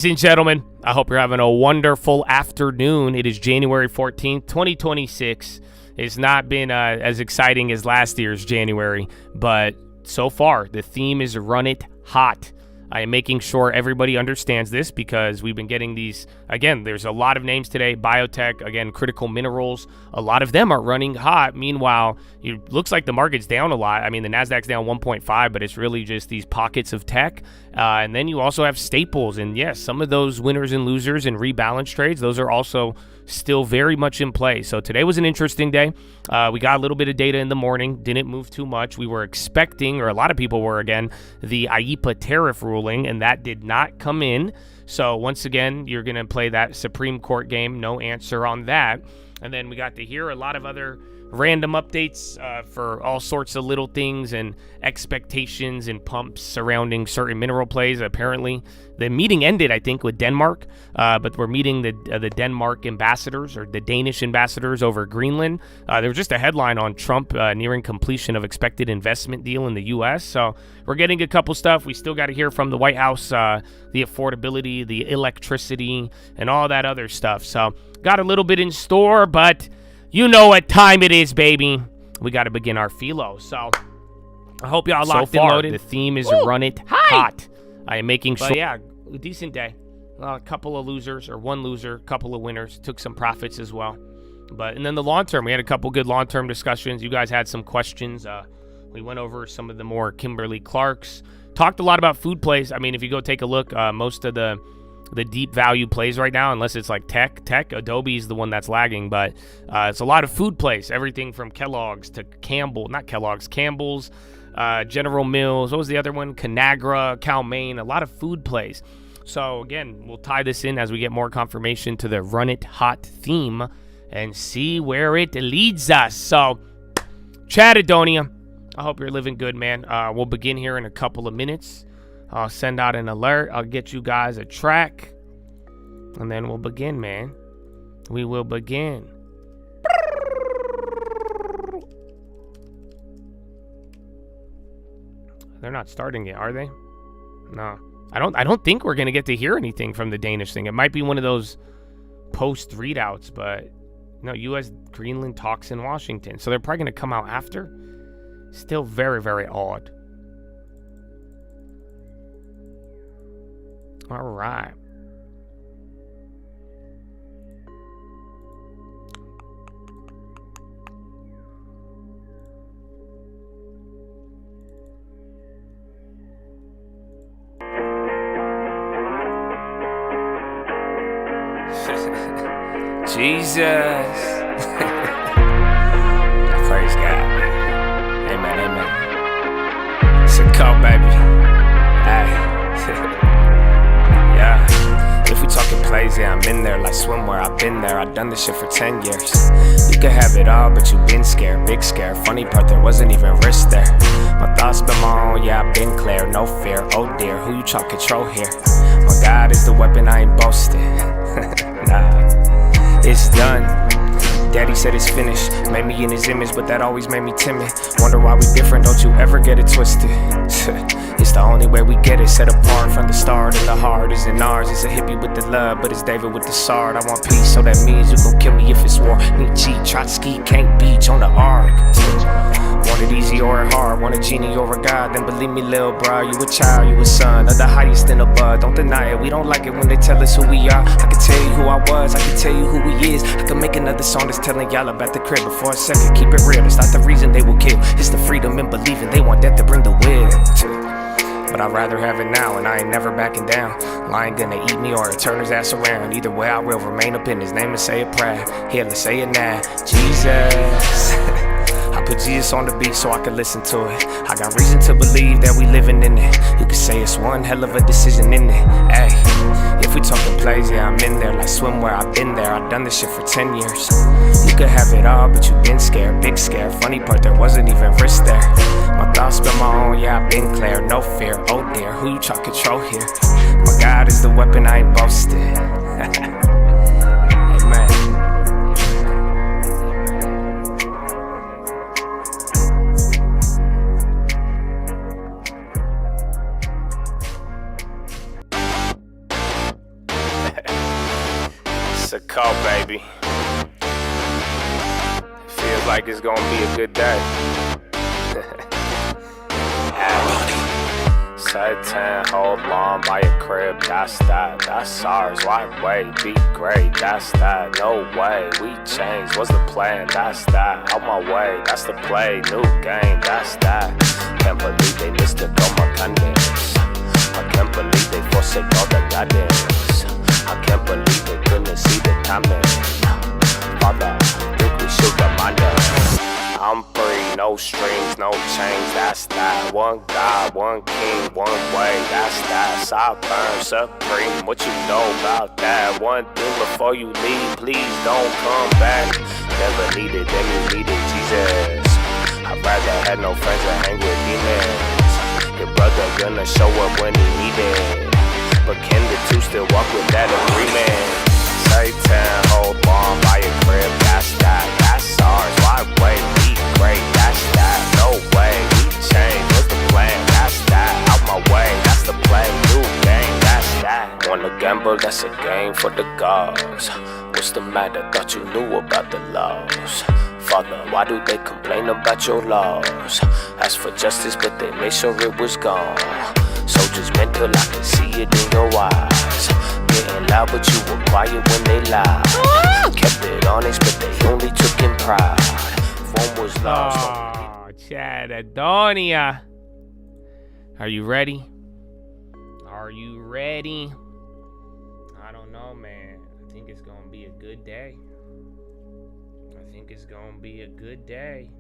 Ladies and gentlemen, I hope you're having a wonderful afternoon. It is January 14th, 2026. It's not been as exciting as last year's January, but so far, the theme is Run It Hot. I am making sure everybody understands this because we've been getting these, again, there's a lot of names today, biotech, again, critical minerals, a lot of them are running hot. Meanwhile, it looks like the market's down a lot. I mean, the Nasdaq's down 1.5, but it's really just these pockets of tech. And then you also have staples, and yes, some of those winners and losers and rebalance trades, those are also still very much in play. So today was an interesting day. We got a little bit of data in the morning, didn't move too much. We were expecting, or a lot of people were again, the IEEPA tariff ruling, and that did not come in. So once again, you're going to play that Supreme Court game. No answer on that. And then we got to hear a lot of other random updates for all sorts of little things and expectations and pumps surrounding certain mineral plays. Apparently, the meeting ended, I think, with Denmark, but we're meeting the Denmark ambassadors or the Danish ambassadors over Greenland. There was just a headline on Trump nearing completion of expected investment deal in the U.S. So we're getting a couple stuff. We still got to hear from the White House, the affordability, the electricity, and all that other stuff. So got a little bit in store, but you know what time it is, baby. We got to begin our Philo. So I hope y'all locked and loaded. The theme is Run It Hot. I am making sure. But yeah, a decent day. A couple of losers, or one loser, a couple of winners. Took some profits as well. And then the long term, we had a couple good long term discussions. You guys had some questions. We went over some of the more Kimberly Clarks. Talked a lot about food plays. I mean, if you go take a look, most of the deep value plays right now, unless it's like tech, Adobe is the one that's lagging, but it's a lot of food plays, everything from Kellogg's to Campbell's, General Mills, what was the other one? Conagra, Cal-Maine, a lot of food plays. So again, we'll tie this in as we get more confirmation to the Run It Hot theme and see where it leads us. So, Chatadonia, I hope you're living good, man. We'll begin here in a couple of minutes. I'll send out an alert. I'll get you guys a track. And then we'll begin, man. We will begin. They're not starting yet, are they? No. I don't think we're going to get to hear anything from the Danish thing. It might be one of those post readouts, but no, U.S. Greenland talks in Washington. So they're probably going to come out after. Still very, very odd. All right. Jesus. Praise God. Amen, amen. It's a call, baby. Hey. Yeah, if we talking plays, yeah, I'm in there like swimwear. I've been there, I've done this shit for 10 years. You could have it all, but you been scared, big scare. Funny part, there wasn't even risk there. My thoughts been on, yeah, I've been clear, no fear. Oh dear, who you try to control here? My God is the weapon, I ain't boasting. Nah, it's done. Daddy said it's finished, made me in his image, but that always made me timid. Wonder why we different, don't you ever get it twisted. It's the only way we get it, set apart from the start. And the heart isn't ours, it's a hippie with the love, but it's David with the sword. I want peace, so that means you gon' kill me if it's war. Nietzsche, Trotsky, can't beach on the ark. Want it easy or hard, want a genie or a god, then believe me, lil' bro, you a child, you a son of the highest in the bud. Don't deny it, we don't like it when they tell us who we are. I can tell you who I was, I can tell you who he is. I can make another song that's telling y'all about the crib, but for a second, keep it real. It's not the reason they will kill, it's the freedom in believing. They want that to bring the will. But I'd rather have it now, and I ain't never backing down. Lion gonna eat me or turn his ass around. Either way, I will remain up in his name and say it proud. Here, let's say it now. Jesus. I put Jesus on the beat so I can listen to it. I got reason to believe that we living in it. You could say it's one hell of a decision in it. Ay, if we talking plays, yeah, I'm in there like swimwear. I've been there, I've done this shit for 10 years. You could have it all, but you been scared, big scare. Funny part, there wasn't even risk there. My thoughts been my own, yeah, I've been clear, no fear. Oh dear, who you try to control here? My God is the weapon, I ain't boasting. Amen. It's a cult, baby. Feels like it's gonna be a good day. Satan, hold on by your crib, that's that, that's ours, why wait, be great, that's that, no way, we changed, what's the plan, that's that, out my way, that's the play, new game, that's that, can't believe they missed it, all my kindness, I can't believe they forsake all the guidance, I can't believe they couldn't see the timing, Father, I think we should remind us. I'm free, no strings, no chains, that's that. One God, one king, one way, that's that. Sovereign, supreme, what you know about that? One thing before you leave, please don't come back. Never needed, then you needed Jesus. I'd rather have no friends and hang with demons. Your brother gonna show up when he needed, but can the two still walk with that agreement? Satan, hold on by your crib, that's that, that's ours, why wait, be great, that's that, no way, we change, what's the plan, that's that, out my way, that's the play, new game, that's that. Wanna gamble, that's a game for the gods, what's the matter, thought you knew about the laws, Father, why do they complain about your laws, ask for justice but they made sure it was gone, soldiers mental, I can see it in your eyes, getting loud but you were quiet when they lied, kept it honest but they only took in pride, form was lost. Oh, Chad Adonia, are you ready? Are you ready? I don't know, man. I think it's gonna be a good day. I think it's gonna be a good day.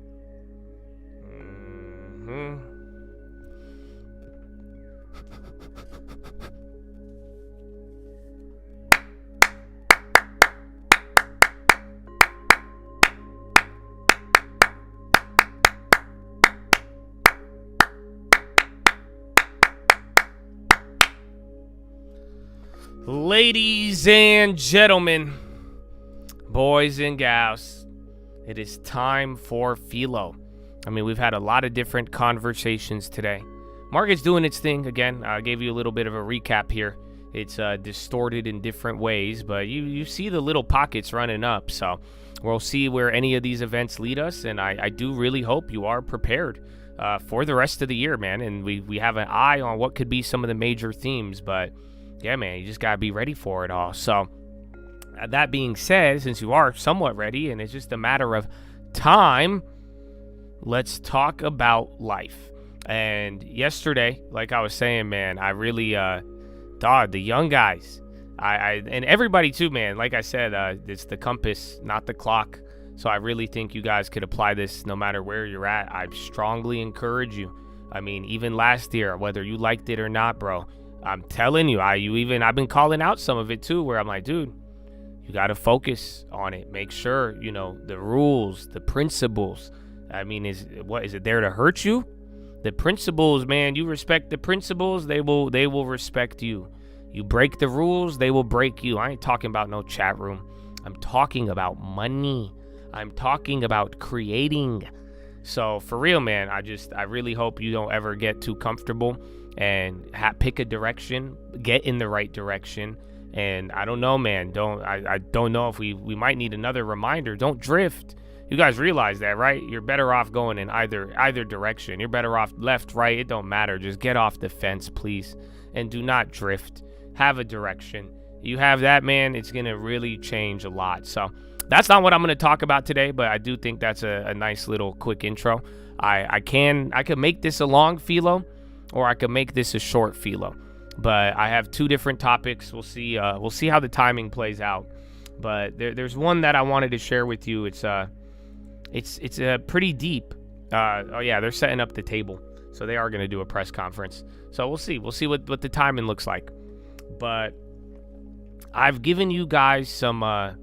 Ladies and gentlemen, boys and gals, it is time for Philo. I mean, we've had a lot of different conversations today. Market's doing its thing again. I gave you a little bit of a recap here. It's distorted in different ways, but you see the little pockets running up. So we'll see where any of these events lead us, and I do really hope you are prepared for the rest of the year, man. And we have an eye on what could be some of the major themes, but yeah, man, you just got to be ready for it all. So that being said, since you are somewhat ready and it's just a matter of time, let's talk about life. And yesterday, like I was saying, man, I really, the young guys, and everybody too, man, like I said, it's the compass, not the clock. So I really think you guys could apply this no matter where you're at. I strongly encourage you. I mean, even last year, whether you liked it or not, bro, I'm telling you, I've been calling out some of it too, where I'm like, dude, you got to focus on it. Make sure, the rules, the principles. I mean, is it there to hurt you? The principles, man, you respect the principles, they will respect you. You break the rules, they will break you. I ain't talking about no chat room. I'm talking about money. I'm talking about creating. So for real, man, I really hope you don't ever get too comfortable and pick a direction, get in the right direction. And I don't know, man, I don't know if we might need another reminder. Don't drift. You guys realize that, right? You're better off going in either direction. You're better off left, right, it don't matter. Just get off the fence, please, and do not drift. Have a direction. You have that, man, it's gonna really change a lot. So that's not what I'm gonna talk about today, but I do think that's a nice little quick intro. I could make this a long Philo, or I could make this a short Philo, but I have two different topics. We'll see how the timing plays out. But there's one that I wanted to share with you. It's pretty deep. Oh yeah, they're setting up the table, so they are going to do a press conference. So we'll see what the timing looks like. But I've given you guys some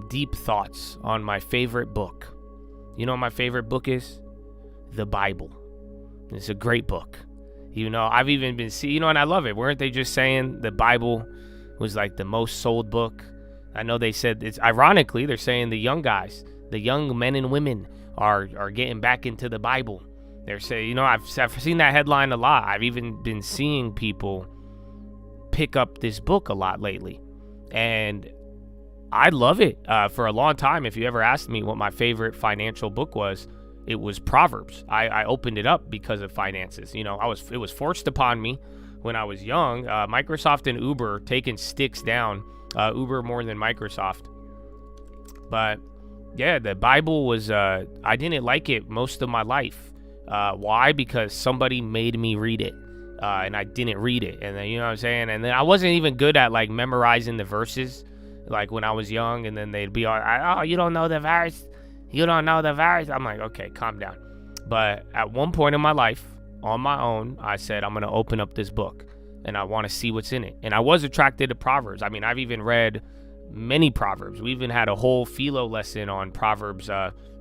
deep thoughts on my favorite book. You know what my favorite book is? The Bible. It's a great book. I've even been seeing, and I love it. Weren't they just saying the Bible was like the most sold book? I know they said it's ironically, they're saying the young guys, the young men and women are getting back into the Bible. They're saying, I've seen that headline a lot. I've even been seeing people pick up this book a lot lately. And I love it. For a long time, if you ever asked me what my favorite financial book was, it was Proverbs. I opened it up because of finances. You know, it was forced upon me when I was young. Microsoft and Uber taking sticks down. Uber more than Microsoft. But yeah, the Bible was, I didn't like it most of my life. Why? Because somebody made me read it. And I didn't read it. And then, you know what I'm saying? And then I wasn't even good at like memorizing the verses, like when I was young. And then they'd be all, oh, you don't know the verse? You don't know the verse? I'm like, okay, calm down. But at one point in my life, on my own, I said, I'm going to open up this book and I want to see what's in it. And I was attracted to Proverbs. I mean, I've even read many Proverbs. We even had a whole Philo lesson on Proverbs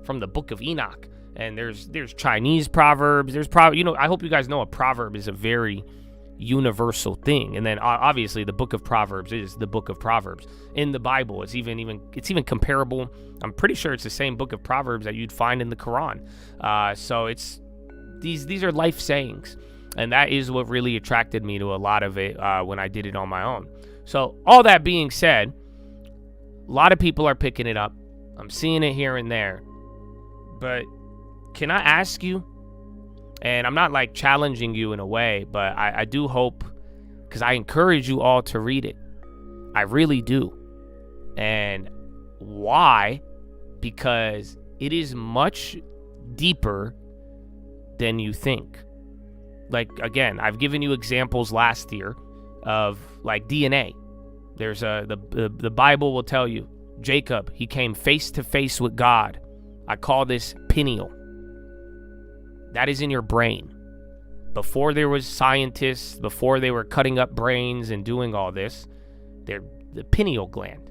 from the book of Enoch. And there's Chinese Proverbs. There's you know, I hope you guys know a proverb is a very universal thing. And then obviously the book of Proverbs is the book of Proverbs in the Bible. It's even comparable. I'm pretty sure it's the same book of Proverbs that you'd find in the Quran. So it's these are life sayings, and that is what really attracted me to a lot of it when I did it on my own. So all that being said, a lot of people are picking it up. I'm seeing it here and there, but can I ask you? And I'm not like challenging you in a way, but I do hope, because I encourage you all to read it. I really do. And why? Because it is much deeper than you think. Like, again, I've given you examples last year of like DNA. There's the Bible will tell you, Jacob, he came face to face with God. I call this pineal. That is in your brain. Before there was scientists, before they were cutting up brains and doing all this, the pineal gland.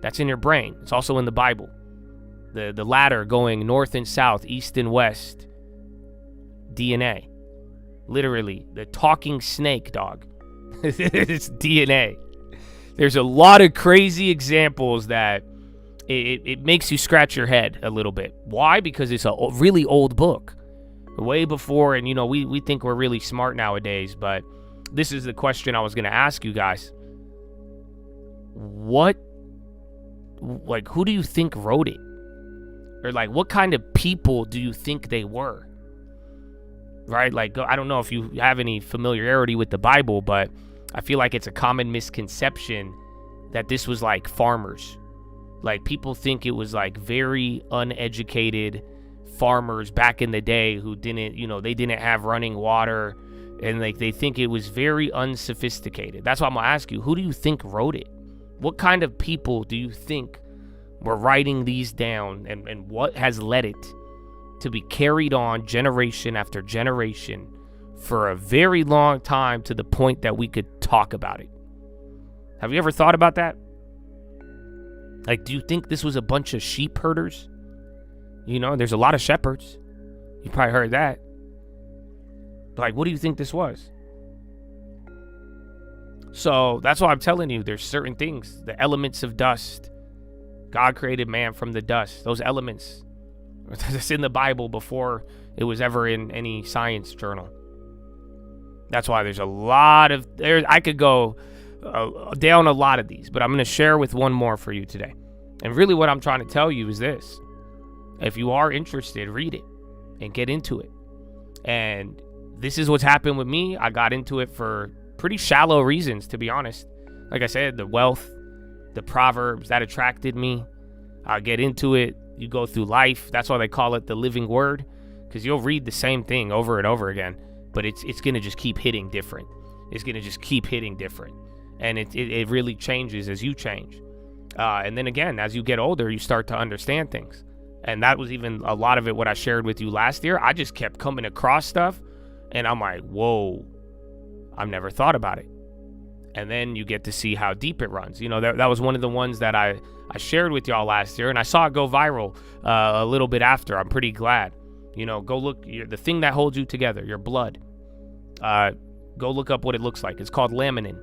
That's in your brain. It's also in the Bible. The ladder going north and south, east and west. DNA. Literally, the talking snake, dog. It's DNA. There's a lot of crazy examples that it makes you scratch your head a little bit. Why? Because it's a really old book. Way before, and you know, we think we're really smart nowadays, but this is the question I was going to ask you guys. Who do you think wrote it? Or like, what kind of people do you think they were? Right? Like, I don't know if you have any familiarity with the Bible, but I feel like it's a common misconception that this was like farmers. Like, people think it was like very uneducated farmers back in the day who didn't, you know, they didn't have running water, and like they think it was very unsophisticated. That's why I'm gonna ask you, who do you think wrote it? What kind of people do you think were writing these down, and what has led it to be carried on generation after generation for a very long time, to the point that we could talk about it? Have you ever thought about that? Like, do you think this was a bunch of sheep herders? You know, there's a lot of shepherds. You probably heard that. But like, what do you think this was? So that's why I'm telling you, there's certain things, the elements of dust. God created man from the dust. Those elements, that's in the Bible before it was ever in any science journal. That's why there's a lot of, I could go down a lot of these, but I'm going to share with one more for you today. And really what I'm trying to tell you is this. If you are interested, read it and get into it. And this is what's happened with me. I got into it for pretty shallow reasons, to be honest. Like I said, the wealth, the Proverbs, that attracted me. I get into it. You go through life. That's why they call it the living word, because you'll read the same thing over and over again, but it's going to just keep hitting different. It's going to just keep hitting different. And it really changes as you change. And then again, as you get older, you start to understand things. And that was even a lot of it, what I shared with you last year. I just kept coming across stuff, and I'm like, whoa, I've never thought about it. And then you get to see how deep it runs. You know, that was one of the ones that I shared with y'all last year, and I saw it go viral a little bit after. I'm pretty glad. You know, go look, the thing that holds you together, your blood. Go look up what it looks like. It's called laminin.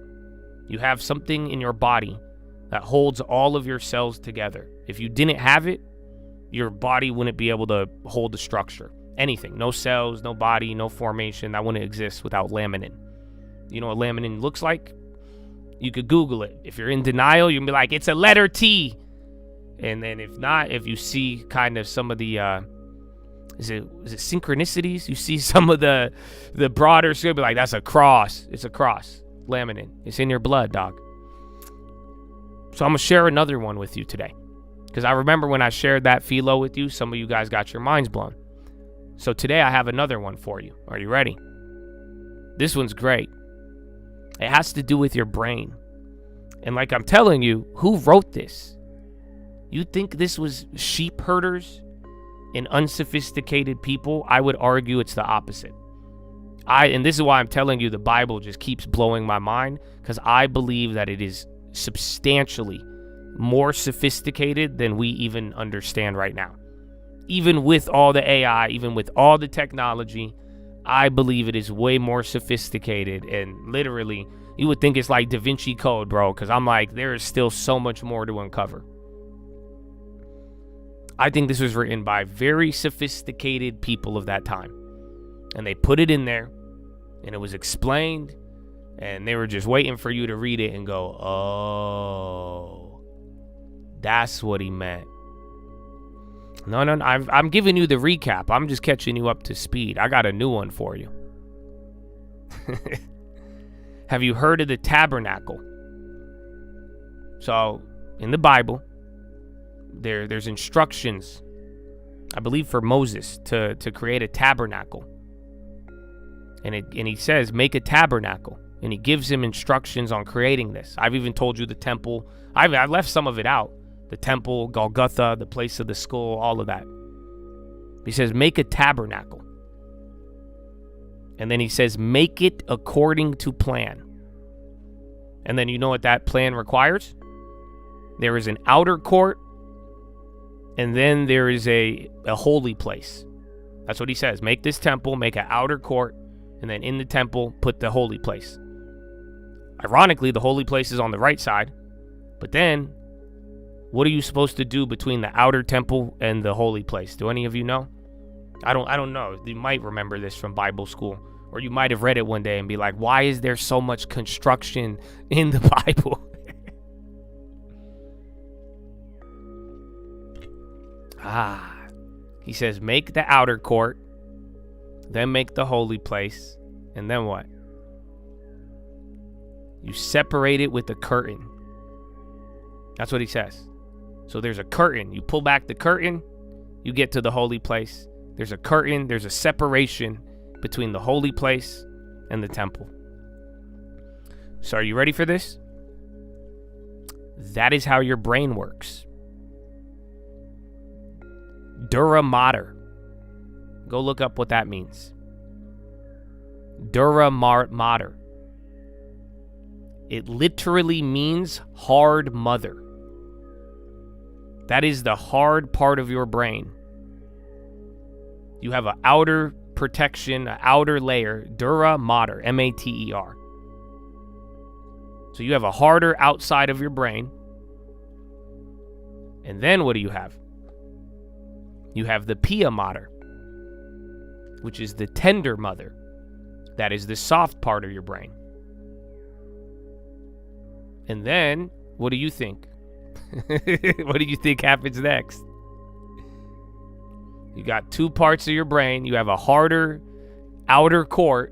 You have something in your body that holds all of your cells together. If you didn't have it, your body wouldn't be able to hold the structure. Anything. No cells, no body, no formation. That wouldn't exist without laminin. You know what laminin looks like? You could Google it. If you're in denial, you can be like, it's a letter T. And then if not, if you see kind of some of the, is it synchronicities? You see some of the broader, so you'll be like, that's a cross. It's a cross. Laminin. It's in your blood, dog. So I'm going to share another one with you today. Because I remember when I shared that Philo with you, some of you guys got your minds blown. So today I have another one for you. Are you ready? This one's great. It has to do with your brain. And like I'm telling you, who wrote this? You think this was sheep herders and unsophisticated people? I would argue it's the opposite. And this is why I'm telling you the Bible just keeps blowing my mind, because I believe that it is substantially more sophisticated than we even understand right now. Even with all the AI, even with all the technology, I believe it is way more sophisticated. And literally, you would think it's like Da Vinci Code, bro, because I'm like, there is still so much more to uncover. I think this was written by very sophisticated people of that time. And they put it in there, and it was explained, and they were just waiting for you to read it and go, oh, that's what he meant. No, I'm giving you the recap. I'm just catching you up to speed. I got a new one for you. Have you heard of the tabernacle? So, in the Bible, there's instructions, I believe, for Moses to create a tabernacle. And he says, make a tabernacle. And he gives him instructions on creating this. I've even told you the temple. I left some of it out. The temple, Golgotha, the place of the skull, all of that. He says, make a tabernacle. And then he says, make it according to plan. And then you know what that plan requires? There is an outer court, and then there is a holy place. That's what he says. Make this temple, make an outer court, and then in the temple, put the holy place. Ironically, the holy place is on the right side. But then, what are you supposed to do between the outer temple and the holy place? Do any of you know? I don't know. You might remember this from Bible school. Or you might have read it one day and be like, why is there so much construction in the Bible? He says, make the outer court, then make the holy place, and then what? You separate it with a curtain. That's what he says. So there's a curtain. You pull back the curtain, you get to the holy place. There's a curtain, there's a separation between the holy place and the temple. So are you ready for this? That is how your brain works. Dura mater. Go look up what that means. Dura mater. It literally means hard mother. That is the hard part of your brain. You have an outer protection, an outer layer, dura mater, M-A-T-E-R. So you have a harder outside of your brain. And then what do you have? You have the pia mater, which is the tender mother. That is the soft part of your brain. And then, what do you think? What do you think happens next? You got two parts of your brain. You have a harder outer court,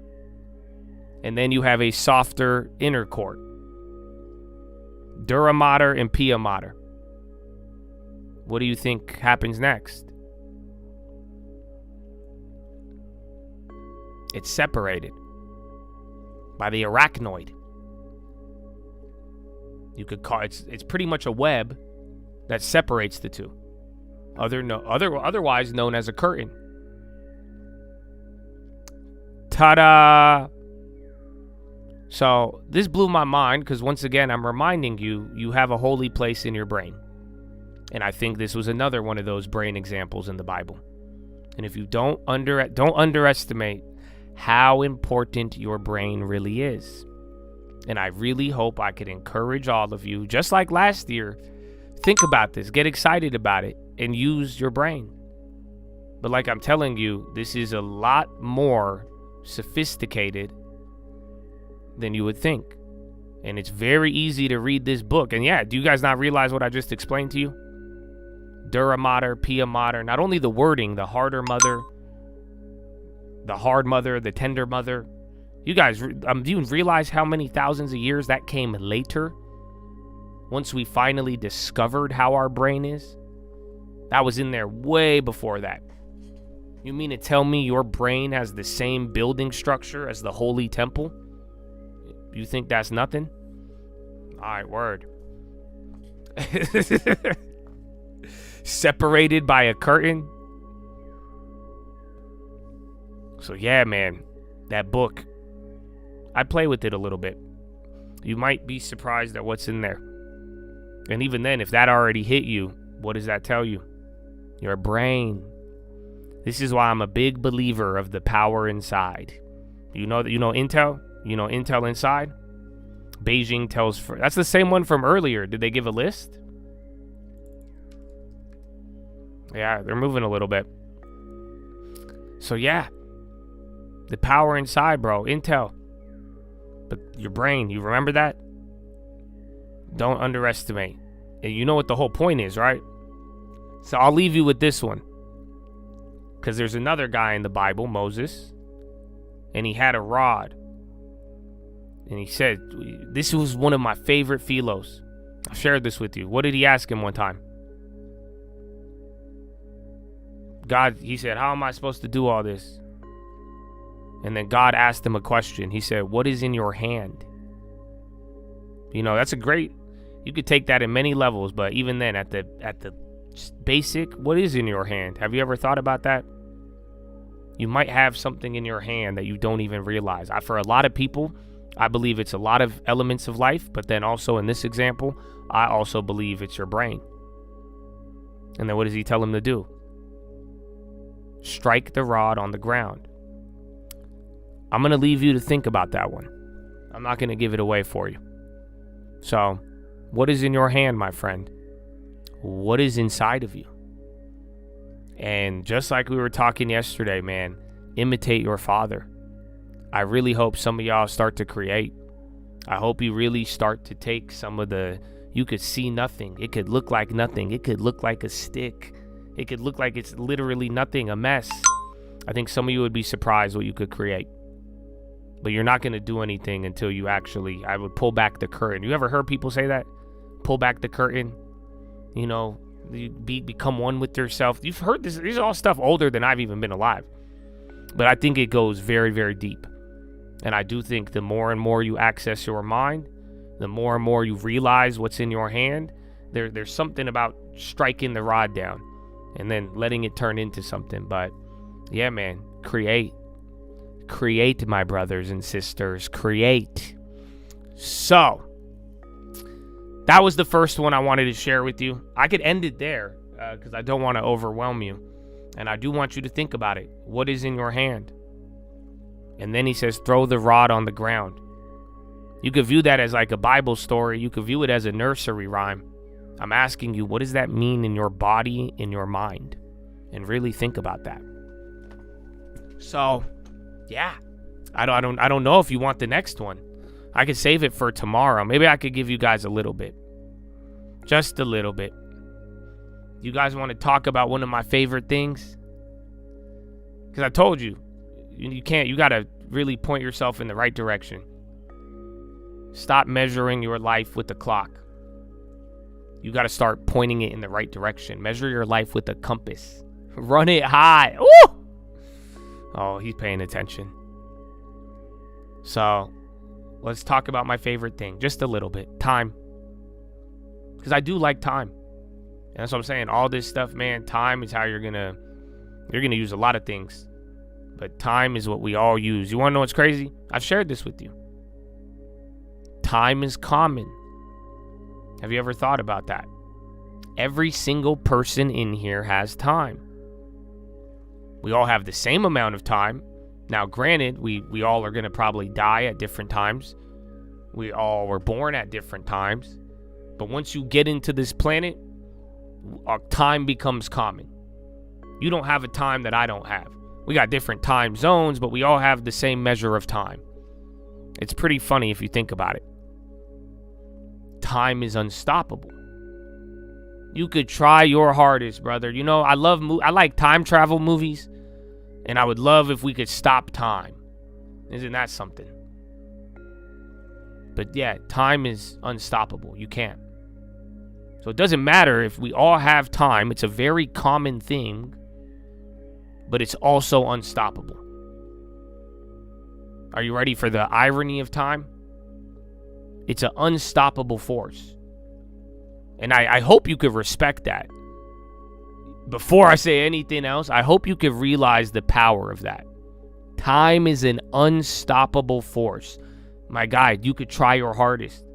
and then you have a softer inner court. Dura mater and pia mater. What do you think happens next? It's separated by the arachnoid. You could call it's pretty much a web that separates the two. Otherwise known as a curtain. Ta-da! So this blew my mind because once again I'm reminding you, you have a holy place in your brain. And I think this was another one of those brain examples in the Bible. And if you don't underestimate how important your brain really is. And I really hope I could encourage all of you, just like last year, think about this, get excited about it, and use your brain. But like I'm telling you, this is a lot more sophisticated than you would think. And it's very easy to read this book. And yeah, do you guys not realize what I just explained to you? Dura mater, pia mater. Not only the wording, the harder mother, the hard mother, the tender mother. You guys, do you realize how many thousands of years that came later? Once we finally discovered how our brain is? That was in there way before that. You mean to tell me your brain has the same building structure as the Holy Temple? You think that's nothing? All right, word. Separated by a curtain. So yeah, man, that book, I play with it a little bit. You might be surprised at what's in there. And even then, if that already hit you, what does that tell you? Your brain. This is why I'm a big believer of the power inside. You know Intel? You know Intel Inside? Beijing tells... That's the same one from earlier. Did they give a list? Yeah, they're moving a little bit. So yeah. The power inside, bro. Intel. But your brain, you remember that? Don't underestimate. And you know what the whole point is, right? So I'll leave you with this one. Because there's another guy in the Bible, Moses. And he had a rod. And he said, this was one of my favorite Philos. I've shared this with you. What did he ask him one time? God, he said, how am I supposed to do all this? And then God asked him a question. He said, what is in your hand? You know, that's a great, you could take that in many levels, but even then at the basic, what is in your hand? Have you ever thought about that? You might have something in your hand that you don't even realize. For a lot of people, I believe it's a lot of elements of life, but then also in this example, I also believe it's your brain. And then what does he tell him to do? Strike the rod on the ground. I'm going to leave you to think about that one. I'm not going to give it away for you. So, what is in your hand, my friend? What is inside of you? And just like we were talking yesterday, man, imitate your father. I really hope some of y'all start to create. I hope you really start to take some of the, you could see nothing. It could look like nothing. It could look like a stick. It could look like it's literally nothing, a mess. I think some of you would be surprised what you could create. But you're not going to do anything until you actually, I would pull back the curtain. You ever heard people say that? Pull back the curtain. You know, you become one with yourself. You've heard this. These are all stuff older than I've even been alive. But I think it goes very, very deep. And I do think the more and more you access your mind, the more and more you realize what's in your hand, there's something about striking the rod down and then letting it turn into something. But yeah, man, create. Create, my brothers and sisters. Create. So, that was the first one I wanted to share with you. I could end it there because I don't want to overwhelm you. And I do want you to think about it. What is in your hand? And then he says, throw the rod on the ground. You could view that as like a Bible story. You could view it as a nursery rhyme. I'm asking you, what does that mean in your body, in your mind? And really think about that. So, yeah. I don't know if you want the next one. I could save it for tomorrow. Maybe I could give you guys a little bit. Just a little bit. You guys want to talk about one of my favorite things? Because I told you, you can't, you got to really point yourself in the right direction. Stop measuring your life with the clock. You got to start pointing it in the right direction. Measure your life with a compass. Run it high. Woo! Oh, he's paying attention. So, let's talk about my favorite thing. Just a little bit. Time. Because I do like time. And that's what I'm saying. All this stuff, man, time is how you're gonna use a lot of things. But time is what we all use. You want to know what's crazy? I've shared this with you. Time is common. Have you ever thought about that? Every single person in here has time. We all have the same amount of time. Now, granted, we all are going to probably die at different times. We all were born at different times. But once you get into this planet, our time becomes common. You don't have a time that I don't have. We got different time zones, but we all have the same measure of time. It's pretty funny if you think about it. time is unstoppable. You could try your hardest, brother. You know, I like time travel movies, and I would love if we could stop time. Isn't that something? But yeah, time is unstoppable. You can't. So it doesn't matter if we all have time. It's a very common thing, but it's also unstoppable. Are you ready for the irony of time? It's an unstoppable force. And I hope you could respect that. Before I say anything else, I hope you could realize the power of that. Time is an unstoppable force. My guy, you could try your hardest.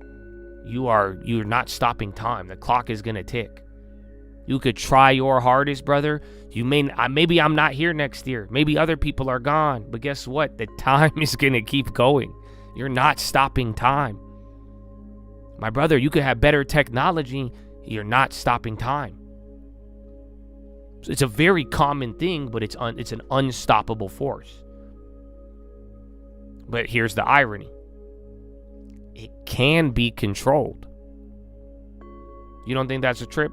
You're not stopping time. The clock is going to tick. You could try your hardest, brother. Maybe I'm not here next year. Maybe other people are gone. But guess what? The time is going to keep going. You're not stopping time. My brother, you could have better technology. You're not stopping time. It's a very common thing, but it's an unstoppable force. But here's the irony. It can be controlled. You don't think that's a trip?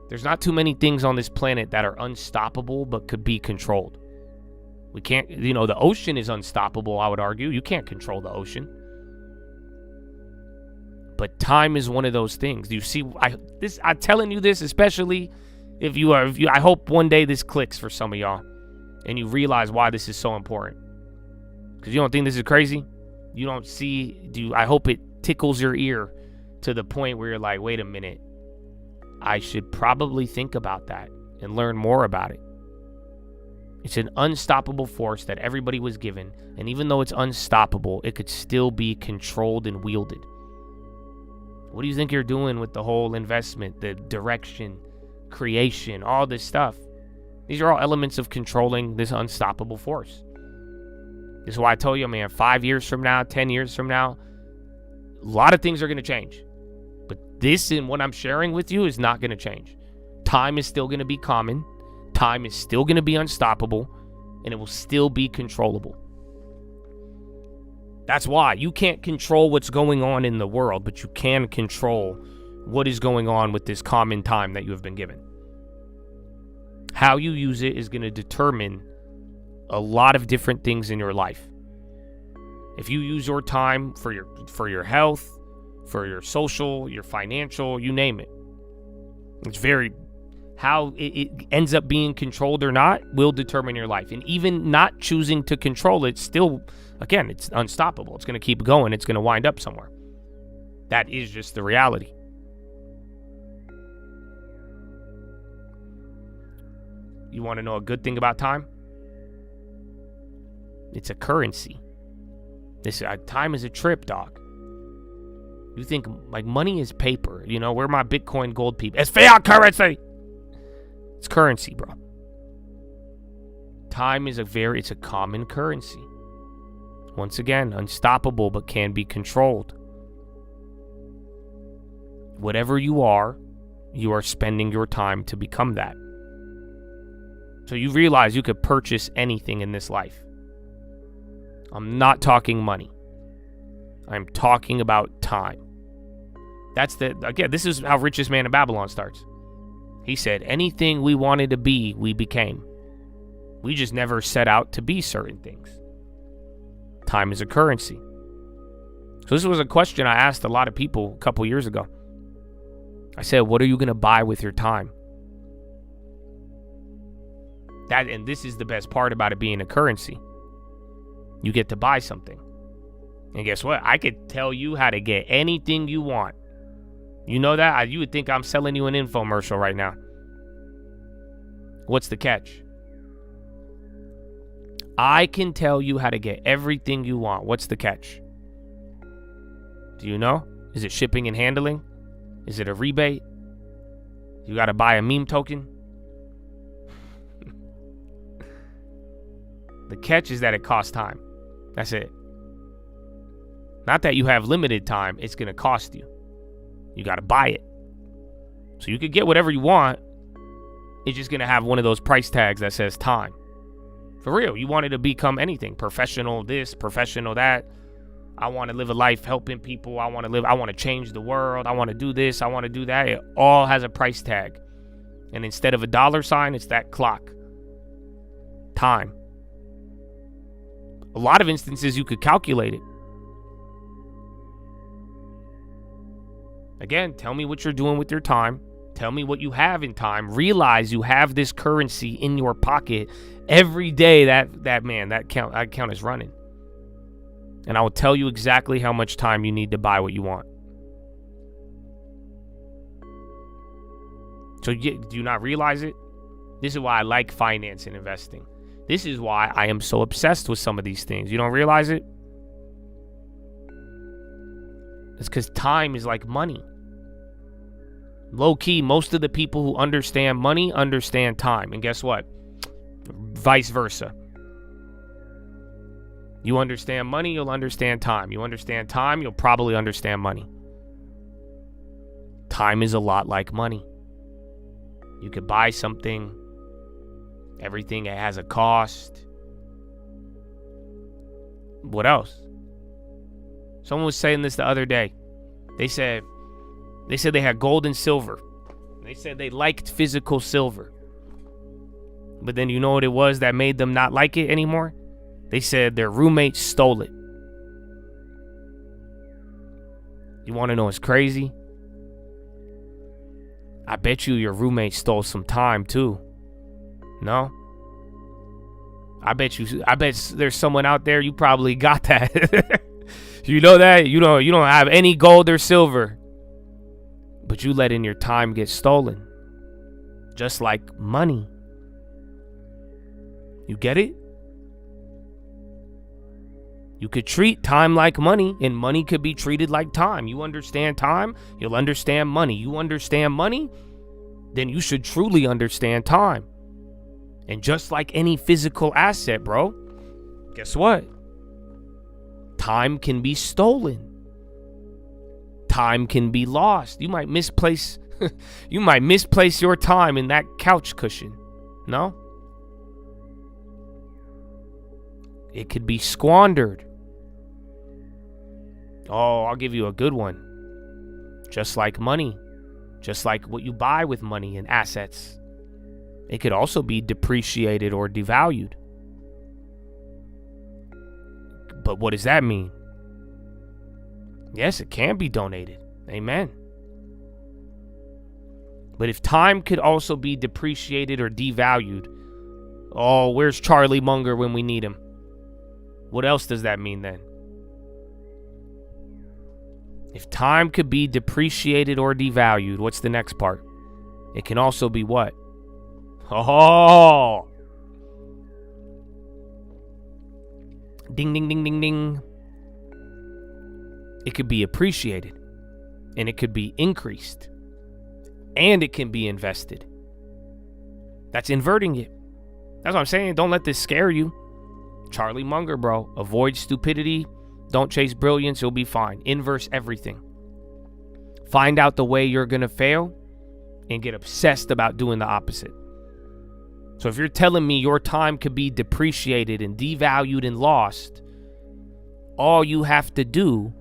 There's not too many things on this planet that are unstoppable but could be controlled. We can't, the ocean is unstoppable, I would argue. You can't control the ocean. But time is one of those things. Do you see? I'm telling you this, especially if you are. I hope one day this clicks for some of y'all, and you realize why this is so important. Because you don't think this is crazy. You don't see. I hope it tickles your ear to the point where you're like, wait a minute. I should probably think about that and learn more about it. It's an unstoppable force that everybody was given, and even though it's unstoppable, it could still be controlled and wielded. What do you think you're doing with the whole investment, the direction, creation, all this stuff? These are all elements of controlling this unstoppable force. This is why I told you, man, 5 years from now, 10 years from now, a lot of things are going to change. But this and what I'm sharing with you is not going to change. Time is still going to be common. Time is still going to be unstoppable. And it will still be controllable. That's why you can't control what's going on in the world, but you can control what is going on with this common time that you have been given. How you use it is going to determine a lot of different things in your life. If you use your time for your health, for your social, your financial, you name it. How it ends up being controlled or not will determine your life. And even not choosing to control it, still, again, it's unstoppable. It's going to keep going. It's going to wind up somewhere. That is just the reality. You want to know a good thing about time? It's a currency. Time is a trip, dog. You think like money is paper. We're my Bitcoin gold people. It's fiat currency. It's currency, bro. Time is it's a common currency. Once again, unstoppable but can be controlled. Whatever you are spending your time to become that. So you realize you could purchase anything in this life. I'm not talking money. I'm talking about time. This is how Richest Man in Babylon starts. He said, anything we wanted to be, we became. We just never set out to be certain things. Time is a currency. So this was a question I asked a lot of people a couple years ago. I said, what are you going to buy with your time? And this is the best part about it being a currency. You get to buy something. And guess what? I could tell you how to get anything you want. You know that? You would think I'm selling you an infomercial right now. What's the catch? I can tell you how to get everything you want. What's the catch? Do you know? Is it shipping and handling? Is it a rebate? You got to buy a meme token? The catch is that it costs time. That's it. Not that you have limited time. It's going to cost you. You got to buy it. So you could get whatever you want. It's just going to have one of those price tags that says time. For real, you wanted to become anything. Professional this, professional that. I want to live a life helping people. I want to change the world. I want to do this. I want to do that. It all has a price tag. And instead of a dollar sign, it's that clock. Time. A lot of instances you could calculate it. Again, tell me what you're doing with your time. Tell me what you have in time. Realize you have this currency in your pocket every day that account is running. And I will tell you exactly how much time you need to buy what you want. So do you not realize it? This is why I like finance and investing. This is why I am so obsessed with some of these things. You don't realize it? It's because time is like money. Low key, most of the people who understand money understand time. And guess what? Vice versa. You understand money, you'll understand time. You understand time, you'll probably understand money. Time is a lot like money. You could buy something. Everything has a cost. What else? Someone was saying this the other day. They said they had gold and silver. They said they liked physical silver. But then you know what it was that made them not like it anymore? They said their roommate stole it. You want to know what's crazy? I bet you your roommate stole some time too. No? I bet there's someone out there, you probably got that. You know that? You don't have any gold or silver. But you letting your time get stolen. Just like money. You get it? You could treat time like money, and money could be treated like time. You understand time, you'll understand money. You understand money, then you should truly understand time. And just like any physical asset, bro, guess what? Time can be stolen. Time can be lost. You might misplace your time in that couch cushion. No? It could be squandered. Oh, I'll give you a good one. Just like money. Just like what you buy with money and assets. It could also be depreciated or devalued. But what does that mean? Yes, it can be donated. Amen. But if time could also be depreciated or devalued, oh, where's Charlie Munger when we need him? What else does that mean then? If time could be depreciated or devalued, what's the next part? It can also be what? Oh! Ding, ding, ding, ding, ding. It could be appreciated. And it could be increased. And it can be invested. That's inverting it. That's what I'm saying. Don't let this scare you. Charlie Munger, bro. Avoid stupidity. Don't chase brilliance. You'll be fine. Inverse everything. Find out the way you're going to fail and get obsessed about doing the opposite. So if you're telling me your time could be depreciated and devalued and lost, all you have to do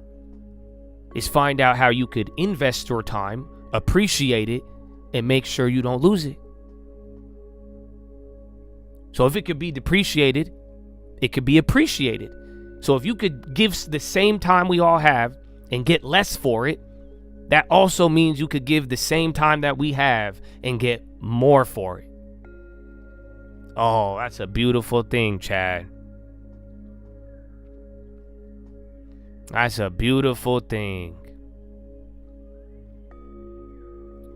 is find out how you could invest your time, appreciate it, and make sure you don't lose it. So if it could be depreciated, it could be appreciated. So if you could give the same time we all have and get less for it, that also means you could give the same time that we have and get more for it. Oh, that's a beautiful thing, Chad. That's a beautiful thing.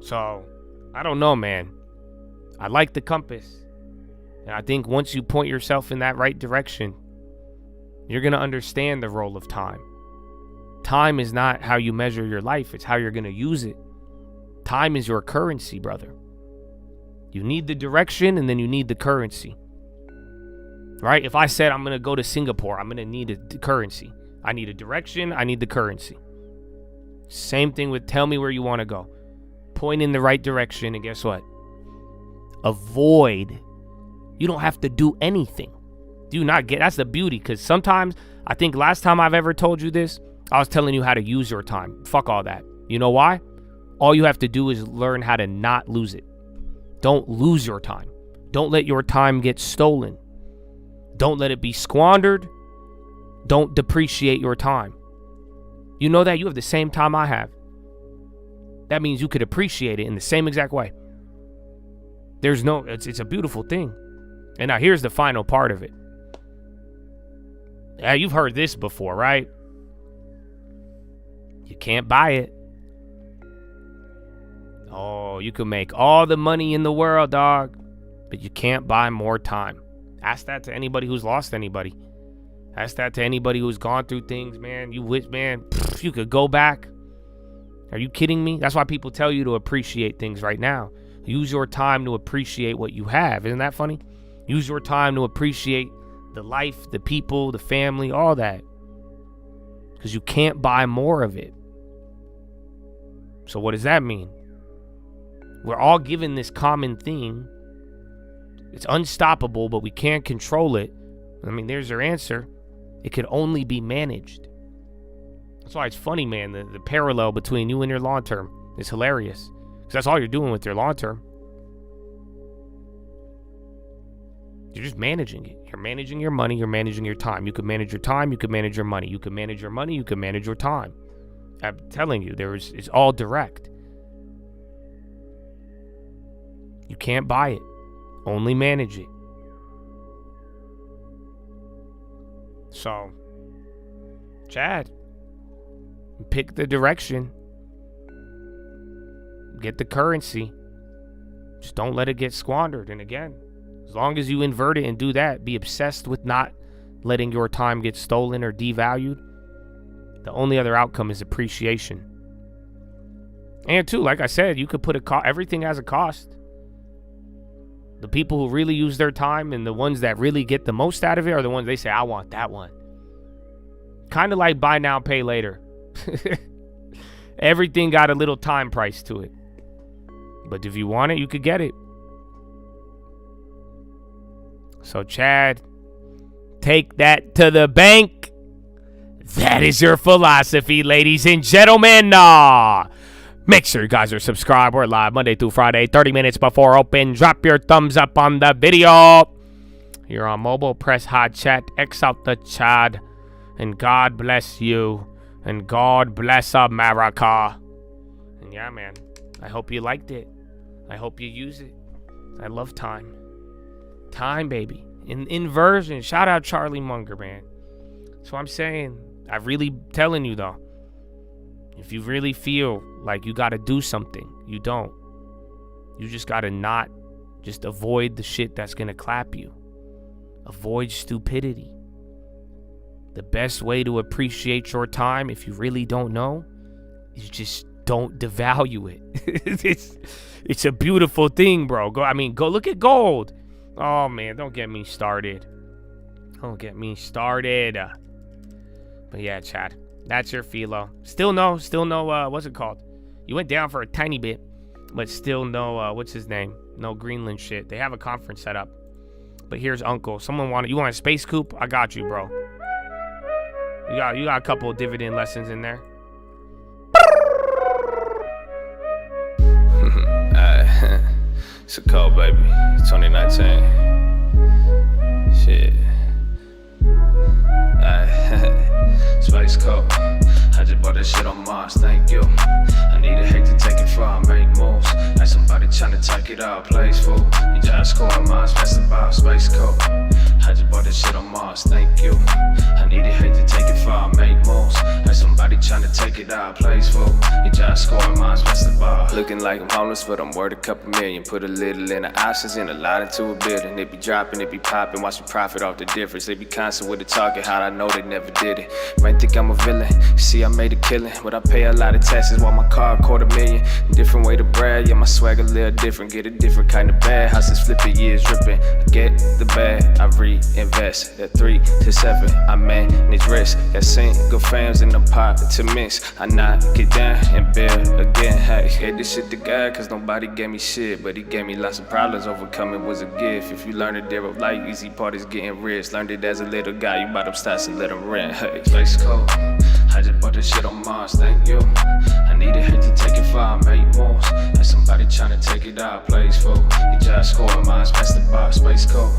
So, I don't know, man. I like the compass. And I think once you point yourself in that right direction, you're going to understand the role of time. Time is not how you measure your life. It's how you're going to use it. Time is your currency, brother. You need the direction and then you need the currency. Right? If I said I'm going to go to Singapore, I'm going to need a currency. I need a direction. I need the currency. Same thing with tell me where you want to go. Point in the right direction and guess what? Avoid. You don't have to do anything. Do not get, that's the beauty, because sometimes I think last time I've ever told you this, I was telling you how to use your time. Fuck all that. You know why? All you have to do is learn how to not lose it. Don't lose your time. Don't let your time get stolen. Don't let it be squandered. Don't depreciate your time. You know that? You have the same time I have. That means you could appreciate it in the same exact way. It's a beautiful thing. And now here's the final part of it. Yeah, you've heard this before, right? You can't buy it. Oh, you can make all the money in the world, dog, but you can't buy more time. Ask that to anybody who's lost anybody. Ask that to anybody who's gone through things, man. You wish, man, you could go back. Are you kidding me? That's why people tell you to appreciate things right now. Use your time to appreciate what you have. Isn't that funny? Use your time to appreciate the life, the people, the family, all that. Because you can't buy more of it. So what does that mean? We're all given this common thing. It's unstoppable, but we can't control it. I mean, there's your answer. It could only be managed. That's why it's funny, man. The parallel between you and your long term is hilarious. Because that's all you're doing with your long term. You're just managing it. You're managing your money. You're managing your time. You can manage your time. You can manage your money. You can manage your money. You can manage your time. I'm telling you, it's all direct. You can't buy it. Only manage it. So, Chad, pick the direction. Get the currency. Just don't let it get squandered. And again, as long as you invert it and do that, be obsessed with not letting your time get stolen or devalued. The only other outcome is appreciation. And too, like I said, you could put everything has a cost. The people who really use their time and the ones that really get the most out of it are the ones they say, I want that one. Kind of like buy now, pay later. Everything got a little time price to it. But if you want it, you could get it. So, Chad, take that to the bank. That is your philosophy, ladies and gentlemen. Make sure you guys are subscribed. We're live Monday through Friday, 30 minutes before open. Drop your thumbs up on the video. You're on mobile. Press hot chat. X out the Chad. And God bless you. And God bless America. And yeah, man, I hope you liked it. I hope you use it. I love time. Time, baby. In inversion. Shout out Charlie Munger, man. So I'm saying, I'm really telling you, though. If you really feel like you got to do something, you don't. You just got to not just avoid the shit that's going to clap you. Avoid stupidity. The best way to appreciate your time, if you really don't know, is just don't devalue it. It's a beautiful thing, bro. Go look at gold. Oh, man, don't get me started. Don't get me started. But yeah, Chad, that's your Philo. Still no, what's it called? You went down for a tiny bit, but still no, what's his name? No Greenland shit. They have a conference set up. But here's Uncle. You want a space coupe? I got you, bro. You got a couple of dividend lessons in there. It's a cold, baby. 2019. Shit. Space coat. I just bought this shit on Mars, thank you. I need a hack to take it far, make moves. Like somebody tryna take it out, plays fool. You just scoring Mars, fast about space coat. I just bought this shit on Mars, thank you. I need a hack to take it far, make moves. Like somebody tryna take it out, plays fool. You just scoring Mars, fast about. Looking like I'm homeless, but I'm worth a couple million. Put a little in the options and a lot into a building. It be dropping, it be popping, watch me profit off the difference. They be constant with the talking, how I know they never did it. Might think I'm a villain, see I made a killing, but I pay a lot of taxes while my car $250,000. Different way to brag, yeah, my swag a little different. Get a different kind of bag, houses flipping, years dripping. I get the bag, I reinvest. That 3 to 7, I manage risk. Got single fams in the pot to mix. I knock it down and build again. Hey, Hate this shit to God, cause nobody gave me shit, but he gave me lots of problems. Overcoming was a gift. If you learn it there of life, easy part is getting rich. Learned it as a little guy, you bought up stats and let them rent. Hey, space cold. I just bought this shit on Mars, thank you. I need a hate to take it far, make moves. Like somebody tryna take it out, plays full. You just scoring mines past the bar, space cold.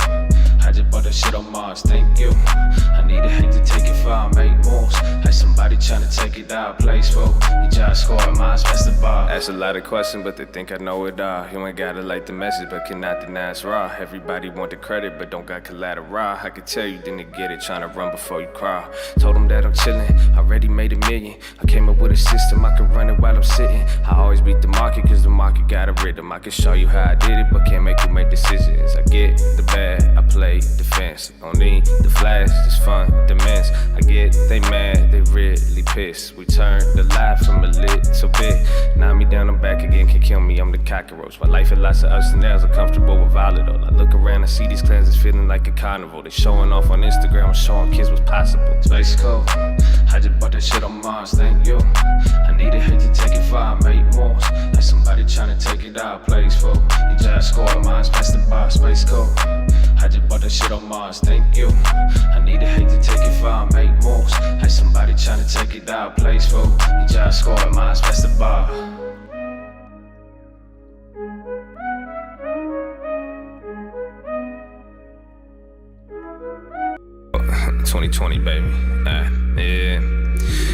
I just bought this shit on Mars, thank you. I need a hate to take it far, make moves. Like somebody tryna take it out, plays full. You just scoring mines past the bar. Ask a lot of questions, but they think I know it all. You ain't gotta like the message, but cannot deny it's raw. Everybody want the credit, but don't got collateral. I could tell you didn't get it, tryna run before you cry. Told them that I'm chillin', already made a million. I came up with a system, I can run it while I'm sitting. I always beat the market, cause the market got a rhythm. I can show you how I did it, but can't make you make decisions. I get the bad, I play defense. Don't need the flash, just fun, demands. I get they mad, they really pissed. We turn the life from a little bit. Knock me down, I'm back again, can kill me, I'm the cockroach. My life had lots of ups and downs, I'm comfortable with all of those. I look around and see these cleanses feeling like a carnival. They showing off on Instagram, showing kids what's possible. Space cold, I just bought that shit on Mars, thank you. I need a hate to take it far, make moves. Like somebody tryna take it out, plays full. You just scoring mines past the bar, space cold. I just bought that shit on Mars, thank you. I need a hate to take it far, make moves. Like somebody tryna take it out, plays full. You just scoring mines past the bar. 2020, baby. Yeah.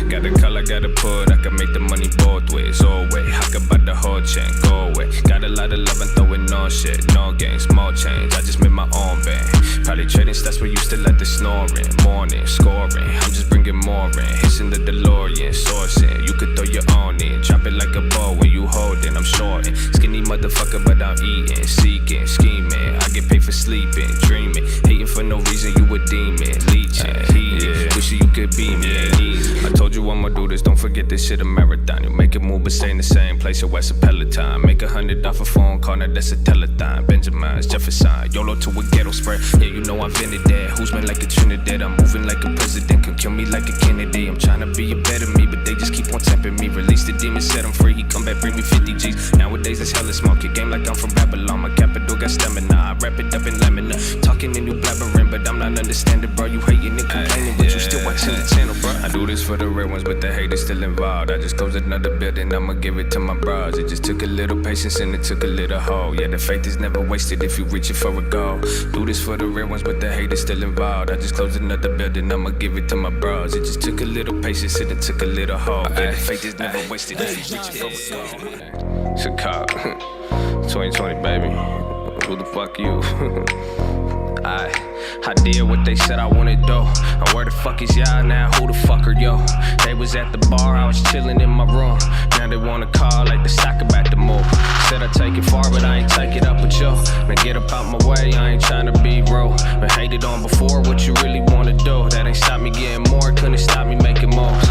Got the color, got the put, I can make the money both ways, always. I can buy the whole chain, go away. Got a lot of love and throwing no shit, no games, small change. I just made my own band. Probably trading stats, but used to let the snoring. Morning, scoring, I'm just bringing more in. Hissing the DeLorean, sourcing. You could throw your own in, drop it like a ball when you holding. I'm shorting, skinny motherfucker, but I'm eating, seeking, scheming. I get paid for sleeping, dreaming, hating for no reason. You a demon, leeching, heating. Wishing you could be me, ain't easy. I told you I'ma do this, don't forget this shit a marathon. You make a move but stay in the same place, or West of Peloton. Make 100 off a phone call, now that's a telethon. Benjamin's, Jefferson, YOLO to a ghetto spread. Yeah, you know I've been that. Who's been like a Trinidad? I'm moving like a president, can kill me like a Kennedy. I'm trying to be a better me, but they just keep on tempting me. Release the demon, set him free, he come back, bring me 50 G's. Nowadays it's hella smoke, your game like I'm from Babylon. My capital got stamina, I wrap it up in lamina. Talking in new blabbering, but I'm not understanding, bro. You hating and complaining, but you still watching the channel, bro. I do this for the real ones, but the hate is still involved. I just closed another building, I'ma give it to my bros. It just took a little patience and it took a little hope. Yeah, the faith is never wasted if you reaching for a goal. Do this for the real ones, but the hate is still involved. I just closed another building, I'ma give it to my bros. It just took a little patience and it took a little hope. Yeah, the faith is never wasted if you reaching for a goal. Chicago, 2020, baby. Who the fuck you? I did what they said I wanted though. And where the fuck is y'all now? Who the fuck are yo? They was at the bar, I was chillin' in my room. Now they wanna call like the stock about to move. Said I take it far, but I ain't take it up with yo. Now get up out my way, I ain't tryna be rude. Been hated on before, what you really wanna do? That ain't stop me getting more, couldn't stop me making moves.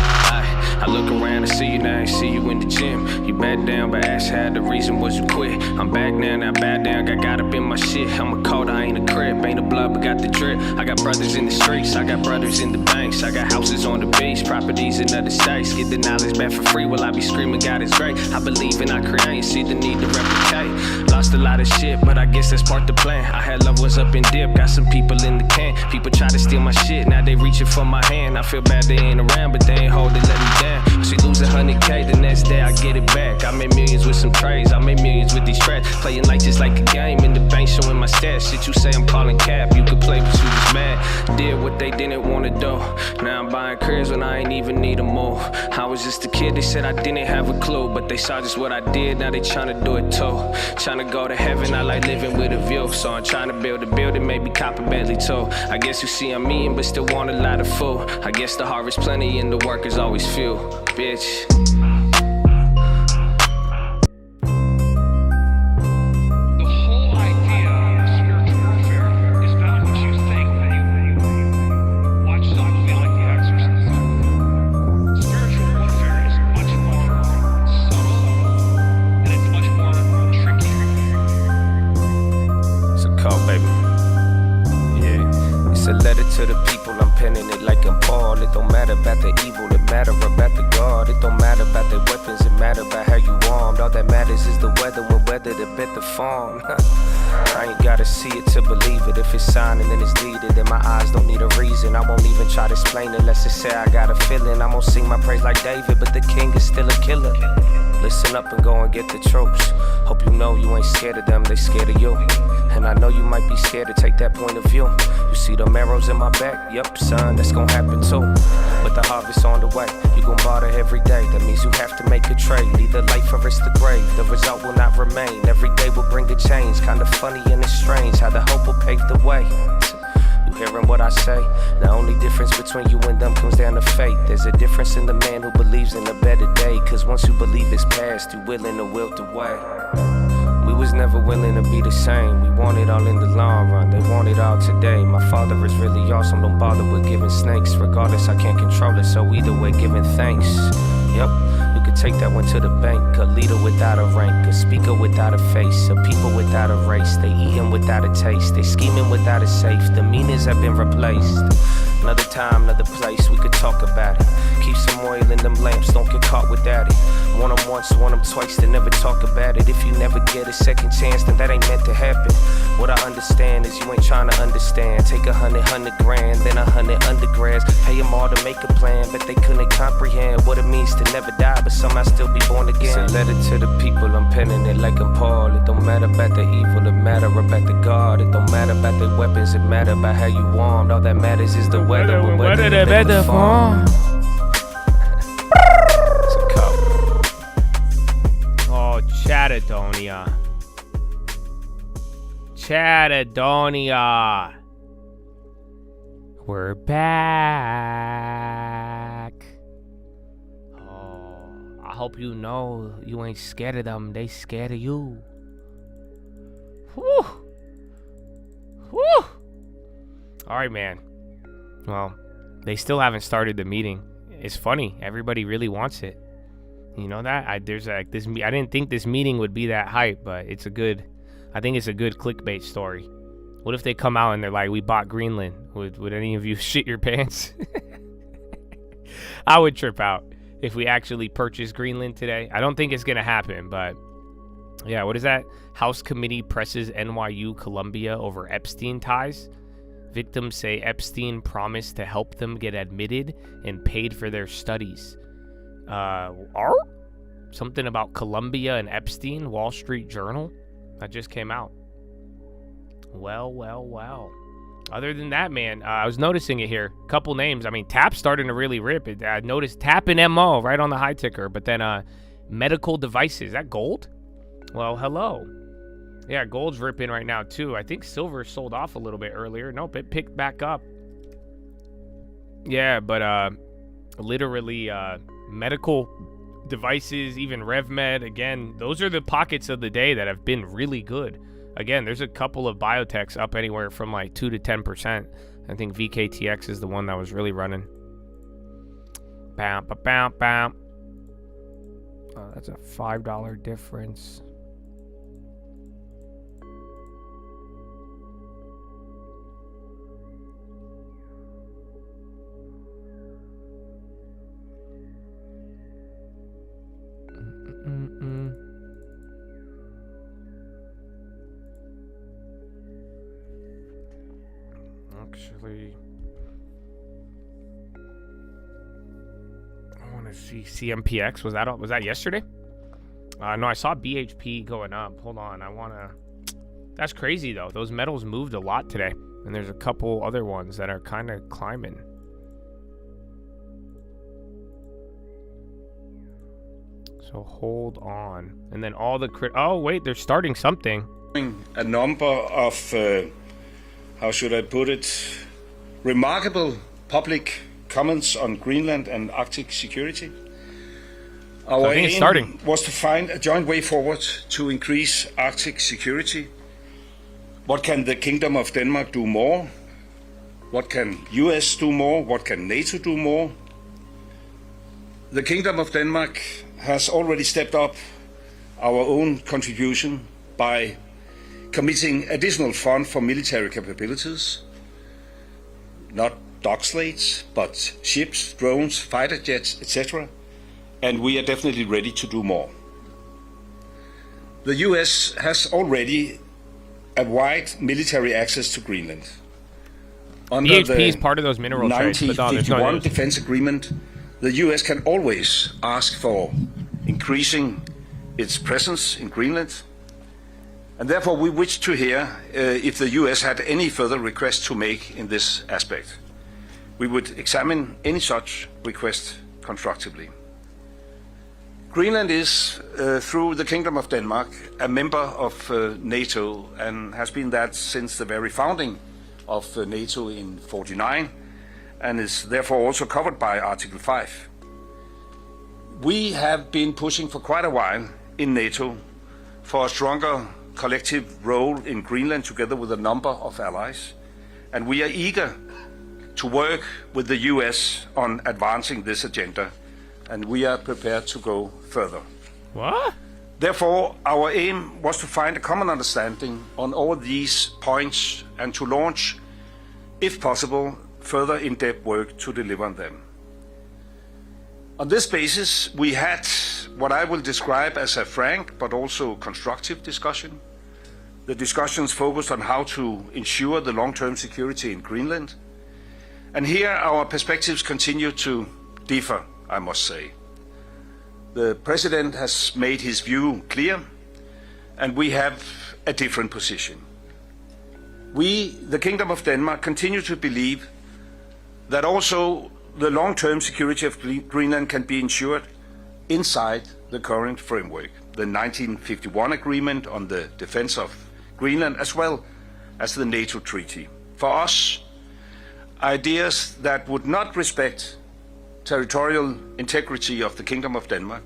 I look around and see you now, I see you in the gym. You back down, but ask how the reason was you quit. I'm back now back down, got up in my shit. I'm a cold, I ain't a crib, ain't a blood, but got the drip. I got brothers in the streets, I got brothers in the banks. I got houses on the beach, properties in other states. Get the knowledge back for free while I be screaming God is great. I believe and I create, see the need to replicate. Lost a lot of shit, but I guess that's part the plan. I had loved ones up in dip, got some people in the can. People try to steal my shit, now they reaching for my hand. I feel bad they ain't around, but they ain't holding, let me down. She lose 100K, the next day I get it back. I made millions with some trades, I made millions with these tracks. Playing like just like a game, in the bank showing my stats. Shit you say I'm calling cap, you could play but you was mad. Did what they didn't wanna do. Now I'm buying cribs when I ain't even need a move. I was just a kid, they said I didn't have a clue, but they saw just what I did, now they tryna do it too. Tryna go to heaven, I like living with a view. So I'm tryna build a building, maybe cop a Bentley too. I guess you see I'm eating, but still want a lot of food. I guess the harvest plenty and the work is always few, bitch. To the people, I'm penning it like I'm Paul. It don't matter about the evil, it matter about the God. It don't matter about the weapons, it matter about how you armed. All that at the farm. I ain't gotta see it to believe it. If it's signing then it's needed, then my eyes don't need a reason. I won't even try to explain it, let's just say I got a feeling. I'm gonna sing my praise like David, but the king is still a killer. Listen up and go and get the tropes. Hope you know you ain't scared of them, they scared of you. And I know you might be scared to take that point of view. You see them arrows in my back? Yep, son, that's gonna happen too. But the harvest on the way, you gon' barter every day. That means you have to make a trade, either life or it's the grave. The result will not remain, every day will bring a change. Kinda funny and it's strange how the hope will pave the way. You hearing what I say? The only difference between you and them comes down to faith. There's a difference in the man who believes in a better day. Cause once you believe it's past, you willing to wilt away. We was never willing to be the same. We want it all in the long run, they want it all today. My father is really awesome, don't bother with giving snakes. Regardless, I can't control it, so either way, giving thanks. Yep, you could take that one to the bank. A leader without a rank, a speaker without a face, a people without a race. They eating without a taste, they scheming without a safe. The meanings have been replaced. Another time, another place, we could talk about it. Keep some oil in them lamps, don't get caught without it. Want them once, want them twice, they never talk about it. If you never get a second chance, then that ain't meant to happen. What I understand is you ain't trying to understand. Take 100 grand, then 100 undergrads. Pay them all to make a plan, but they couldn't comprehend what it means to never die, but somehow still be born again. It's a letter to the people, I'm penning it like I'm Paul. It don't matter about the evil, it matter about the God. It don't matter about the weapons, it matter about how you armed. All that matters is the weather, we're weather the better farm. It's a cup. Oh, Chatadonia. Chatadonia. We're back. Oh, I hope you know you ain't scared of them, they scared of you. Whew. Whew. All right, man. Well, they still haven't started the meeting. It's funny. Everybody really wants it. You know that? I didn't think this meeting would be that hype, but I think it's a good clickbait story. What if they come out and they're like, we bought Greenland? Would any of you shit your pants? I would trip out if we actually purchased Greenland today. I don't think it's going to happen, but yeah, what is that? House committee presses NYU Columbia over Epstein ties. Victims say Epstein promised to help them get admitted and paid for their studies. Something about Columbia and Epstein, Wall Street Journal. That just came out. Well. Other than that, man, I was noticing it here. Couple names. I mean, Tap's starting to really rip. I noticed Tap and MO right on the high ticker. But then medical devices. Is that gold? Well, hello. Yeah, gold's ripping right now, too. I think silver sold off a little bit earlier. Nope, it picked back up. Yeah, but literally medical devices, even RevMed, again, those are the pockets of the day that have been really good. Again, there's a couple of biotechs up anywhere from like 2 to 10%. I think VKTX is the one that was really running. Bam, bam, bam. Oh, that's a $5 difference. Actually, I want to see CMPX. Was that yesterday? No, I saw BHP going up. Hold on, that's crazy though. Those metals moved a lot today, and there's a couple other ones that are kind of climbing. So hold on, and then all the oh wait, they're starting something. A number of how should I put it, remarkable public comments on Greenland and Arctic security. Our aim was to find a joint way forward to increase Arctic security. What can the Kingdom of Denmark do more? What can US do more? What can NATO do more? The Kingdom of Denmark has already stepped up our own contribution by committing additional fund for military capabilities, not dock slates, but ships, drones, fighter jets, etc. And we are definitely ready to do more. the US has already a wide military access to Greenland. Under BHP is part of those mineral trades. 1951 defense agreement, the US can always ask for increasing its presence in Greenland. And therefore we wish to hear if the US had any further requests to make in this aspect. We would examine any such request constructively. Greenland is, through the Kingdom of Denmark, a member of NATO and has been that since the very founding of NATO in 1949 and is therefore also covered by Article 5. We have been pushing for quite a while in NATO for a stronger collective role in Greenland together with a number of allies, and we are eager to work with the US on advancing this agenda, and we are prepared to go further. What? Therefore, our aim was to find a common understanding on all these points and to launch, if possible, further in-depth work to deliver on them. On this basis, we had what I will describe as a frank but also constructive discussion. The discussions focused on how to ensure the long-term security in Greenland. And here our perspectives continue to differ, I must say. The President has made his view clear, and we have a different position. We, the Kingdom of Denmark, continue to believe that also the long-term security of Greenland can be ensured inside the current framework, the 1951 agreement on the defense of Greenland, as well as the NATO treaty. For us, ideas that would not respect territorial integrity of the Kingdom of Denmark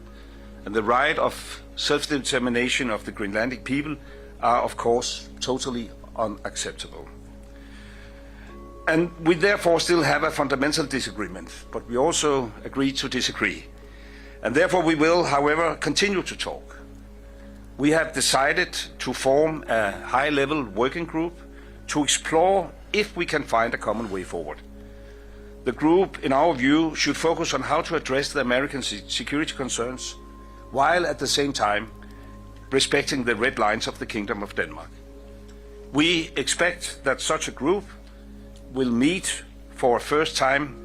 and the right of self-determination of the Greenlandic people are, of course, totally unacceptable. And we therefore still have a fundamental disagreement, but we also agree to disagree. And therefore we will, however, continue to talk. We have decided to form a high-level working group to explore if we can find a common way forward. The group, in our view, should focus on how to address the American security concerns, while at the same time respecting the red lines of the Kingdom of Denmark. We expect that such a group will meet for a first time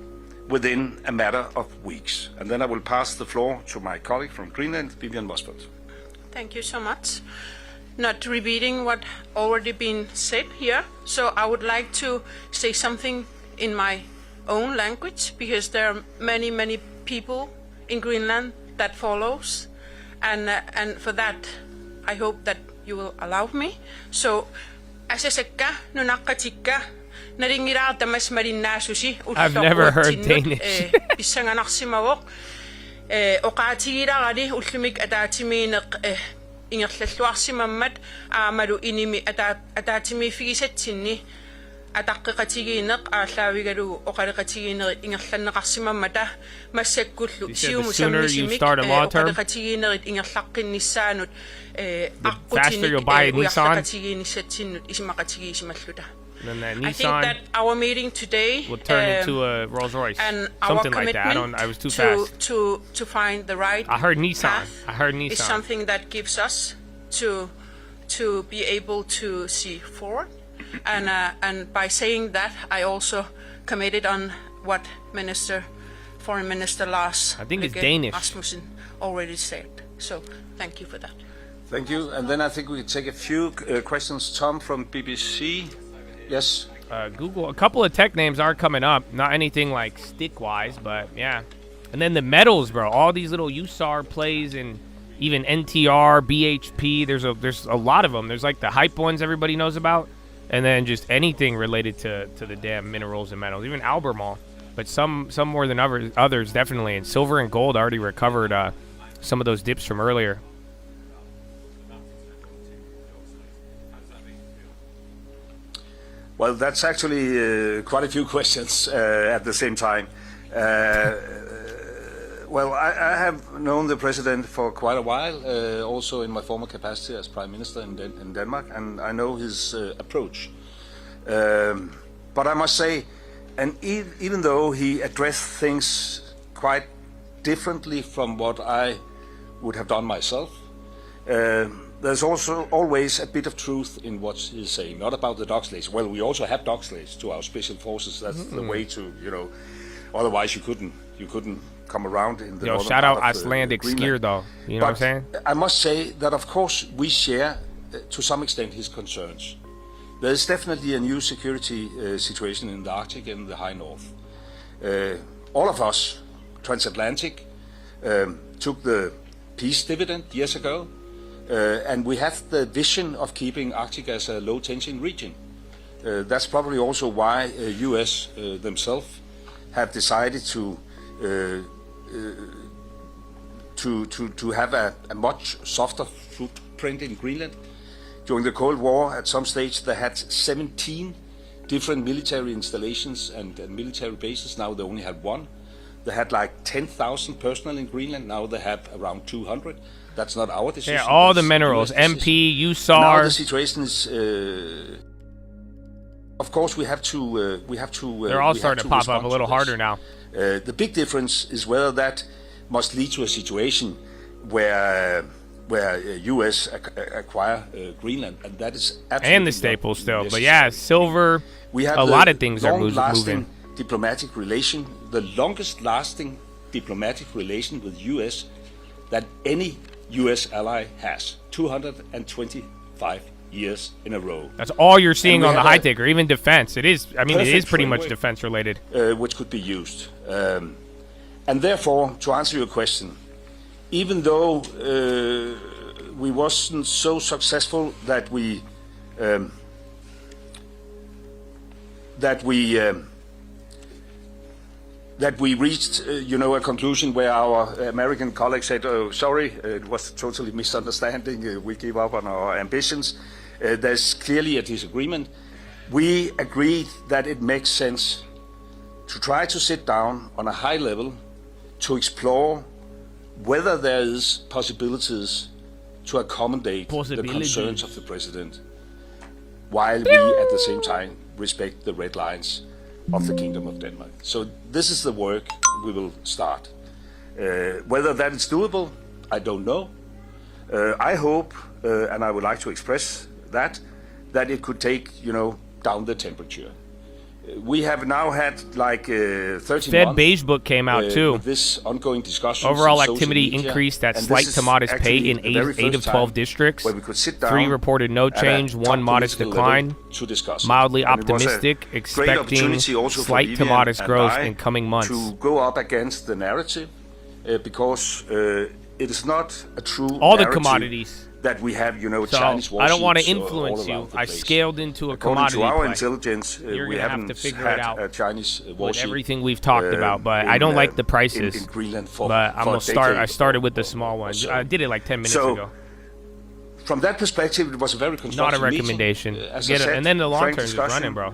within a matter of weeks. And then I will pass the floor to my colleague from Greenland, Vivian Mosfeld. Thank you so much. Not repeating what already been said here, so I would like to say something in my own language, because there are many people in Greenland that follows, and for that I hope that you will allow me. So aseseka nunaqatikka naringira tamas marinasusi. I've never heard Danish. Bisanganarsimawok oqaatigira gadi ullumik ataatimiineq ingerlalluarsimammat aamalu inimi ataatimi figisatsinni атаққиқатигиинеқ ааллаавигалу оқалеқатигиинери ингерланнеқарсимаммата массаккуллу сиумусаммисимик оқалеқатигиинерит ингерлаққиннissaанут аққутиник исимақатигиисималлута. I think that our meeting today will turn into a Rolls Royce, and something our like that. I was too fast. To find the right I heard Nissan. path is something that gives us to be able to see forward. And by saying that, I also committed on what Foreign Minister Lars Rasmussen already said. So thank you for that. Thank you. And then I think we can take a few questions. Tom from BBC. Yes. Google. A couple of tech names are coming up. Not anything like stick-wise, but yeah. And then the medals, bro. All these little USAR plays and even NTR, BHP. There's a lot of them. There's like the hype ones everybody knows about. And then just anything related to the damn minerals and metals, even Albemarle, but some more than others definitely. And silver and gold already recovered some of those dips from earlier. Well, that's actually quite a few questions at the same time. Well, I have known the President for quite a while, also in my former capacity as Prime Minister in Denmark, and I know his approach. But I must say, and even though he addressed things quite differently from what I would have done myself, there's also always a bit of truth in what he's saying, not about the dog sleighs. Well, we also have dog sleighs to our special forces. That's the way to, otherwise you couldn't come around in the northern shout part out of, Icelandic Greenland. skier though. You know what I'm saying? I must say that of course we share to some extent his concerns. There is definitely a new security situation in the Arctic and the high north. All of us, transatlantic, took the peace dividend years ago, and we have the vision of keeping Arctic as a low-tension region. That's probably also why U.S. Themselves have decided to have a much softer footprint in Greenland. During the Cold War, at some stage, they had 17 different military installations and military bases. Now they only have one. They had like 10,000 personnel in Greenland. Now they have around 200. That's not our decision. Yeah, all the minerals, MP, USAR. Now the situation is. Of course, we have to. They're all starting to pop up a little harder now. The big difference is whether that must lead to a situation where U.S. acquire Greenland, and that is absolutely and the staples still. But yeah, silver. We have a lot of things are moving. Diplomatic relation, the longest-lasting diplomatic relation with U.S. that any U.S. ally has, 225 years in a row. That's all you're seeing on the high ticker, even defense. It is. I mean, it is pretty much defense related, which could be used. And therefore, to answer your question, even though we wasn't so successful that we reached, a conclusion where our American colleagues said, "Oh, sorry, it was a totally misunderstanding. We gave up on our ambitions." There's clearly a disagreement. We agreed that it makes sense to try to sit down on a high level to explore whether there is possibilities to accommodate the concerns of the president, while we at the same time respect the red lines of the Kingdom of Denmark. So this is the work we will start. Whether that is doable, I don't know. I hope, and I would like to express that it could take, down the temperature. We have now had like 13 Fed months. Beige book came out too. With this ongoing discussion. Overall activity increased at slight to modest pay in 8 of 12 districts. Where we could sit down 3 reported no change, 1 modest decline. To discuss mildly optimistic, expecting slight to modest growth in coming months. To go up against the narrative, because it is not a true all the narrative commodities that we have, so Chinese warships. I don't want to influence you. I scaled into a commodity to our play. Intelligence, You're we haven't haven't have to figure had it out a Chinese warship with everything we've talked about, but I don't like the prices. In Greenland for, but I'm gonna for a start. decade I started with the small one. so. I did it like 10 minutes So, ago. From that perspective, it was a very constructive Not a meeting. recommendation. As I said, And then the long frank term is discussion, running, bro.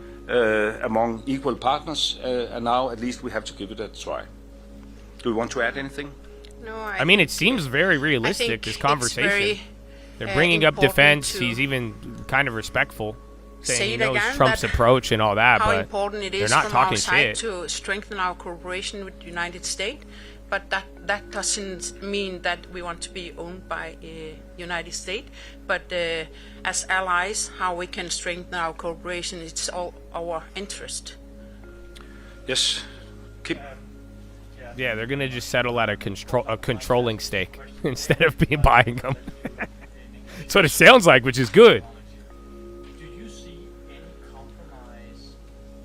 Among equal partners, and now at least we have to give it a try. Do you want to add anything? No, I mean, it seems very realistic, this conversation. They're bringing up defense. He's even kind of respectful, saying he knows Trump's approach and all that, how but important it they're is not from talking our side shit. to strengthen our cooperation with the United States, but that doesn't mean that we want to be owned by United States, but as allies, how we can strengthen our cooperation, it's all our interest. Yes. Keep. Yeah, they're gonna just settle at a controlling stake instead of buying them. That's what it sounds like, which is good. Do you see any compromise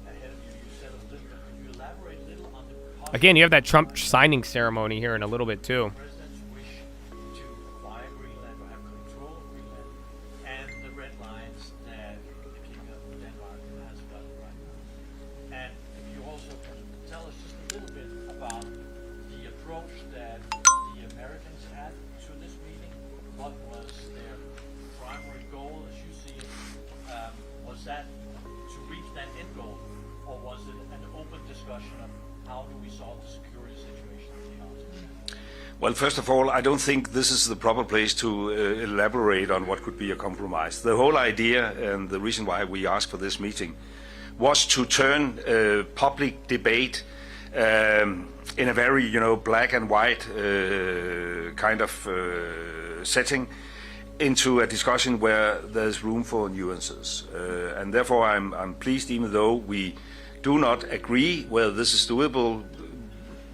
ahead of you? You said a little bit. Could you elaborate a little on the Again, you have that Trump signing ceremony here in a little bit too. president's wish to acquire Greenland or have control of Greenland and the red lines that the King of Denmark has got right now? And if you also can tell us just a little bit about the approach that the Americans had to this meeting. What was their primary goal, as you see it? Was that to reach that end goal, or was it an open discussion of how do we solve the security situation in the Arctic? Well, first of all, I don't think this is the proper place to elaborate on what could be a compromise. The whole idea and the reason why we asked for this meeting was to turn public debate in a very, black and white kind of setting into a discussion where there's room for nuances. And therefore I'm pleased, even though we do not agree whether this is doable,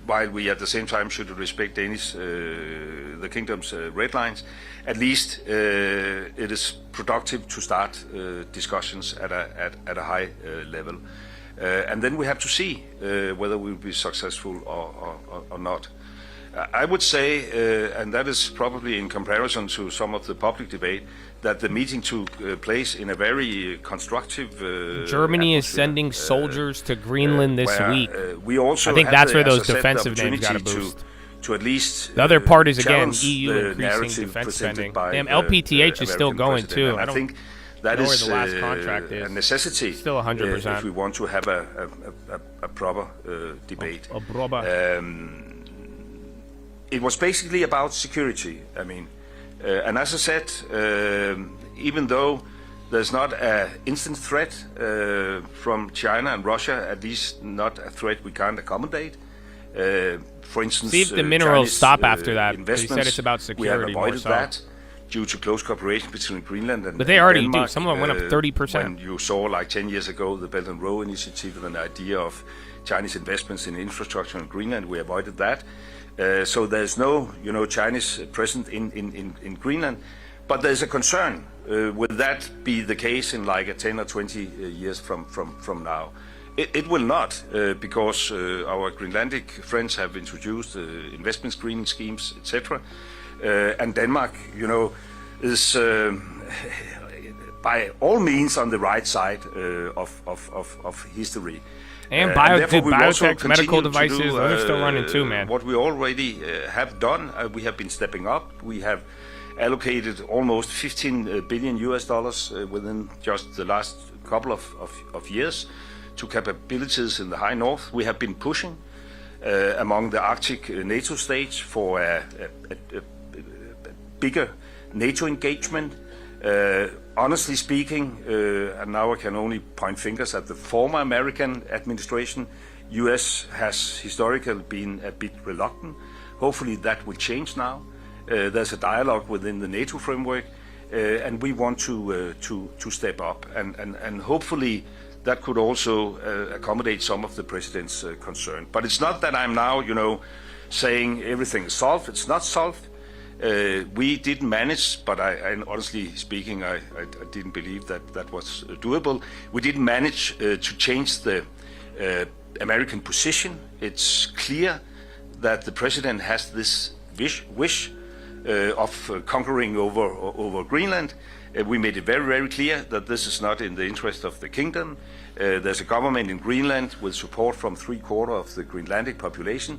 while we at the same time should respect the kingdom's red lines, at least it is productive to start discussions at a high level. And then we have to see whether we'll be successful or not. I would say, and that is probably in comparison to some of the public debate, that the meeting took place in a very constructive Germany is atmosphere, sending soldiers to Greenland this where, week. We also I think had that's the, where those as I said, defensive the names got a opportunity boost. To at least The other part is, again, challenge EU the increasing narrative defense presented spending. by Damn, the, LPTH is still American going, president. too. And I I don't think that know where is the last contract is. a necessity Still 100%. if we want to have a proper debate. A proper. It was basically about security. I mean, and as I said, even though there's not an instant threat from China and Russia, at least not a threat we can't accommodate. For instance, See if the minerals Chinese, stop after that. He investments, said it's about we have security more avoided so. that due to close cooperation between Greenland and But they already do. Denmark. Some of them went up 30%. When you saw, like 10 years ago, the Belt and Road Initiative and the idea of Chinese investments in infrastructure in Greenland, we avoided that. So there's no, Chinese present in Greenland, but there's a concern. Will that be the case in like a 10 or 20 years from now? It will not, because our Greenlandic friends have introduced investment screening schemes, etc. And Denmark, is by all means on the right side of history. And therefore we will also biotech, medical continue to devices, do, those are still running too, man. What we already have done, we have been stepping up. We have allocated almost $15 billion within just the last couple of years to capabilities in the high north. We have been pushing among the Arctic NATO states for a bigger NATO engagement. Honestly speaking, and now I can only point fingers at the former American administration, US has historically been a bit reluctant. Hopefully that will change now. There's a dialogue within the NATO framework, and we want to step up, and hopefully that could also accommodate some of the president's concern. But it's not that I'm now, saying everything is solved. It's not solved. We didn't manage, but I honestly speaking, I didn't believe that was doable. We didn't manage to change the American position. It's clear that the president has this wish of conquering over Greenland. We made it very, very clear that this is not in the interest of the kingdom. There's a government in Greenland with support from 3/4 of the Greenlandic population.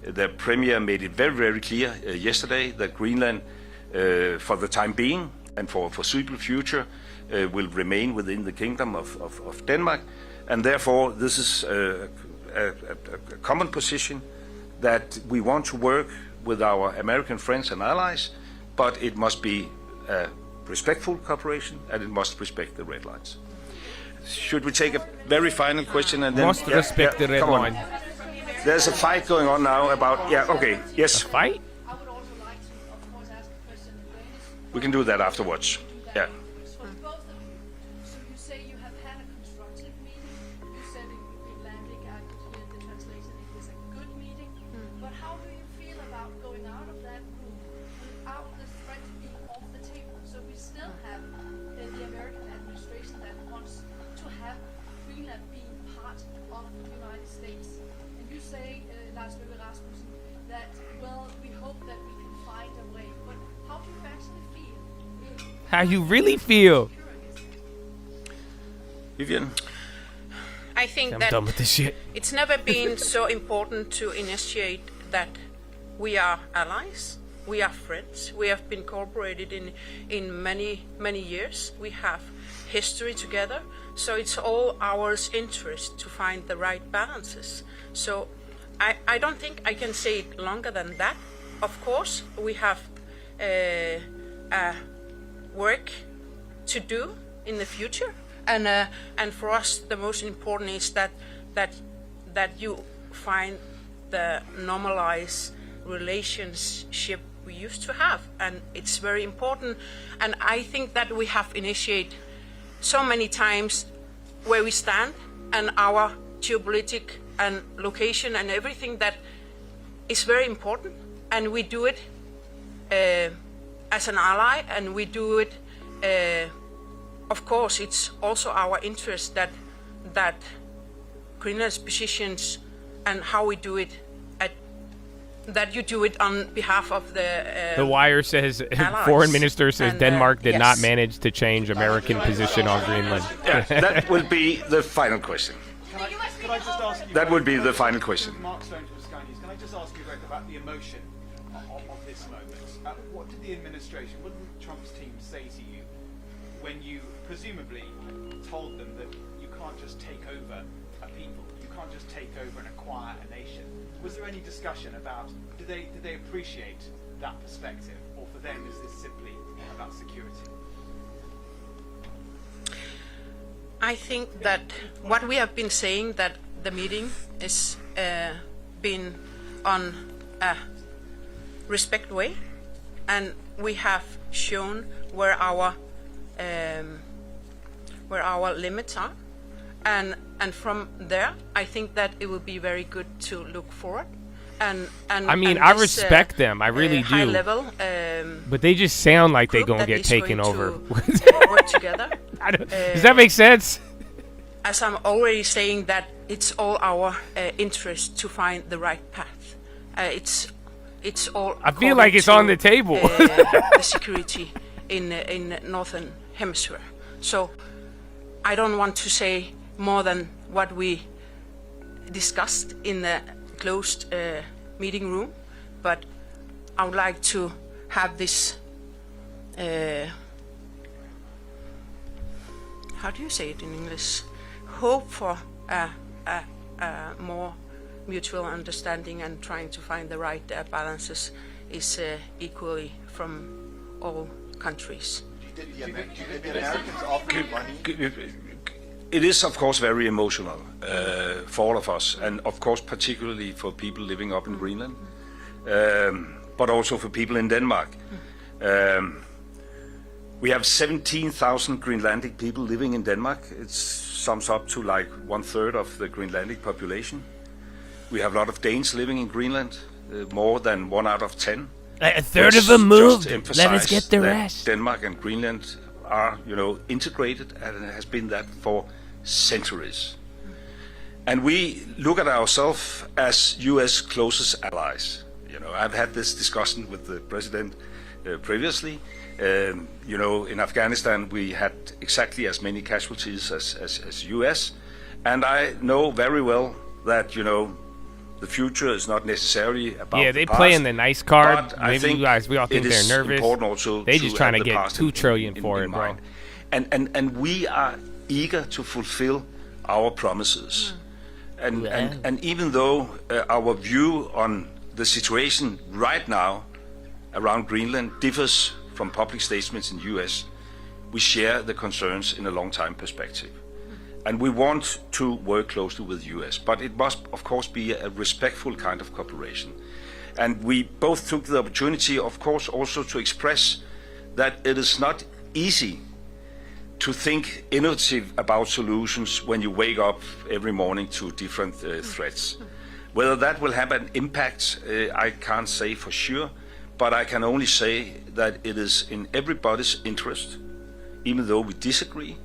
The premier made it very, very clear yesterday that Greenland, for the time being and for foreseeable future, will remain within the kingdom of Denmark. And therefore, this is a common position that we want to work with our American friends and allies, but it must be a respectful cooperation and it must respect the red lines. Should we take a very final question and then... Must respect the red come on. line. There's a fight going on now about... Yeah, okay, yes. A fight? I would also like to, of course, ask a question in Danish. We can do that afterwards. Yeah. For both of you, so you say you have had a constructive meeting. You said in Greenlandic, I could hear the translation, it was a good meeting. But how do you feel about going out of that room without the threat being off the table? So we still have the American administration that wants to have Greenland being part of the United States. And you say, Lars Løkke Rasmussen, that, well, we hope that we can find a way. But how do you actually feel? How you really feel? Vivian? I think I'm that done with this shit. it's never been so important to initiate that we are allies, we are friends, we have been cooperated in many years, we have history together, so it's all our interest to find the right balances. So I don't think I can say it longer than that. Of course, we have work to do in the future, and for us the most important is that you find the normalized relationship we used to have, and it's very important. And I think that we have initiated so many times where we stand and our geopolitical and location and everything that is very important, and we do it as an ally, and we do it. Of course, it's also our interest that Greenland's positions and how we do it, that you do it on behalf of the Wire says, allies. foreign minister says And, Denmark did yes. not manage to change American position on Greenland. Yeah, that will be the final question. Can I just ask you? That would be the final question. Mark Stone from Sky News. Can I just ask you Greg, about the emotion of this moment? What did the administration, what did Trump's team say to you when you presumably told them that you can't just take over a people, you can't just take over and acquire a nation? Was there any discussion about, did they appreciate that perspective, or for them is this simply about security? I think that what we have been saying, that the meeting is been on a respect way, and we have shown where our limits are, and from there I think that it will be very good to look forward. And I mean, and I this, respect them. I really high do. level, But they just sound like they're group gonna that get is taken going over. to work together. Does that make sense? As I'm already saying, that it's all our interest to find the right path. It's all. I feel like it's on the table. The security in northern hemisphere. So I don't want to say more than what we discussed in the closed meeting room, but I would like to have this. How do you say it in English? Hope for a more mutual understanding and trying to find the right balances is equally from all countries. Did the Americans offer you money? It is, of course, very emotional for all of us, and of course, particularly for people living up in Greenland, but also for people in Denmark. We have 17,000 Greenlandic people living in Denmark. It sums up to like 1/3 of the Greenlandic population. We have a lot of Danes living in Greenland, more than 1 out of 10. A third of them moved. Let us get the that rest. Denmark and Greenland are, integrated, and it has been that for centuries. And we look at ourselves as U.S. closest allies. I've had this discussion with the president previously. In Afghanistan we had exactly as many casualties as U.S. And I know very well that, the future is not necessarily about Yeah, they the past, playing the nice card. but I Maybe think you guys, we all think it they're is nervous. important also They to just trying have to the get past $2 trillion for it, bro. mind. And we are eager to fulfill our promises. And even though our view on the situation right now around Greenland differs from public statements in the US, we share the concerns in a long time perspective. And we want to work closely with the US, but it must of course be a respectful kind of cooperation. And we both took the opportunity, of course, also to express that it is not easy to think innovative about solutions when you wake up every morning to different threats. Whether that will have an impact, I can't say for sure, but I can only say that it is in everybody's interest, even though we disagree,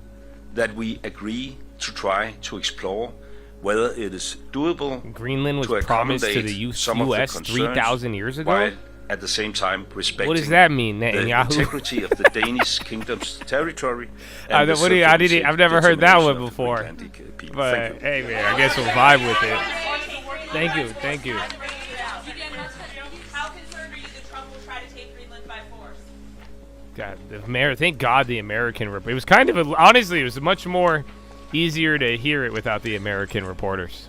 that we agree to try to explore whether it is doable. Greenland was to promised to accommodate the some of the U.S. concerns, 3,000 years ago? while at the same time respecting What does that mean, the Netanyahu? integrity of the Danish kingdom's territory. I've never heard that one of the before. Greenlandic people. But Thank you. hey, man, I guess we'll vibe with it. Thank you. How concerned are you that Trump will try to take Greenland by force? God, thank God the American report. It was kind of honestly, it was much more easier to hear it without the American reporters.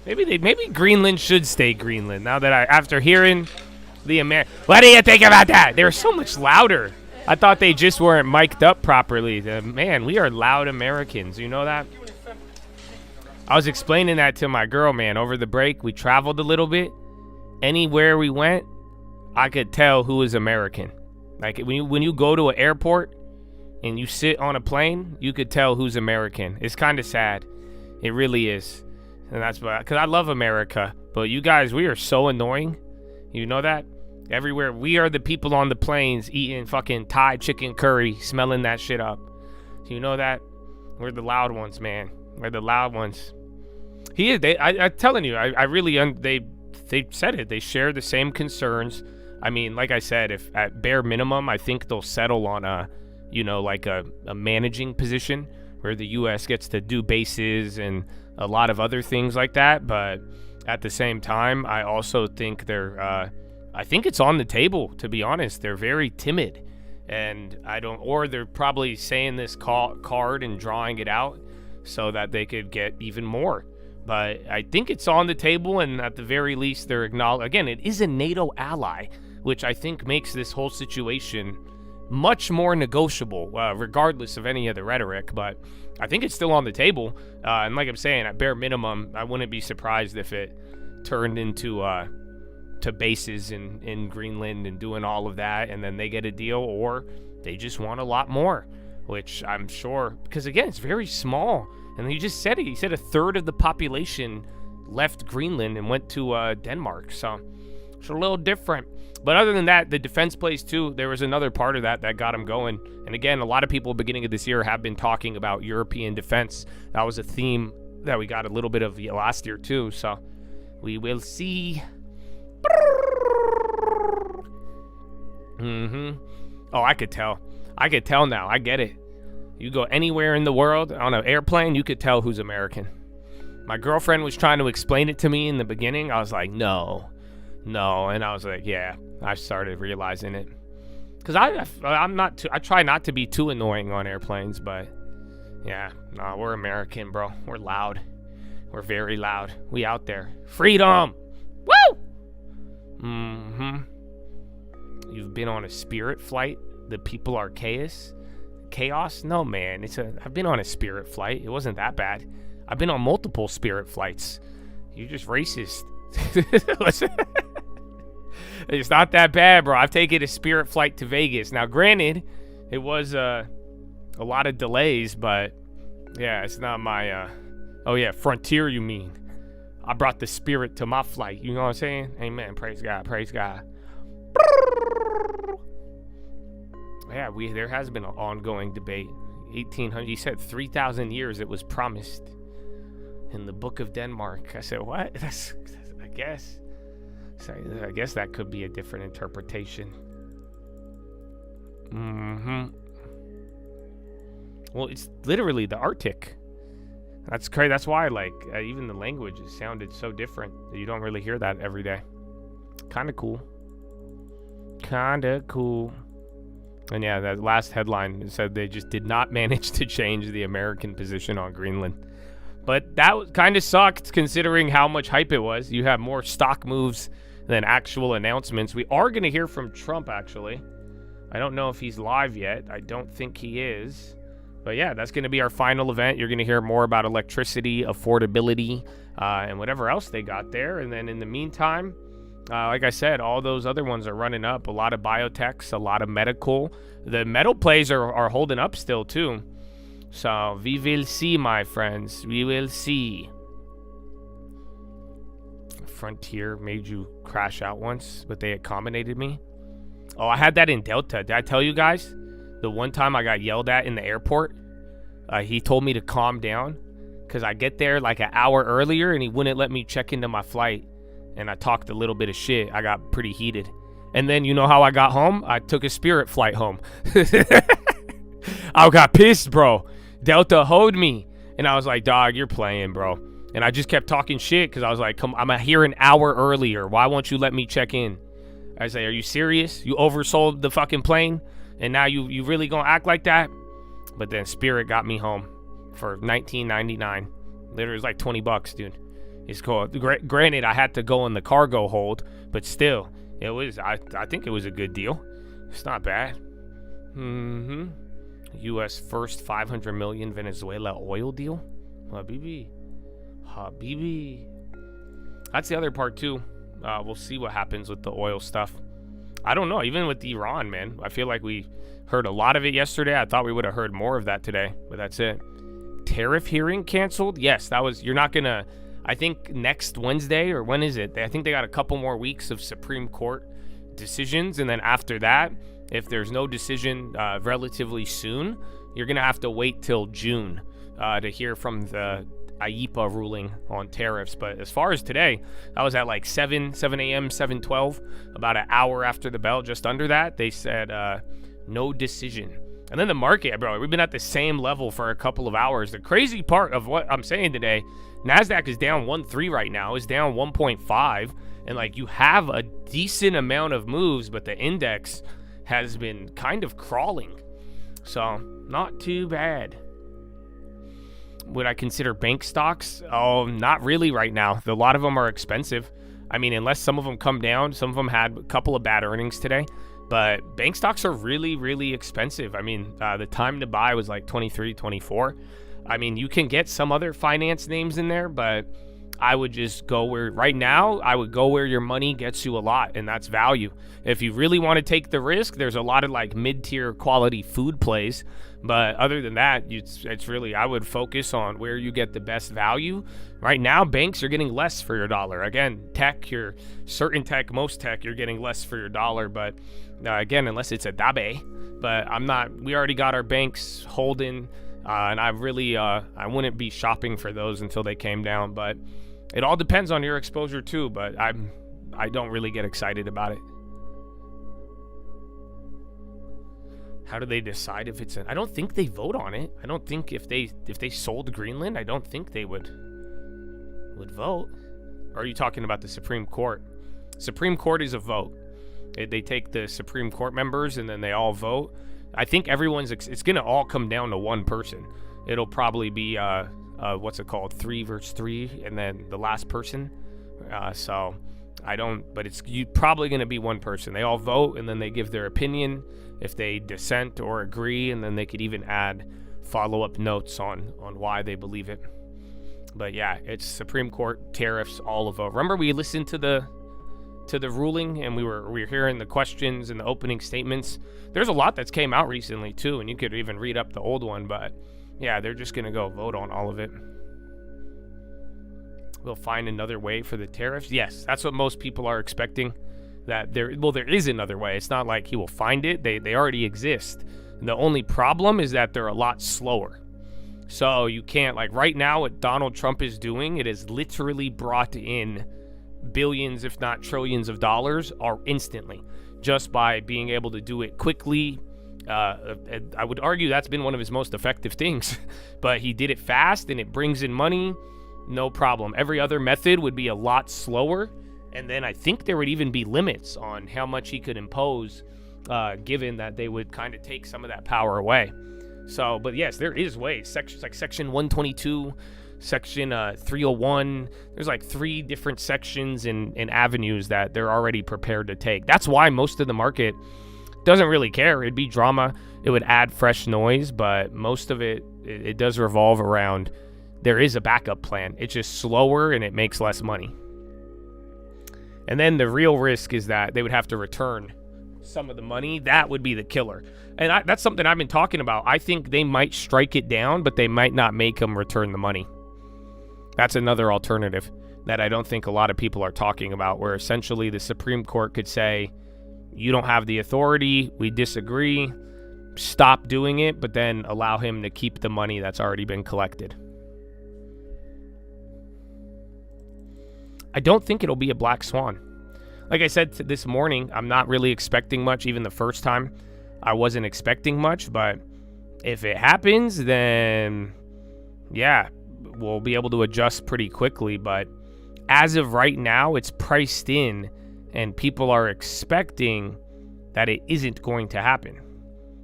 Maybe Greenland should stay Greenland. Now that after hearing the what do you think about that? They were so much louder. I thought they just weren't mic'd up properly. Man, we are loud Americans. You know that? I was explaining that to my girl, man, over the break. We traveled a little bit. Anywhere we went, I could tell who is American. Like when you go to an airport and you sit on a plane, you could tell who's American. It's kind of sad. It really is. And that's because I love America. But you guys, we are so annoying. You know that? Everywhere. We are the people on the planes eating fucking Thai chicken curry, smelling that shit up. You know that? We're the loud ones, man. We're the loud ones. I'm telling you, I really, they said it. They share the same concerns. I mean, like I said, if at bare minimum, I think they'll settle on a managing position where the U.S. gets to do bases and a lot of other things like that. But at the same time, I also think I think it's on the table, to be honest. They're very timid, and or they're probably saying this card and drawing it out so that they could get even more. But I think it's on the table, and at the very least, they're acknowledged. Again, it is a NATO ally, which I think makes this whole situation much more negotiable, regardless of any of the rhetoric. But I think it's still on the table. And like I'm saying, at bare minimum, I wouldn't be surprised if it turned into to bases in Greenland and doing all of that, and then they get a deal, or they just want a lot more, which I'm sure, because again, it's very small. And he just said it. He said a third of the population left Greenland and went to Denmark. So it's a little different. But other than that, the defense plays too. There was another part of that got him going. And again, a lot of people beginning of this year have been talking about European defense. That was a theme that we got a little bit of last year too. So we will see. Oh, I could tell. I could tell now. I get it. You go anywhere in the world on an airplane, you could tell who's American. My girlfriend was trying to explain it to me in the beginning. I was like, no. And I was like, yeah. I started realizing it. Because I try not to be too annoying on airplanes, but yeah, no, we're American, bro. We're loud. We're very loud. We out there. Freedom! Woo! You've been on a Spirit flight? The people are chaos? No, man. I've been on a Spirit flight. It wasn't that bad. I've been on multiple Spirit flights. You're just racist. Listen. It's not that bad, bro. I've taken a Spirit flight to Vegas. Now, granted, it was a lot of delays, but yeah, it's not my oh yeah, Frontier, you mean. I brought the Spirit to my flight. You know what I'm saying? Amen. Praise God. Praise God. Yeah, there has been an ongoing debate. 1800, he said 3,000 years it was promised in the Book of Denmark. I said, what? I guess. So I guess that could be a different interpretation. Well, it's literally the Arctic. That's crazy. That's why, even the language sounded so different. You don't really hear that every day. Kind of cool. And yeah, that last headline said they just did not manage to change the American position on Greenland. But that kind of sucked considering how much hype it was. You have more stock moves than actual announcements. We are going to hear from Trump, actually. I don't know if he's live yet. I don't think he is. But yeah, that's going to be our final event. You're going to hear more about electricity, affordability, and whatever else they got there. And then in the meantime, like I said, all those other ones are running up. A lot of biotechs, a lot of medical. The metal plays are holding up still, too. So, we will see, my friends. We will see. Frontier made you crash out once, but they accommodated me. Oh, I had that in Delta. Did I tell you guys? The one time I got yelled at in the airport, he told me to calm down because I get there like an hour earlier and he wouldn't let me check into my flight. And I talked a little bit of shit. I got pretty heated. And then you know how I got home? I took a Spirit flight home. I got pissed, bro. Delta hoed me. And I was like, dog, you're playing, bro. And I just kept talking shit because I was like, come, I'm here an hour earlier. Why won't you let me check in? I say, are you serious? You oversold the fucking plane? And now you really gonna act like that? But then Spirit got me home for $19.99. Literally, it was like $20, dude. It's cool. Granted, I had to go in the cargo hold, but still, it was. I think it was a good deal. It's not bad. U.S. first 500 million Venezuela oil deal. Habibi. That's the other part too. We'll see what happens with the oil stuff. I don't know. Even with Iran, man, I feel like we heard a lot of it yesterday. I thought we would have heard more of that today, but that's it. Tariff hearing canceled? Yes, that was, you're not going to, I think next Wednesday, or when is it? I think they got a couple more weeks of Supreme Court decisions, and then after that, if there's no decision relatively soon, you're going to have to wait till June to hear from the IEPA ruling on tariffs. But as far as today, I was at like 7 a.m., 7:12, about an hour after the bell, just under that, they said no decision. And then the market, bro, we've been at the same level for a couple of hours. The crazy part of what I'm saying today, NASDAQ is down 1.3 right now, is down 1.5, and like you have a decent amount of moves, but the index has been kind of crawling. So not too bad. Would I consider bank stocks? Oh, not really right now. A lot of them are expensive. I mean, unless some of them come down. Some of them had a couple of bad earnings today. But bank stocks are really, really expensive. I mean, the time to buy was like 23, 24. I mean, you can get some other finance names in there, but I would just go where, right now, I would go where your money gets you a lot, and that's value. If you really want to take the risk, there's a lot of like mid-tier quality food plays. But other than that, it's really, I would focus on where you get the best value. Right now, banks are getting less for your dollar. Again, tech, certain tech, most tech, you're getting less for your dollar. But again, unless it's a dabe. But we already got our banks holding, and I really, I wouldn't be shopping for those until they came down. But it all depends on your exposure too. But I don't really get excited about it. How do they decide if it's I don't think they vote on it. I don't think if they sold Greenland, I don't think they would vote. Or are you talking about the Supreme Court? Supreme Court is a vote. They take the Supreme Court members and then they all vote. I think it's going to all come down to one person. It'll probably be what's it called? 3 versus 3, and then the last person. So I don't, but it's probably going to be one person. They all vote and then they give their opinion if they dissent or agree, and then they could even add follow-up notes on why they believe it. But yeah, it's Supreme Court, tariffs, all of it. Remember we listened to the ruling, and we were hearing the questions and the opening statements. There's a lot that's came out recently too, and you could even read up the old one. But yeah, they're just gonna go vote on all of it. We'll find another way for the tariffs. Yes, that's what most people are expecting. That there is another way. It's not like he will find it. They already exist. And the only problem is that they're a lot slower. So you can't, like right now what Donald Trump is doing, it has literally brought in billions, if not trillions of dollars instantly, just by being able to do it quickly. I would argue that's been one of his most effective things. But he did it fast and it brings in money. No problem. Every other method would be a lot slower. And then I think there would even be limits on how much he could impose, given that they would kind of take some of that power away. So, but yes, there is ways. Sections like Section 122, Section 301. There's like 3 different sections and avenues that they're already prepared to take. That's why most of the market doesn't really care. It'd be drama. It would add fresh noise, but most of it does revolve around there is a backup plan. It's just slower and it makes less money. And then the real risk is that they would have to return some of the money. That would be the killer. And that's something I've been talking about. I think they might strike it down, but they might not make them return the money. That's another alternative that I don't think a lot of people are talking about, where essentially the Supreme Court could say, you don't have the authority, we disagree, stop doing it, but then allow him to keep the money that's already been collected. I don't think it'll be a black swan. Like I said this morning, I'm not really expecting much. Even the first time, I wasn't expecting much. But if it happens, then yeah, we'll be able to adjust pretty quickly. But as of right now, it's priced in, and people are expecting that it isn't going to happen.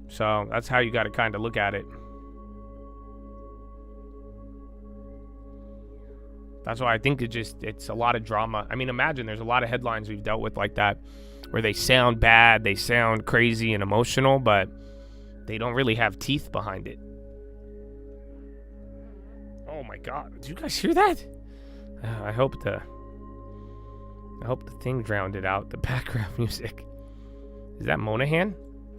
So that's how you got to kind of look at it. That's why I think it's a lot of drama. I mean, imagine there's a lot of headlines we've dealt with like that, where they sound bad, they sound crazy and emotional, but they don't really have teeth behind it. Oh my God, did you guys hear that? I hope the thing drowned it out, the background music. Is that Monahan?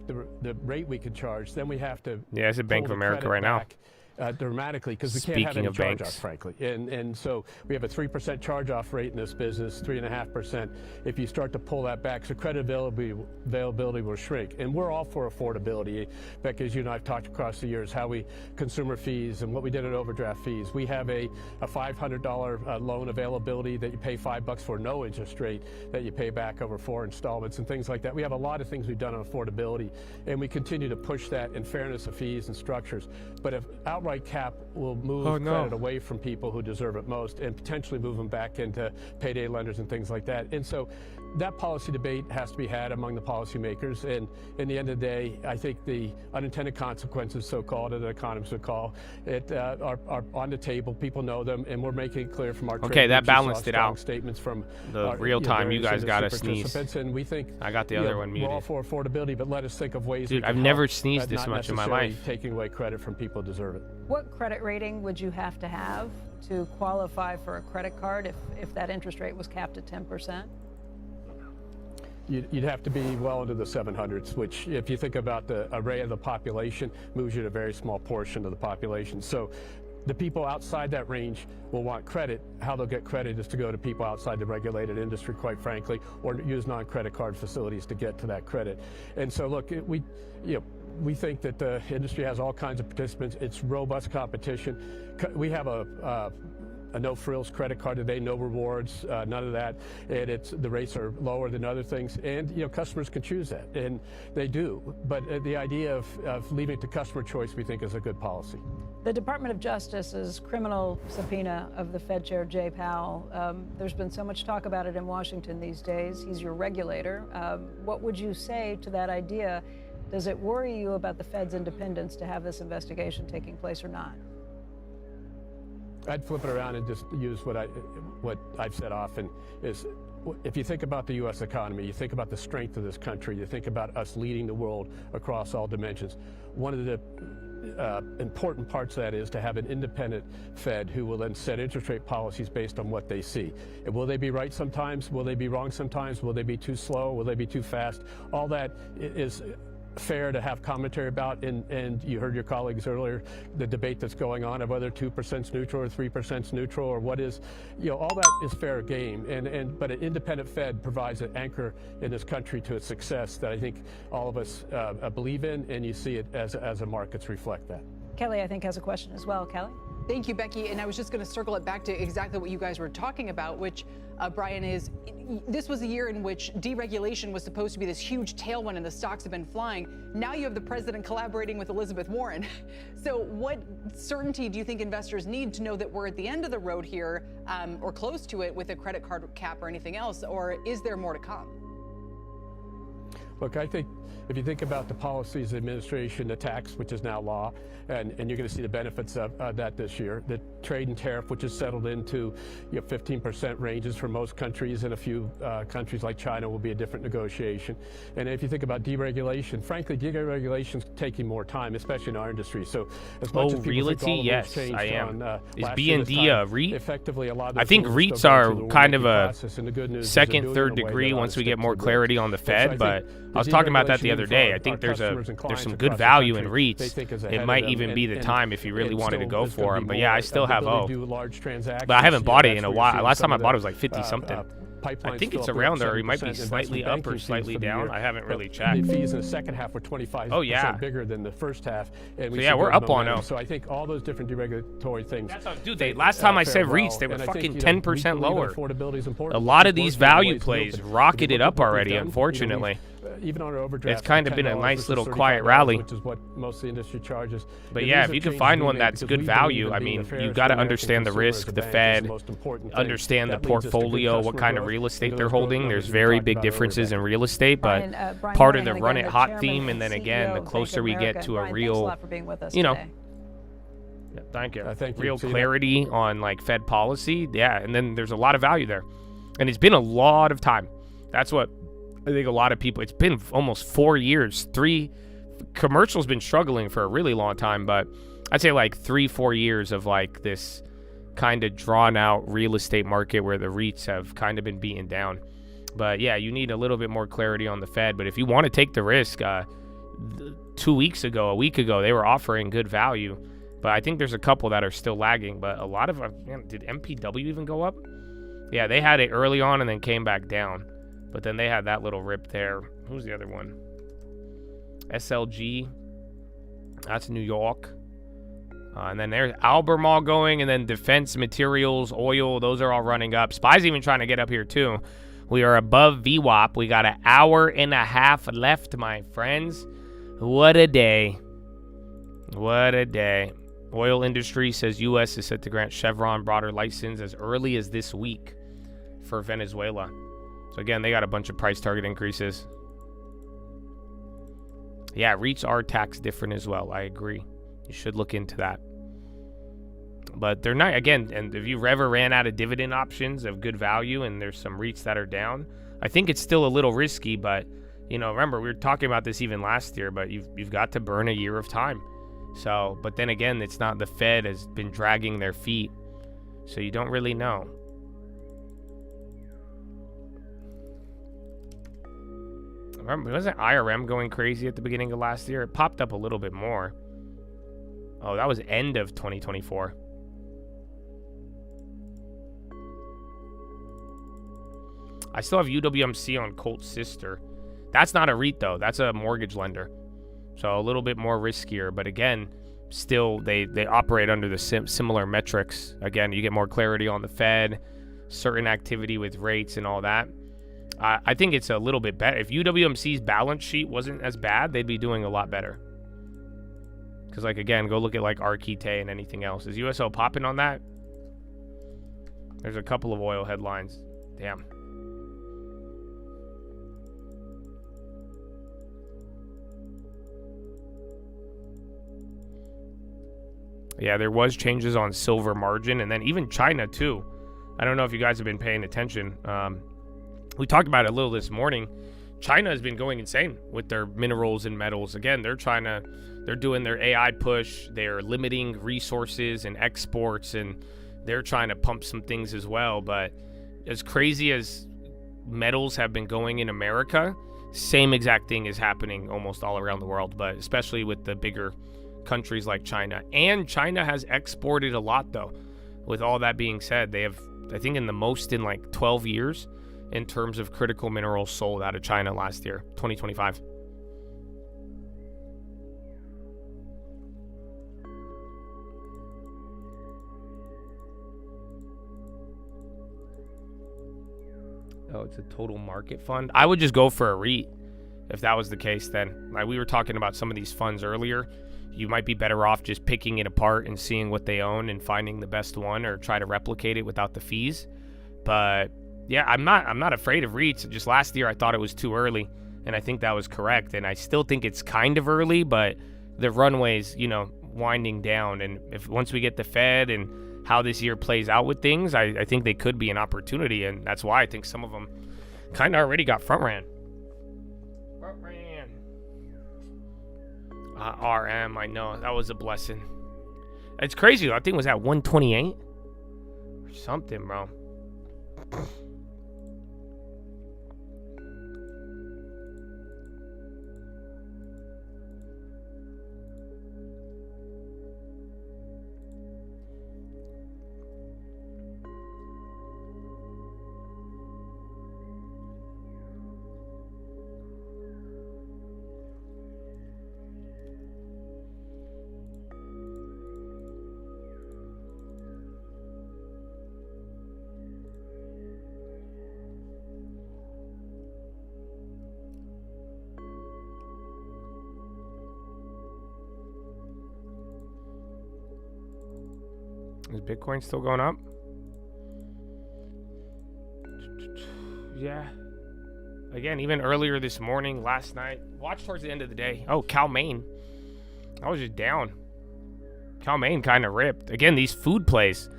The rate we could charge, then we have to it's at Bank of America right now. Dramatically, because we can't have any charge-offs, frankly. And so we have a 3% charge-off rate in this business, 3.5%. If you start to pull that back, so credit availability will shrink. And we're all for affordability. Becky, as you and I have talked across the years, how we consumer fees and what we did at overdraft fees. We have a $500 loan availability that you pay $5 for, no interest rate, that you pay back over 4 installments and things like that. We have a lot of things we've done on affordability, and we continue to push that in fairness of fees and structures. But if outright cap will move credit away from people who deserve it most and potentially move them back into payday lenders and things like that. And so that policy debate has to be had among the policymakers. And in the end of the day, I think the unintended consequences, so-called, that economists would call it, are on the table. People know them, and we're making it clear from our okay, that balanced it out. Statements from the real time. You guys got to sneeze. And we think I got the other one muted. We're all for affordability, but let us think of ways. Dude, I've never sneezed this much in my life. Taking away credit from people who deserve it. What credit rating would you have to qualify for a credit card if that interest rate was capped at 10%? You'd have to be well into the 700s, which, if you think about the array of the population, moves you to a very small portion of the population. So the people outside that range will want credit. How they'll get credit is to go to people outside the regulated industry, quite frankly, or use non-credit card facilities to get to that credit. And so, look, we think that the industry has all kinds of participants. It's robust competition. We have a no-frills credit card today, no rewards, none of that. And the rates are lower than other things. And, customers can choose that, and they do. But the idea of leaving it to customer choice, we think, is a good policy. The Department of Justice's criminal subpoena of the Fed Chair Jay Powell, there's been so much talk about it in Washington these days. He's your regulator. What would you say to that idea? Does it worry you about the Fed's independence to have this investigation taking place or not? I'd flip it around and just use what I've said often is, if you think about the U.S. economy, you think about the strength of this country, you think about us leading the world across all dimensions. One of the important parts of that is to have an independent Fed who will then set interest rate policies based on what they see. And will they be right sometimes? Will they be wrong sometimes? Will they be too slow? Will they be too fast? All that is fair to have commentary about, and you heard your colleagues earlier, the debate that's going on of whether 2% is neutral or 3% is neutral, or what is, all that is fair game. But an independent Fed provides an anchor in this country to its success that I think all of us believe in, and you see it as the markets reflect that. Kelly, I think, has a question as well. Kelly? Thank you, Becky. And I was just going to circle it back to exactly what you guys were talking about, which, Brian, is this was a year in which deregulation was supposed to be this huge tailwind and the stocks have been flying. Now you have the president collaborating with Elizabeth Warren. So what certainty do you think investors need to know that we're at the end of the road here, or close to it, with a credit card cap or anything else? Or is there more to come? Look, I think if you think about the policies of the administration, the tax, which is now law, and you're going to see the benefits of that this year, the trade and tariff, which is settled into 15% ranges for most countries, and a few countries like China will be a different negotiation. And if you think about deregulation, frankly, deregulation is taking more time, especially in our industry. So as much as people think all of yes, changed I am. Is B&D a REIT? Effectively, a lot of I think REITs are kind of a second, third degree once we get more clarity on the Fed, but I was talking about that the other day. I think there's some good value in REITs. It might even be the time if you really wanted to go for them. But yeah, I still have O. But I haven't bought it in a while. Last time I bought it was like 50 something. I think it's around there. It might be slightly up or slightly down. I haven't really checked. The fees in the second half were 25% bigger than the first half. And so yeah, we're up on O. So I think all those different deregulatory things. Dude, last time I said REITs, they were fucking 10% lower. Affordability is important. A lot of these value plays rocketed up already, unfortunately. Even on our overdraft, it's kind of been a nice little quiet rally, which is what most of the industry charges. But yeah, if you can find one that's good value, I mean, you got to understand the risk, the Fed, understand the portfolio, what kind of real estate they're holding. There's very big differences in real estate, but part of the run it hot theme, and then again, the closer we get to a real, thank you, real clarity on like Fed policy, yeah, and then there's a lot of value there, and it's been a lot of time. That's what I think a lot of people, it's been almost 4 years. Commercial's been struggling for a really long time, but I'd say like 3-4 years of like this kind of drawn out real estate market where the REITs have kind of been beaten down. But yeah, you need a little bit more clarity on the Fed. But if you want to take the risk, 2 weeks ago, a week ago, they were offering good value. But I think there's a couple that are still lagging. But a lot of did MPW even go up? Yeah, they had it early on and then came back down. But then they had that little rip there. Who's the other one? SLG. That's New York. And then there's Albemarle going, and then defense materials, oil, those are all running up. SPY's even trying to get up here too. We are above VWAP. We got an hour and a half left, my friends. What a day. What a day. Oil industry says U.S. is set to grant Chevron broader license as early as this week for Venezuela. So again, they got a bunch of price target increases. Yeah, REITs are taxed different as well. I agree. You should look into that. But they're not, again, and if you ever ran out of dividend options of good value and there's some REITs that are down, I think it's still a little risky. But, you know, remember, we were talking about this even last year, but you've got to burn a year of time. So, but then again, it's not, the Fed has been dragging their feet. So you don't really know. Remember, wasn't IRM going crazy at the beginning of last year? It popped up a little bit more. Oh, that was end of 2024. I still have UWMC on Colt Sister. That's not a REIT, though. That's a mortgage lender. So a little bit more riskier. But again, still, they operate under the similar metrics. Again, you get more clarity on the Fed, certain activity with rates and all that. I think it's a little bit better. If UWMC's balance sheet wasn't as bad, they'd be doing a lot better. Because, like, again, go look at, like, Arquite and anything else. Is USO popping on that? There's a couple of oil headlines. Damn. Yeah, there was changes on silver margin, and then even China, too. I don't know if you guys have been paying attention. We talked about it a little this morning. China has been going insane with their minerals and metals. Again, they're doing their AI push. They're limiting resources and exports, and they're trying to pump some things as well. But as crazy as metals have been going in America, same exact thing is happening almost all around the world, but especially with the bigger countries like China. And China has exported a lot, though. With all that being said, they have, I think, in the most in like 12 years in terms of critical minerals sold out of China last year, 2025. Oh, it's a total market fund. I would just go for a REIT if that was the case then. Like we were talking about some of these funds earlier. You might be better off just picking it apart and seeing what they own and finding the best one, or try to replicate it without the fees. But yeah, I'm not afraid of REITs. Just last year I thought it was too early, and I think that was correct. And I still think it's kind of early, but the runway's, you know, winding down. And if once we get the Fed and how this year plays out with things, I think they could be an opportunity. And that's why I think some of them kind of already got front ran. RM, I know. That was a blessing. It's crazy. I think it was at 128 or something, bro. Is Bitcoin still going up? Yeah. Again, even earlier this morning, last night, watch towards the end of the day. Oh, Cal-Maine. I was just down. Cal-Maine kind of ripped. Again, these food plays,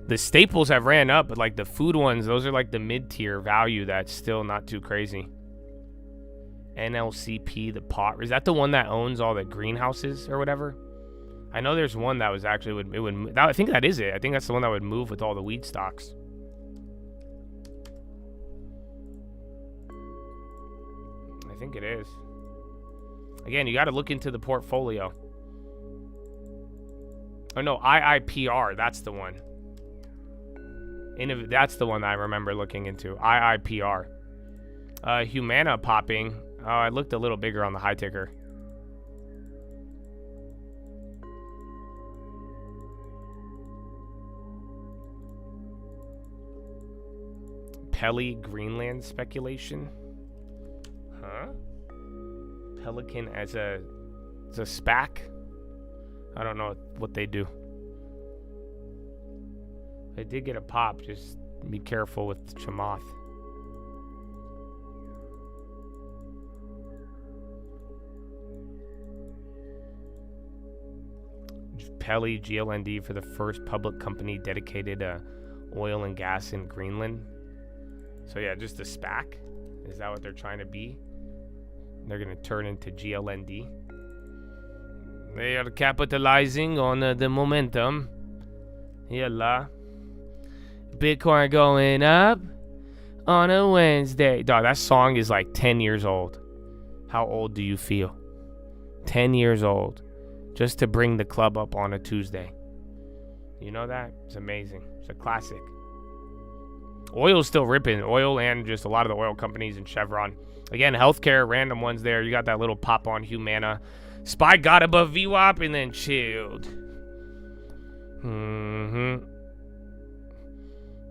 the staples have ran up, but like the food ones, those are like the mid-tier value that's still not too crazy. NLCP, the pot. Is that the one that owns all the greenhouses or whatever? I know there's one that was actually I think that is it. I think that's the one that would move with all the weed stocks. think it is. Again, you got to look into the portfolio. Oh no, IIPR, that's the one. That's the one I remember looking into. IIPR. Humana popping. Oh, it looked a little bigger on the high ticker. Peli Greenland speculation. Huh? Pelican as a SPAC? I don't know what they do. They did get a pop. Just be careful with Chamath. Peli GLND for the first public company dedicated to oil and gas in Greenland. So yeah, just a SPAC. Is that what they're trying to be? They're going to turn into GLND. They are capitalizing on the momentum. Yalla. Bitcoin going up on a Wednesday. Dog, that song is like 10 years old. How old do you feel? 10 years old. Just to bring the club up on a Tuesday. You know that? It's amazing. It's a classic. Oil's still ripping. Oil and just a lot of the oil companies and Chevron. Again, healthcare, random ones there. You got that little pop on Humana. SPY got above VWAP and then chilled.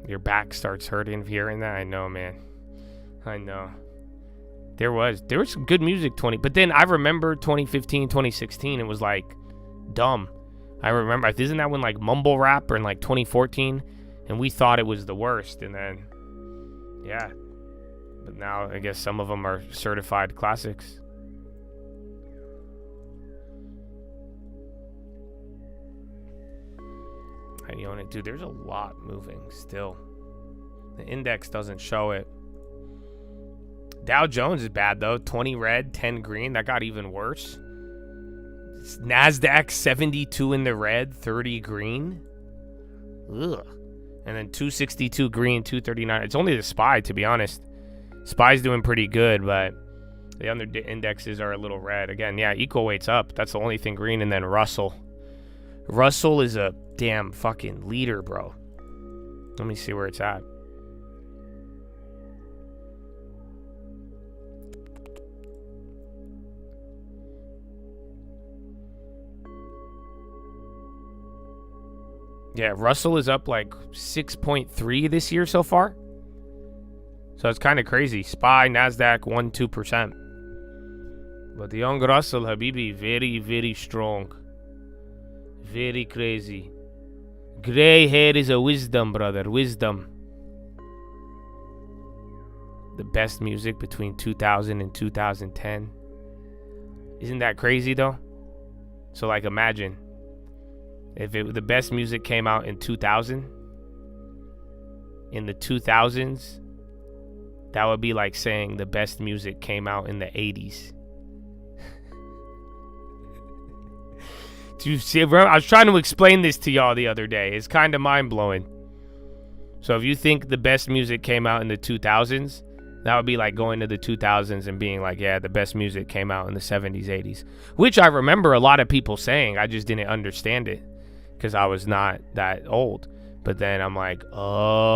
Your back starts hurting hearing that. I know, man. I know. There was some good music but then I remember 2015, 2016, it was like dumb. I remember, isn't that when like mumble rap or in like 2014, and we thought it was the worst, and then yeah. But now I guess some of them are certified classics. I own it, dude. There's a lot moving still. The index doesn't show it. Dow Jones is bad though. 20 red, 10 green. That got even worse. NASDAQ 72 in the red, 30 green. Ugh. And then 262 green, 239. It's only the SPY, to be honest. SPY's doing pretty good, but the other indexes are a little red. Again, yeah, equal weight's up. That's the only thing green. And then Russell. Russell is a damn fucking leader, bro. Let me see where it's at. Yeah, Russell is up like 6.3 this year so far. So it's kind of crazy. SPY, NASDAQ, 1-2%. But the young Russell, Habibi, very, very strong. Very crazy. Gray hair is a wisdom, brother. Wisdom. The best music between 2000 and 2010. Isn't that crazy, though? So, like, imagine. If the best music came out in 2000, in the 2000s, that would be like saying the best music came out in the 80s. Do you see, bro? I was trying to explain this to y'all the other day. It's kind of mind-blowing. So if you think the best music came out in the 2000s, that would be like going to the 2000s and being like, yeah, the best music came out in the 70s, 80s. Which I remember a lot of people saying. I just didn't understand it because I was not that old. But then I'm like, oh,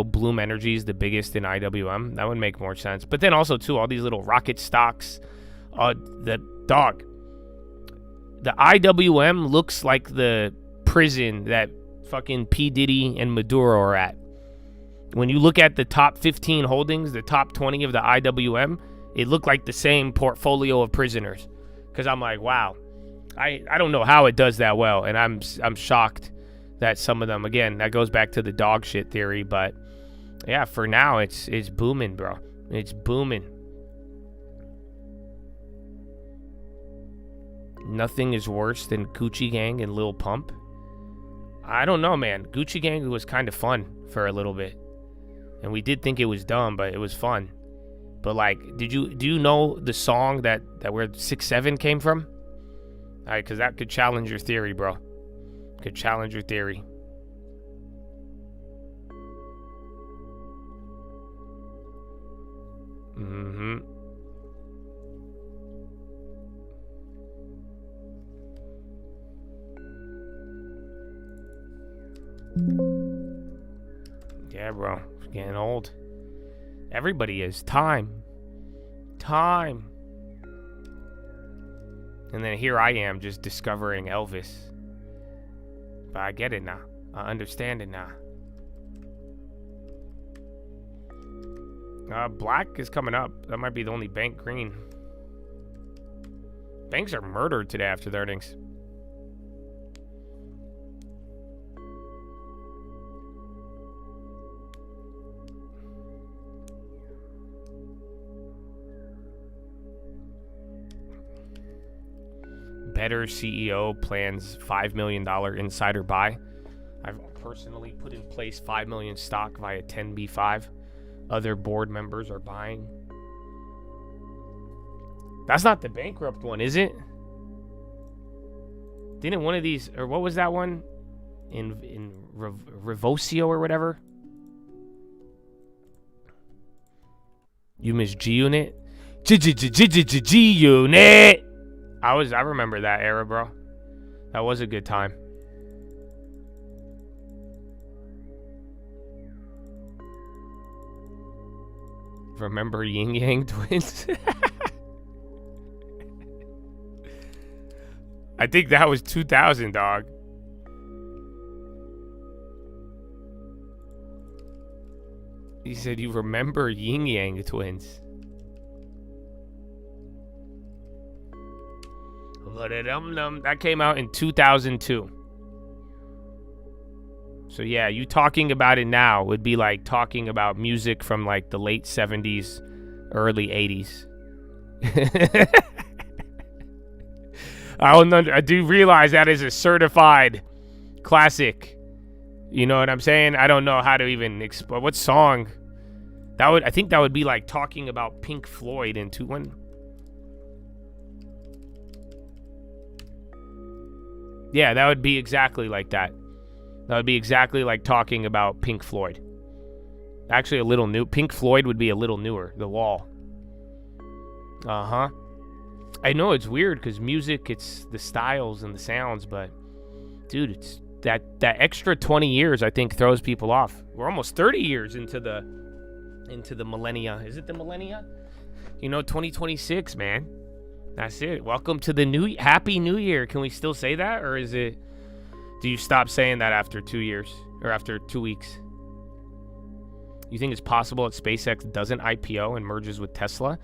Bloom Energy is the biggest in IWM. That would make more sense. But then also, too, all these little rocket stocks. The IWM looks like the prison that fucking P. Diddy and Maduro are at. When you look at the top 15 holdings, the top 20 of the IWM, it looked like the same portfolio of prisoners. Because I'm like, wow, I don't know how it does that well, and I'm shocked that some of them, again, that goes back to the dog shit theory, but yeah, for now it's booming, bro. It's booming. Nothing is worse than Gucci Gang and Lil Pump. I don't know, man. Gucci Gang was kind of fun for a little bit. And we did think it was dumb, but it was fun. But like, do you know the song that where 6-7 came from? All right, because that could challenge your theory, bro. Could challenge your theory. Mm-hmm. Yeah, bro. It's getting old. Everybody is. Time. And then here I am just discovering Elvis. But I get it now. I understand it now. Black is coming up. That might be the only bank green. Banks are murdered today after the earnings. Better CEO plans $5 million insider buy. I've personally put in place 5 million stock via 10b5. Other board members are buying. That's not the bankrupt one, is it? Didn't one of these, or what was that one? In Revosio or whatever? You miss G-Unit? G-Unit! I remember that era, bro. That was a good time. Remember Yin Yang Twins? I think that was 2000, dog. He said you remember Yin Yang Twins. That came out in 2002. So yeah, you talking about it now would be like talking about music from like the late 70s, early 80s. I do realize that is a certified classic. You know what I'm saying? I don't know how to even explain what song. I think that would be like talking about Pink Floyd in 2001. Yeah, that would be exactly like that. That would be exactly like talking about Pink Floyd. Actually, a little new. Pink Floyd would be a little newer. The Wall. Uh-huh. I know it's weird because music, it's the styles and the sounds, but dude, it's that extra 20 years I think throws people off. We're almost 30 years into the millennia. Is it the millennia? 2026, man. That's it. Welcome to the Happy New Year. Can we still say that, or is it? Do you stop saying that after 2 years or after 2 weeks? You think it's possible that SpaceX doesn't IPO and merges with Tesla?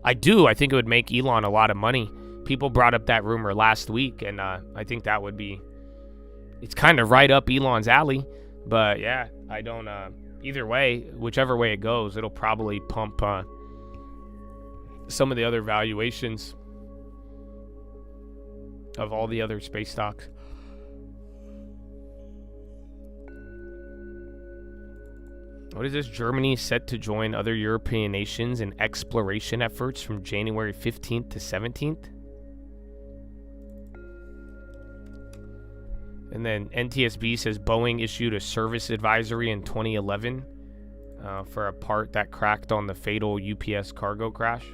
I do. I think it would make Elon a lot of money. People brought up that rumor last week, and I think that would be. It's kind of right up Elon's alley, but yeah, I don't. Either way, whichever way it goes, it'll probably pump some of the other valuations of all the other space stocks. What is this? Germany set to join other European nations in exploration efforts from January 15th to 17th. And then NTSB says Boeing issued a service advisory in 2011 for a part that cracked on the fatal UPS cargo crash.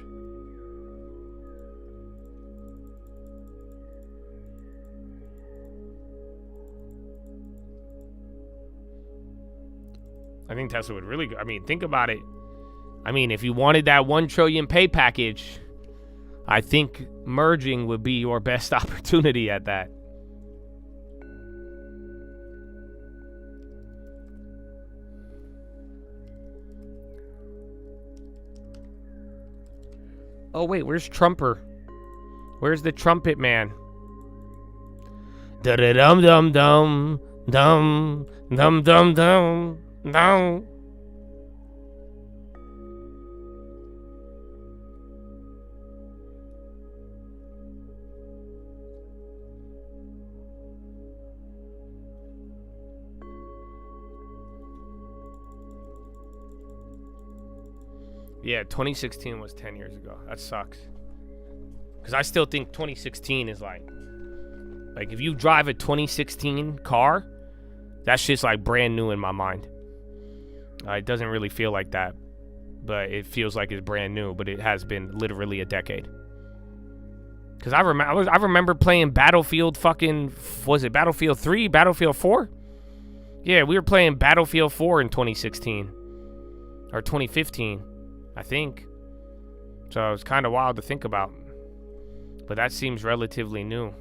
I think Tesla would really go. I mean, think about it. I mean, if you wanted that 1 trillion pay package, I think merging would be your best opportunity at that. Oh, wait, where's Trumper? Where's the trumpet man? Da-da-dum-dum-dum, dum, dum-dum-dum. No. Yeah, 2016 was 10 years ago. That sucks. Because I still think 2016 is like if you drive a 2016 car, that shit's like brand new in my mind. It doesn't really feel like that but it feels like it's brand new, but it has been literally a decade. Because I remember playing Battlefield was it Battlefield 3, Battlefield 4? Yeah, we were playing Battlefield 4 in 2016. Or 2015, I think. So it's kind of wild to think about. But that seems relatively new.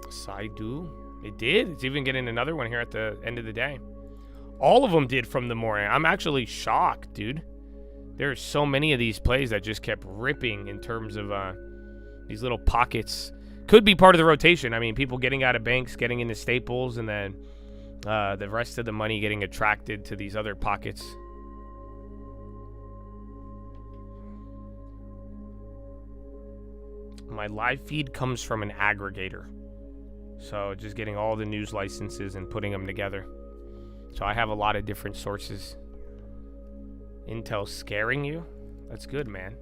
Saidu. It did. It's even getting another one here at the end of the day. All of them did from the morning. I'm actually shocked, dude. There's so many of these plays that just kept ripping in terms of these little pockets. Could be part of the rotation. I mean, people getting out of banks, getting into staples, and then the rest of the money getting attracted to these other pockets. My live feed comes from an aggregator. So just getting all the news licenses and putting them together. So I have a lot of different sources. Intel scaring you? That's good, man.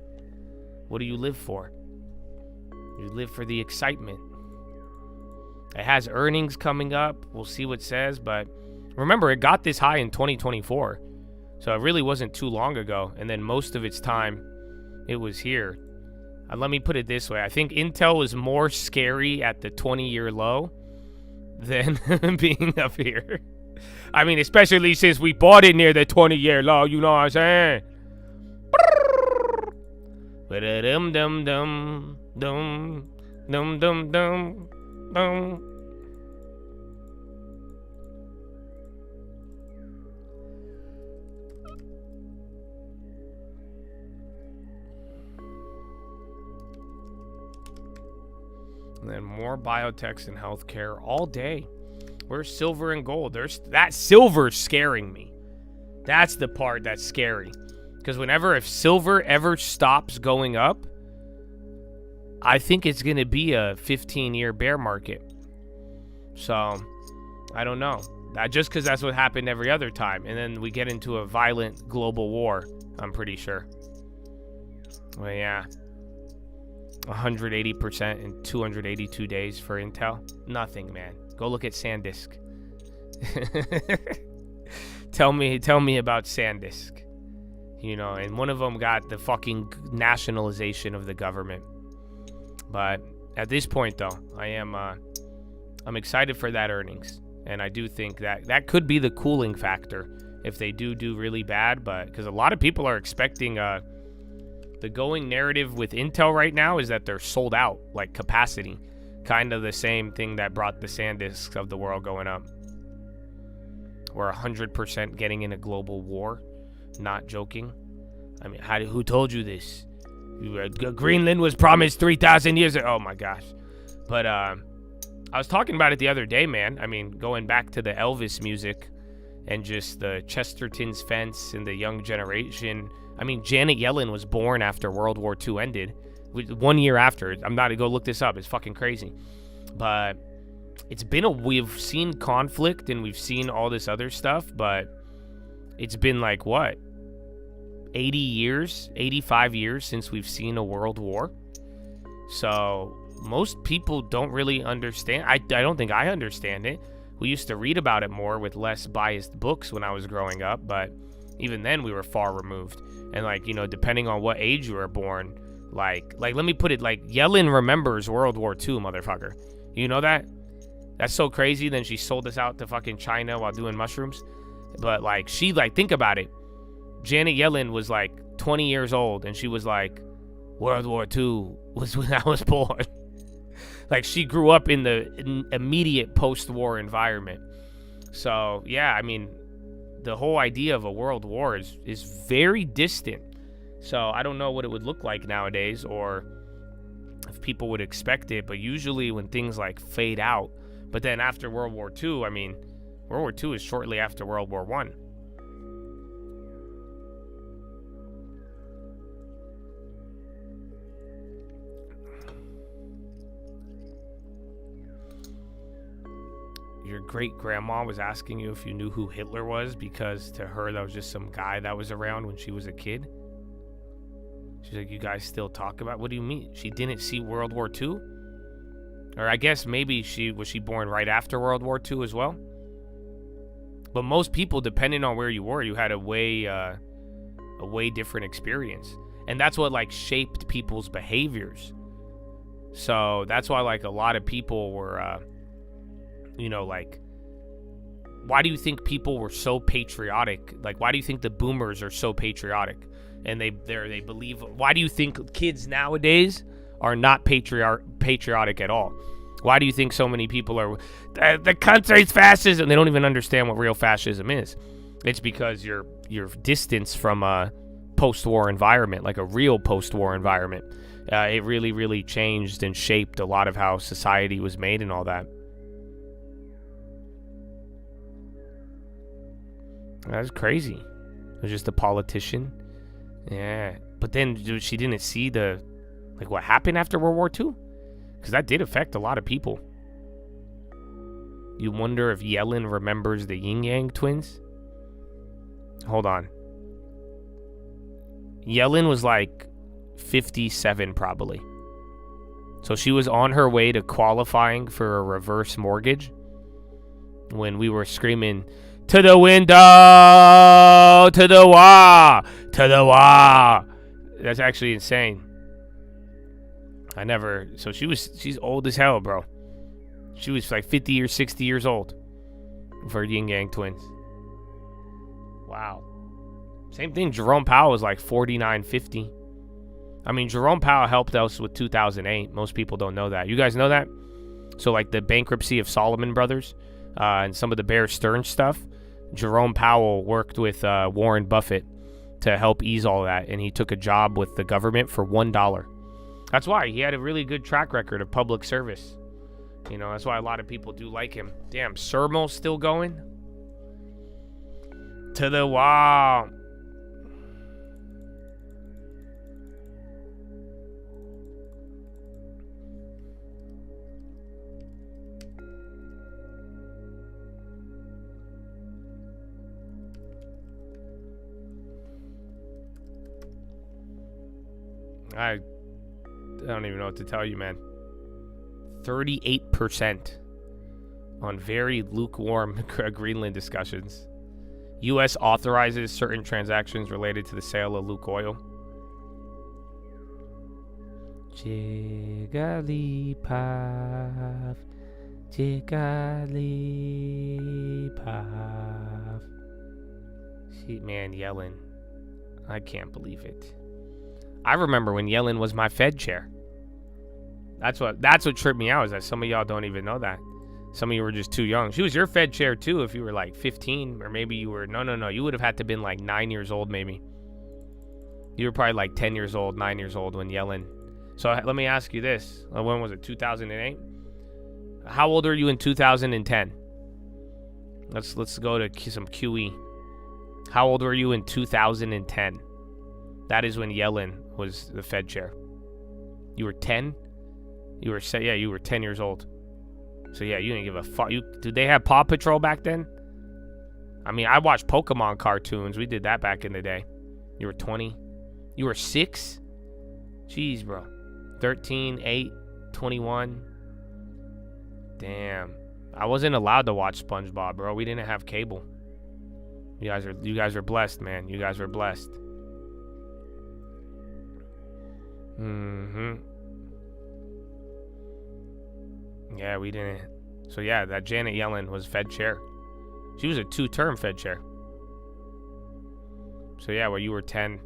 What do you live for? You live for the excitement. It has earnings coming up. We'll see what it says, but remember, it got this high in 2024. So it really wasn't too long ago, and then most of its time, it was here. Let me put it this way. I think Intel was more scary at the 20-year low than being up here. I mean, especially since we bought it near the 20-year low, you know what I'm saying? Ba-da-dum-dum-dum, dum, dum-dum-dum, dum. And then more biotechs and healthcare all day. Where's silver and gold? That silver's scaring me. That's the part that's scary. Because if silver ever stops going up, I think it's going to be a 15-year bear market. So, I don't know. Just because that's what happened every other time. And then we get into a violent global war, I'm pretty sure. Well, yeah. 180% in 282 days for Intel. Nothing, man. Go look at SanDisk. Tell me about SanDisk. You know, and one of them got the fucking nationalization of the government. But at this point, though, I'm excited for that earnings, and I do think that could be the cooling factor if they do really bad. But because a lot of people are expecting the going narrative with Intel right now is that they're sold out, like capacity. Kind of the same thing that brought the SanDisks of the world going up. We're 100% getting in a global war. Not joking. I mean, who told you this? Greenland was promised 3,000 years ago. Oh my gosh. But I was talking about it the other day, man. I mean, going back to the Elvis music and just the Chesterton's fence and the young generation. I mean, Janet Yellen was born after World War II ended. 1 year after. I'm not to go look this up. It's fucking crazy. But we've seen conflict and we've seen all this other stuff, but it's been like what? 80 years, 85 years since we've seen a world war. So most people don't really understand. I don't think I understand it. We used to read about it more with less biased books when I was growing up, but even then we were far removed. And like, you know, depending on what age you were born, like let me put it like Yellen remembers World War II, motherfucker. You know that? That's so crazy. Then she sold us out to fucking China while doing mushrooms. But like, think about it. Janet Yellen was like 20 years old and she was like, World War II was when I was born. Like, she grew up in the immediate post-war environment. So yeah, I mean, the whole idea of a world war is very distant. So I don't know what it would look like nowadays or if people would expect it. But usually when things like fade out, but then after World War II, I mean, World War II is shortly after World War I. Your great-grandma was asking you if you knew who Hitler was because to her that was just some guy that was around when she was a kid. She's like, you guys still talk about? What do you mean? She didn't see World War II? Or I guess maybe she was born right after World War II as well? But most people, depending on where you were, you had a way a way different experience. And that's what like shaped people's behaviors. So that's why like a lot of people were, like, why do you think people were so patriotic? Like, why do you think the boomers are so patriotic? And they believe, why do you think kids nowadays are not patriotic at all? Why do you think so many people are, the country's fascism? They don't even understand what real fascism is. It's because you're distanced from a post-war environment, like a real post-war environment. It really, really changed and shaped a lot of how society was made and all that. That's crazy. It was just a politician. Yeah. But then she didn't see what happened after World War II? Because that did affect a lot of people. You wonder if Yellen remembers the Yin-Yang twins? Hold on. Yellen was like 57 probably. So she was on her way to qualifying for a reverse mortgage when we were screaming, to the window, to the wall, to the wall. That's actually insane. So she's old as hell, bro. She was like 50 or 60 years old for Yin Yang twins. Wow. Same thing, Jerome Powell was like 49, 50. I mean, Jerome Powell helped us with 2008. Most people don't know that. You guys know that? So like the bankruptcy of Salomon Brothers and some of the Bear Stearns stuff, Jerome Powell worked with Warren Buffett to help ease all that, and he took a job with the government for $1. That's why he had a really good track record of public service. You know, that's why a lot of people do like him. Damn, Sermo's still going? To the wall. I don't even know what to tell you, man. 38% on very lukewarm Greenland discussions. U.S. authorizes certain transactions related to the sale of Lukoil. Jigglypuff, Jigglypuff. See, man, Yellen. I can't believe it. I remember when Yellen was my Fed chair. That's what tripped me out, is that some of y'all don't even know that. Some of you were just too young. She was your Fed chair too if you were like 15, or maybe you were, no. You would have had to been like 9 years old maybe. You were probably like 10 years old, 9 years old when Yellen. So let me ask you this. When was it, 2008? How old are you in 2010? Let's go to some QE. How old were you in 2010? That is when Yellen was the Fed chair. You were 10? You were 10 years old. So yeah, you didn't give a fuck. Did they have Paw Patrol back then? I mean, I watched Pokemon cartoons. We did that back in the day. You were 20. You were 6? Jeez, bro. 13, 8, 21. Damn. I wasn't allowed to watch SpongeBob, bro. We didn't have cable. You guys are blessed, man. You guys were blessed. Yeah, we didn't. So yeah, that Janet Yellen was Fed chair. She was a 2-term Fed chair. So yeah, well, you were 10,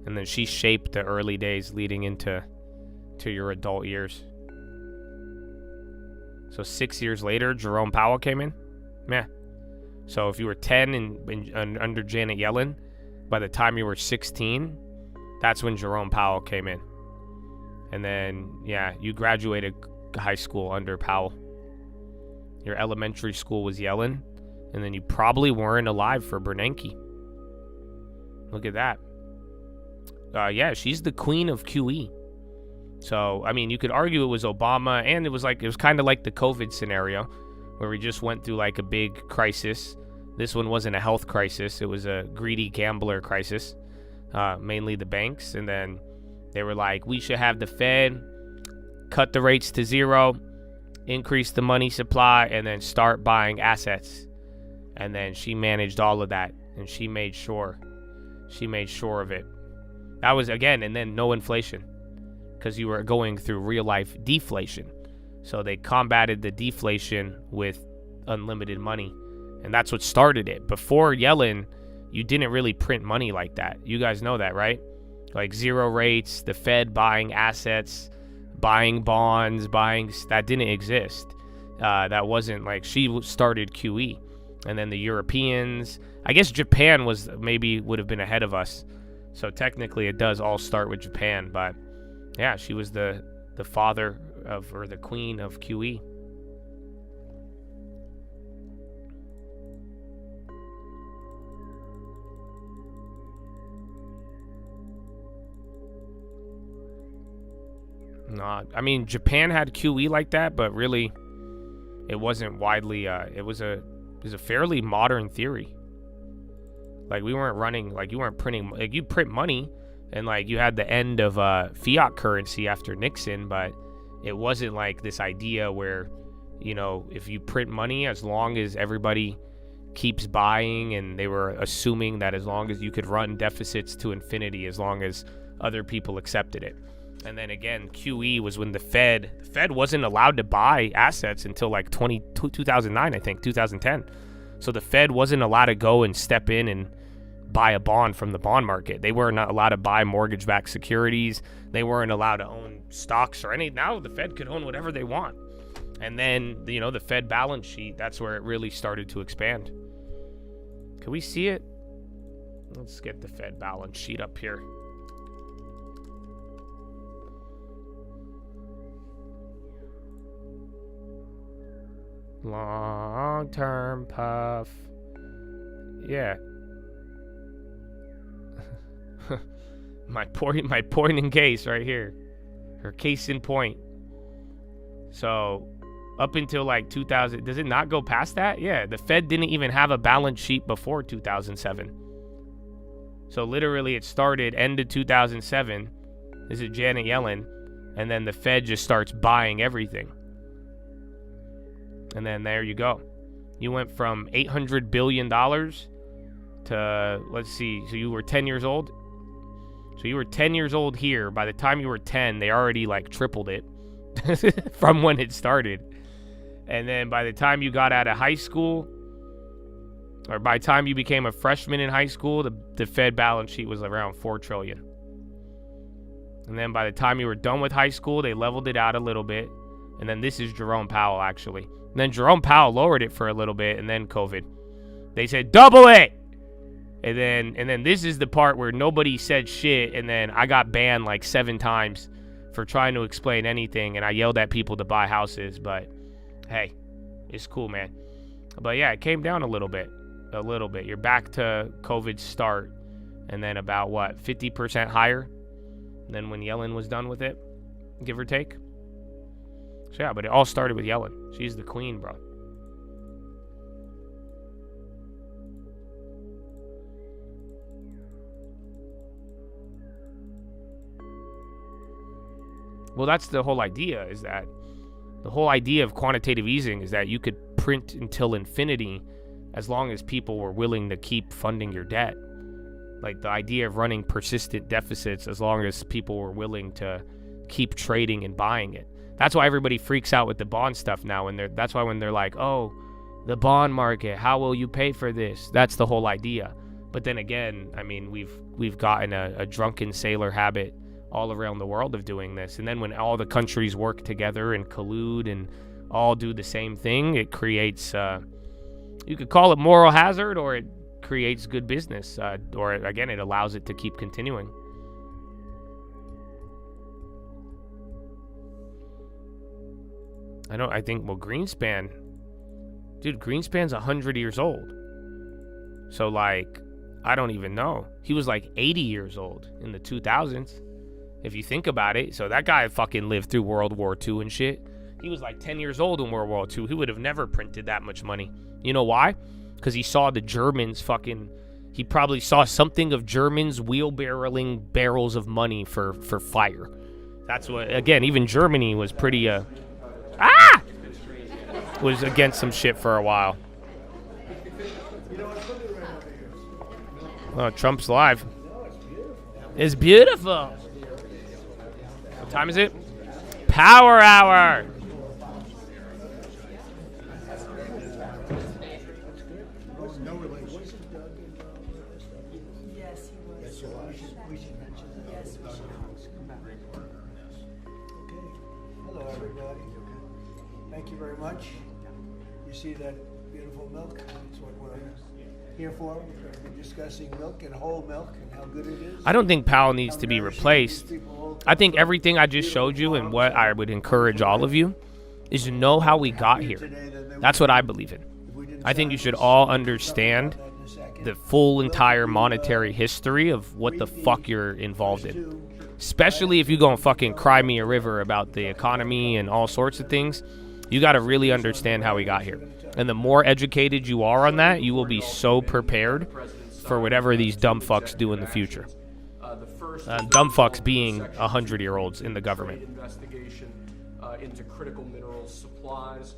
and then she shaped the early days leading into your adult years. So 6 years later, Jerome Powell came in. Yeah. So if you were 10 and under Janet Yellen, by the time you were 16, that's when Jerome Powell came in. And then, yeah, you graduated high school under Powell. Your elementary school was Yellen. And then you probably weren't alive for Bernanke. Look at that. Yeah, she's the queen of QE. So, I mean, you could argue it was Obama, and it was kind of like the COVID scenario, where we just went through like a big crisis. This one wasn't a health crisis. It was a greedy gambler crisis, mainly the banks. And then they were like, we should have the Fed cut the rates to 0, increase the money supply, and then start buying assets. And then she managed all of that, and she made sure She made sure of it. That was, again, and then no inflation because you were going through real life deflation. So they combated the deflation with unlimited money. And that's what started it. Before Yellen, you didn't really print money like that. You guys know that, right? Like zero rates, the Fed buying assets, buying bonds, that didn't exist. That wasn't like, she started QE. And then the Europeans, I guess Japan would have been ahead of us. So technically it does all start with Japan. But yeah, she was the father of, or the queen of QE. No, I mean, Japan had QE like that, but really it wasn't widely, it was a fairly modern theory. Like, we weren't running, like, you weren't printing, like, you print money, and like you had the end of fiat currency after Nixon, but it wasn't like this idea where, you know, if you print money, as long as everybody keeps buying, and they were assuming that as long as you could run deficits to infinity, as long as other people accepted it. And then again, QE was when the Fed wasn't allowed to buy assets until like 2009, I think, 2010. So the Fed wasn't allowed to go and step in and buy a bond from the bond market. They were not allowed to buy mortgage-backed securities. They weren't allowed to own stocks or any. Now the Fed could own whatever they want. And then, you know, the Fed balance sheet, that's where it really started to expand. Can we see it? Let's get the Fed balance sheet up here. Long-term puff. Yeah. my point in case right here. Her case in point. So up until like 2000, does it not go past that? Yeah, the Fed didn't even have a balance sheet before 2007. So literally it started end of 2007. This is Janet Yellen. And then the Fed just starts buying everything. And then there you go. You went from $800 billion to, let's see, so you were 10 years old. So you were 10 years old here. By the time you were 10, they already like tripled it from when it started. And then by the time you got out of high school, or by the time you became a freshman in high school, the Fed balance sheet was around $4 trillion. And then by the time you were done with high school, they leveled it out a little bit. And then this is Jerome Powell, actually. And then Jerome Powell lowered it for a little bit, and then COVID. They said, double it! And then this is the part where nobody said shit, and then I got banned like 7 times for trying to explain anything, and I yelled at people to buy houses, but hey, it's cool, man. But yeah, it came down a little bit. You're back to COVID's start, and then about, 50% higher than when Yellen was done with it, give or take. So yeah, but it all started with Yellen. She's the queen, bro. Well, that's the whole idea, is that the whole idea of quantitative easing is that you could print until infinity as long as people were willing to keep funding your debt. Like the idea of running persistent deficits as long as people were willing to keep trading and buying it. That's why everybody freaks out with the bond stuff now. That's why when they're like, oh, the bond market, how will you pay for this? That's the whole idea. But then again, I mean, we've gotten a drunken sailor habit all around the world of doing this. And then when all the countries work together and collude and all do the same thing, it creates, you could call it moral hazard, or it creates good business. Or again, it allows it to keep continuing. Greenspan's 100 years old. So, like, I don't even know. He was like 80 years old in the 2000s, if you think about it. So that guy fucking lived through World War II and shit. He was like 10 years old in World War II. He would have never printed that much money. You know why? Because he saw the Germans he probably saw something of Germans wheelbarrowing barrels of money for fire. That's what, again, even Germany was pretty, was against some shit for a while. Oh, Trump's live. It's beautiful. What time is it? Power hour. Hello, everybody. Thank you very much. You see that beautiful milk? That's what we're here for. We're going to be discussing milk and whole milk and how good it is. I don't think Powell needs to be replaced. I think everything I just showed you and what I would encourage all of you is to know how we got here. That's what I believe in. I think you should all understand the full entire monetary history of what the fuck you're involved in. Especially if you go and fucking cry me a river about the economy and all sorts of things. You got to really understand how we got here. And the more educated you are on that, you will be so prepared for whatever these dumb fucks do in the future. Dumb fucks being 100-year-olds in the government. Investigation into critical minerals supplies.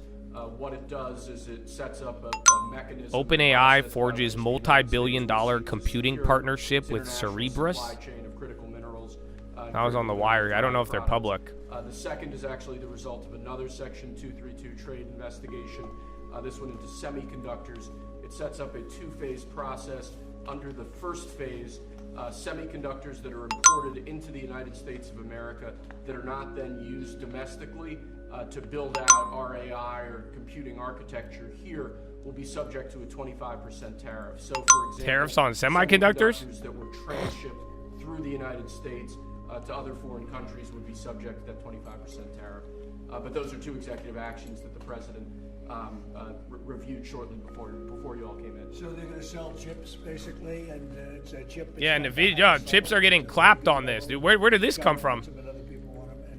What it does is it sets up a mechanism. OpenAI forges multi-billion-dollar computing partnership with Cerebras. That was on the wire. I don't know if they're public. The second is actually the result of another Section 232 trade investigation. This one into semiconductors. It sets up a two-phase process. Under the first phase, semiconductors that are imported into the United States of America that are not then used domestically to build out our AI or computing architecture here will be subject to a 25% tariff. So, for example, tariffs on semiconductors that were transshipped through the United States to other foreign countries would be subject to that 25% tariff. But those are two executive actions that the president reviewed shortly before you all came in. So they're going to sell chips, basically, and it's a chip. Yeah, NVIDIA chips are getting clapped on this, dude. Where did this come from?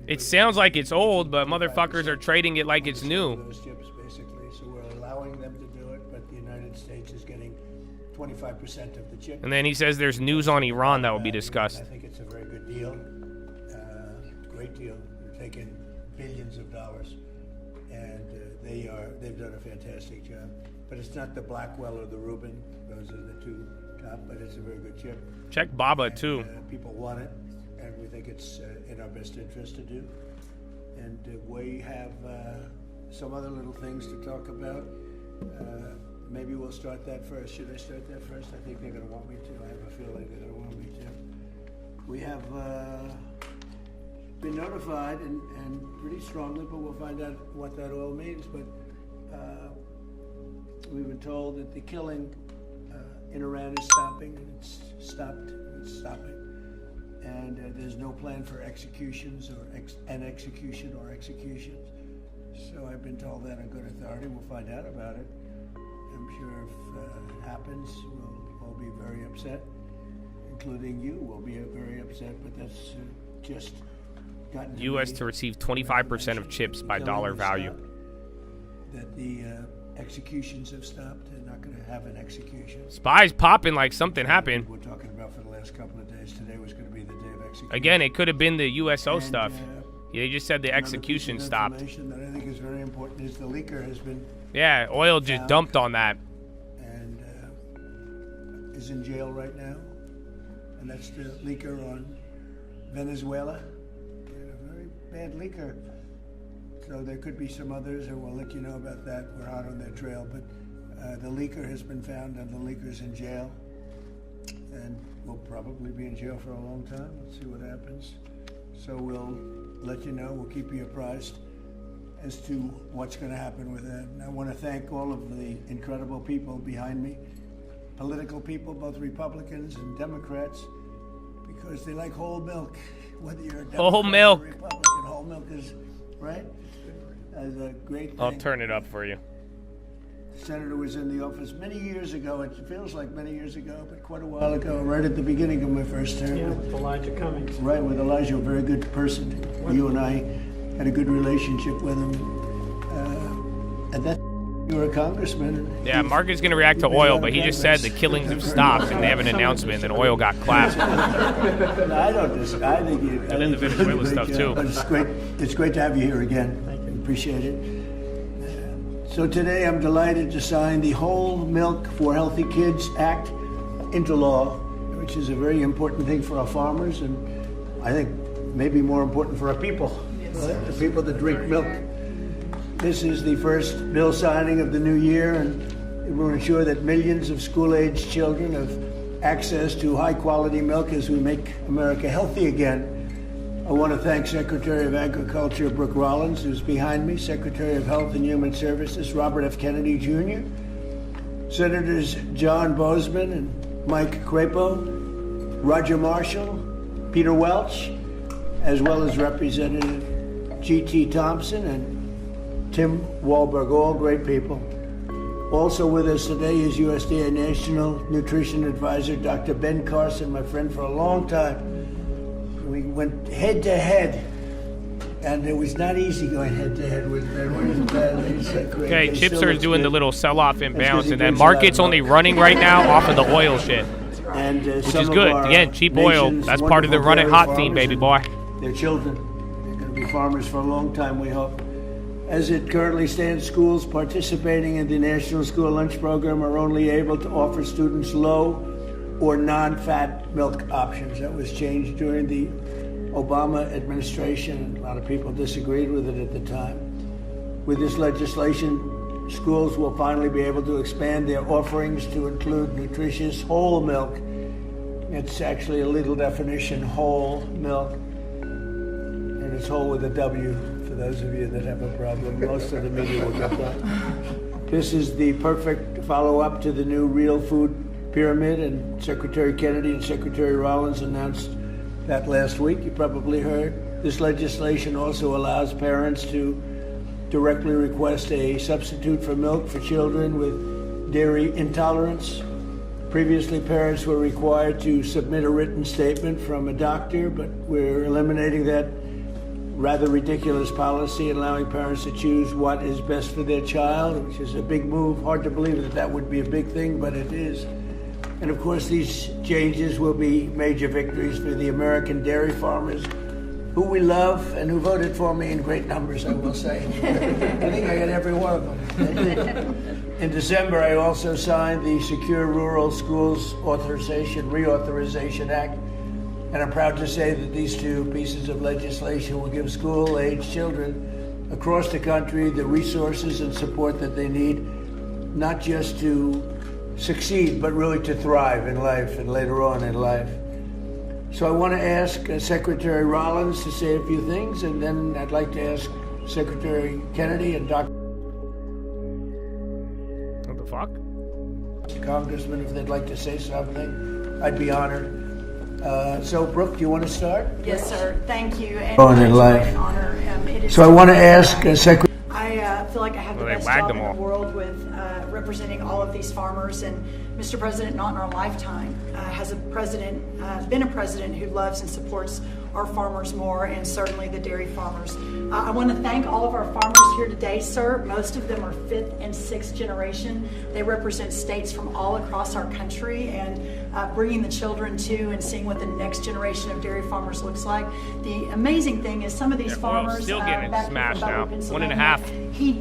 It sounds like it's old, but motherfuckers are trading it like it's new. Those chips, basically, so we're allowing them to do it, but the United States is getting 25% of the chip. And then he says there's news on Iran that will be discussed. I think it's a very good deal, great deal. They're taking billions of dollars, and they've done a fantastic job. But it's not the Blackwell or the Rubin; those are the two top. But it's a very good chip. Check Baba too. People want it, and we think it's in our best interest to do. And we have some other little things to talk about. Maybe we'll start that first. Should I start that first? I think they're going to want me to. I have a feeling they're going to want me to. We have been notified, and pretty strongly, but we'll find out what that all means. But we've been told that the killing in Iran is stopping, and it's stopped, and it's stopping. And there's no plan for executions or executions. So I've been told that on good authority. We'll find out about it. I'm sure if it happens, we'll all be very upset, including you will be very upset, but that's just gotten U.S. to receive 25% of chips by dollar value. That the executions have stopped. They're not going to have an execution. Spies popping like something happened. We're talking about for the last couple of days. Today was going to be the day of execution. Again, it could have been the USO stuff. They just said the execution stopped. Information that I think is very important is the leaker has been. Yeah, oil just dumped on that. And is in jail right now. And that's the leaker on Venezuela. A very bad leaker. So there could be some others, and we'll let you know about that. We're hot on their trail. But the leaker has been found, and the leaker's in jail. And will probably be in jail for a long time. Let's see what happens. So we'll let you know. We'll keep you apprised as to what's going to happen with that. And I want to thank all of the incredible people behind me, political people, both Republicans and Democrats, because they like whole milk. Whether you're a Democrat whole milk. or a Republican, whole milk is, right? As a great thing. I'll turn it up for you. The senator was in the office many years ago. It feels like many years ago, but quite a while ago, right at the beginning of my first term. Yeah, with Elijah Cummings. Right, with Elijah, a very good person. You and I had a good relationship with him. And that you were a congressman. Yeah, Mark is going to react to oil, but he just said the killings have stopped, and they have an announcement that oil got clapped. No, I don't disagree. I think you. And then the Venezuela stuff too. But it's great. It's great to have you here again. Thank you. Appreciate it. So today I'm delighted to sign the Whole Milk for Healthy Kids Act into law. which is a very important thing for our farmers, and I think maybe more important for our people, the people that drink milk. This is the first bill signing of the new year, and it will ensure that millions of school-aged children have access to high-quality milk as we make America healthy again. I want to thank Secretary of Agriculture Brooke Rollins, who's behind me, Secretary of Health and Human Services Robert F. Kennedy Jr., Senators John Boozman and Mike Crapo, Roger Marshall, Peter Welch, as well as Representative G.T. Thompson and Tim Walberg, all great people. Also with us today is USDA National Nutrition Advisor Dr. Ben Carson, my friend for a long time. We went head to head, and it was not easy going head to head with Ben. Okay, Chips are doing the little sell-off inbounds, and then market's only running right now off of the oil shit, and, which is good. Again, cheap oil. That's part of the run it hot theme, baby boy. Their children, they're going to be farmers for a long time, we hope. As it currently stands, schools participating in the National School Lunch Program are only able to offer students low or non-fat milk options. That was changed during the Obama administration. A lot of people disagreed with it at the time. With this legislation, schools will finally be able to expand their offerings to include nutritious whole milk. It's actually a legal definition, whole milk. And it's whole with a W. For those of you that have a problem, most of the media will get that. This is the perfect follow-up to the new Real Food Pyramid, and Secretary Kennedy and Secretary Rollins announced that last week. You probably heard. This legislation also allows parents to directly request a substitute for milk for children with dairy intolerance. Previously, parents were required to submit a written statement from a doctor, but we're eliminating that rather ridiculous policy, allowing parents to choose what is best for their child, which is a big move. Hard to believe that that would be a big thing, but it is. And of course, these changes will be major victories for the American dairy farmers, who we love and who voted for me in great numbers, I will say. I think I got every one of them. In December, I also signed the Secure Rural Schools Reauthorization Act. And I'm proud to say that these two pieces of legislation will give school-aged children across the country the resources and support that they need, not just to succeed, but really to thrive in life and later on in life. So I want to ask Secretary Rollins to say a few things, and then I'd like to ask Secretary Kennedy and Dr. What the fuck? Congressman, if they'd like to say something, I'd be honored. So, Brooke, do you want to start? Yes, sir. Thank you. And in life. An honor. So I want to ask Secretary. I feel like I have the best job in the world with representing all of these farmers. And Mr. President, not in our lifetime has been a president who loves and supports our farmers more, and certainly the dairy farmers. I want to thank all of our farmers here today, sir. Most of them are 5th and 6th generation. They represent states from all across our country, and bringing the children to and seeing what the next generation of dairy farmers looks like. The amazing thing is some of these farmers still getting back smashed here now. from 1.5. He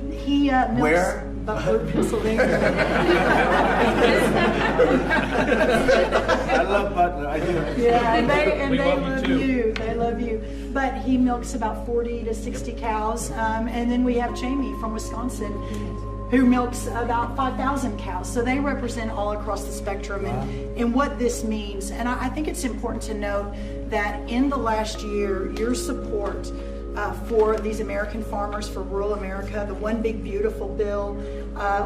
milks Where? Buckwood, Pennsylvania. I love Butler. I do. Yeah, and they love you. They love you. But he milks about 40 to 60 cows. And then we have Jamie from Wisconsin, who milks about 5,000 cows. So they represent all across the spectrum and what this means. And I think it's important to note that in the last year, your support for these American farmers, for rural America, the One Big Beautiful bill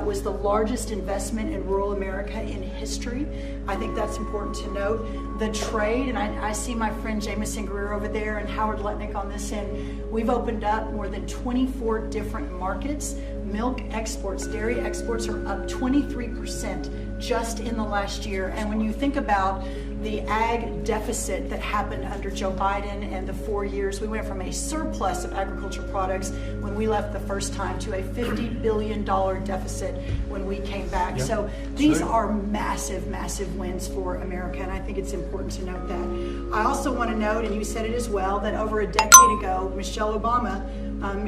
was the largest investment in rural America in history. I think that's important to note. The trade, and I see my friend Jamison Greer over there and Howard Letnick on this end, we've opened up more than 24 different markets. Milk exports, dairy exports are up 23% just in the last year. And when you think about the ag deficit that happened under Joe Biden and the 4 years, we went from a surplus of agricultural products when we left the first time to a $50 billion deficit when we came back. Yep. So these are massive, massive wins for America, and I think it's important to note that. I also want to note, and you said it as well, that over a decade ago, Michelle Obama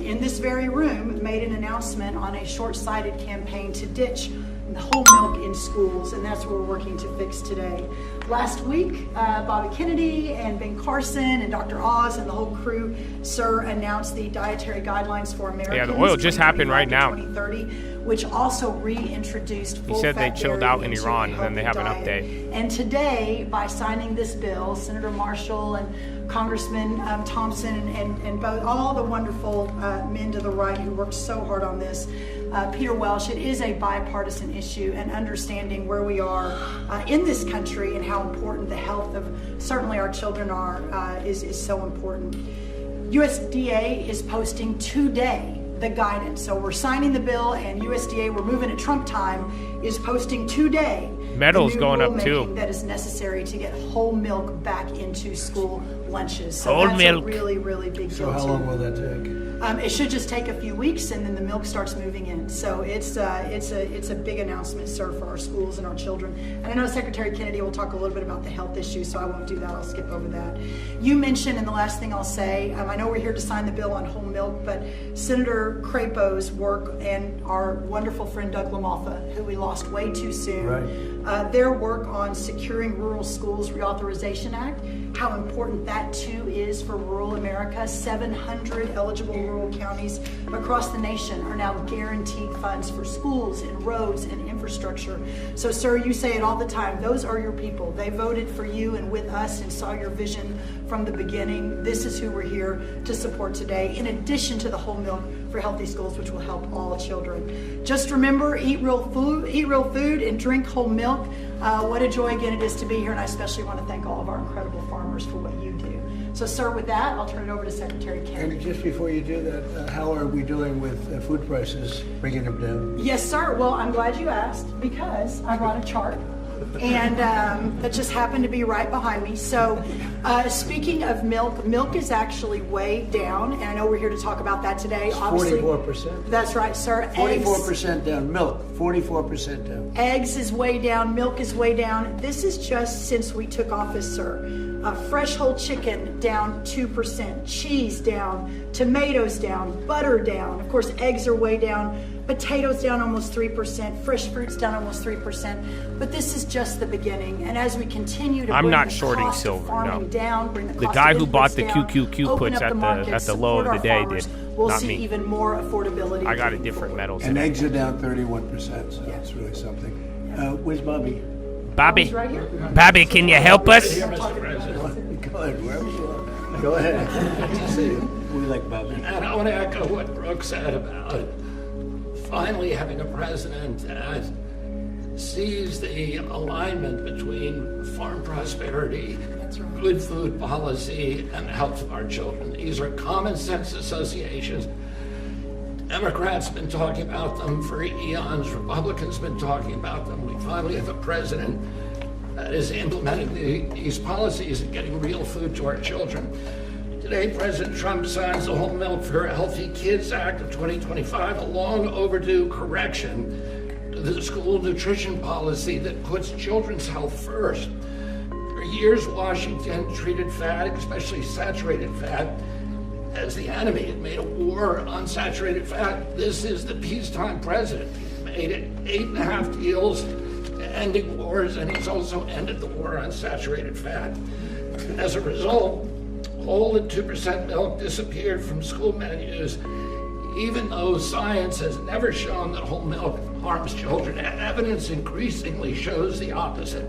in this very room made an announcement on a short-sighted campaign to ditch the whole milk in schools, and that's what we're working to fix today. Last week, Bobby Kennedy and Ben Carson and Dr. Oz and the whole crew, sir, announced the dietary guidelines for Americans. Yeah, the oil just happened right now. 2030, which also reintroduced full-fat He said they chilled out in dairy Iran, into and then they have an diet. update. And today, by signing this bill, Senator Marshall and Congressman Thompson and both, all the wonderful men to the right who worked so hard on this, Peter Welsh, it is a bipartisan issue, and understanding where we are in this country and how important the health of certainly our children are is so important. USDA is posting today the guidance. So we're signing the bill, and USDA, we're moving at Trump time, is posting today Metal's the new going up rulemaking too. that is necessary to get whole milk back into school lunches. So Whole that's milk. a really, really big deal. So how too. long will that take? It should just take a few weeks, and then the milk starts moving in. So it's a big announcement, sir, for our schools and our children. And I know Secretary Kennedy will talk a little bit about the health issue, so I won't do that. I'll skip over that. You mentioned, and the last thing I'll say, I know we're here to sign the bill on whole milk, but Senator Crapo's work and our wonderful friend Doug LaMalfa, who we lost way too soon, their work on securing rural schools reauthorization act, how important that too is for rural America. 700 eligible rural counties across the nation are now guaranteed funds for schools and roads and infrastructure. So, sir, you say it all the time. Those are your people. They voted for you and with us and saw your vision from the beginning. This is who we're here to support today, in addition to the whole milk for healthy schools, which will help all children. Just remember, eat real food and drink whole milk. What a joy again it is to be here, and I especially want to thank all of our incredible farmers for what you do. So, sir, with that, I'll turn it over to Secretary Kennedy. And just before you do that, how are we doing with food prices, bringing them down? Yes, sir. Well, I'm glad you asked, because I brought a chart, and that just happened to be right behind me. So, speaking of milk, milk is actually way down, and I know we're here to talk about that today. Obviously, 44%. That's right, sir. 44% down. Milk, 44% down. Eggs is way down. Milk is way down. This is just since we took office, sir. Fresh whole chicken down 2%. Cheese down. Tomatoes down. Butter down. Of course, eggs are way down. Potatoes down almost 3%. Fresh fruits down almost 3%. But this is just the beginning. And as we continue to bring not the shorting cost silver, of farming no. down, bring the The cost guy of who bought the inputs down, QQQ open puts up at markets, the low of support the our day farmers, did. We'll Not see me. even more affordability. I got a moving different forward. medal And today. eggs are down 31%, so that's really something. Where's Bobby? Bobby, He's right here. Bobby, can you help us? Go ahead, wherever you are. Go ahead. Good to see you. We like Bobby. And I want to echo what Brooke said about finally having a president that sees the alignment between farm prosperity, good food policy, and the health of our children. These are common sense associations. Democrats have been talking about them for eons. Republicans have been talking about them. We finally have a president that is implementing these policies and getting real food to our children. Today, President Trump signs the Whole Milk for Healthy Kids Act of 2025, a long overdue correction to the school nutrition policy that puts children's health first. For years, Washington treated fat, especially saturated fat, as the enemy. It made a war on saturated fat. This is the peacetime president. He's made it 8.5 deals ending wars, and he's also ended the war on saturated fat. As a result, whole and 2% milk disappeared from school menus, even though science has never shown that whole milk harms children. Evidence increasingly shows the opposite.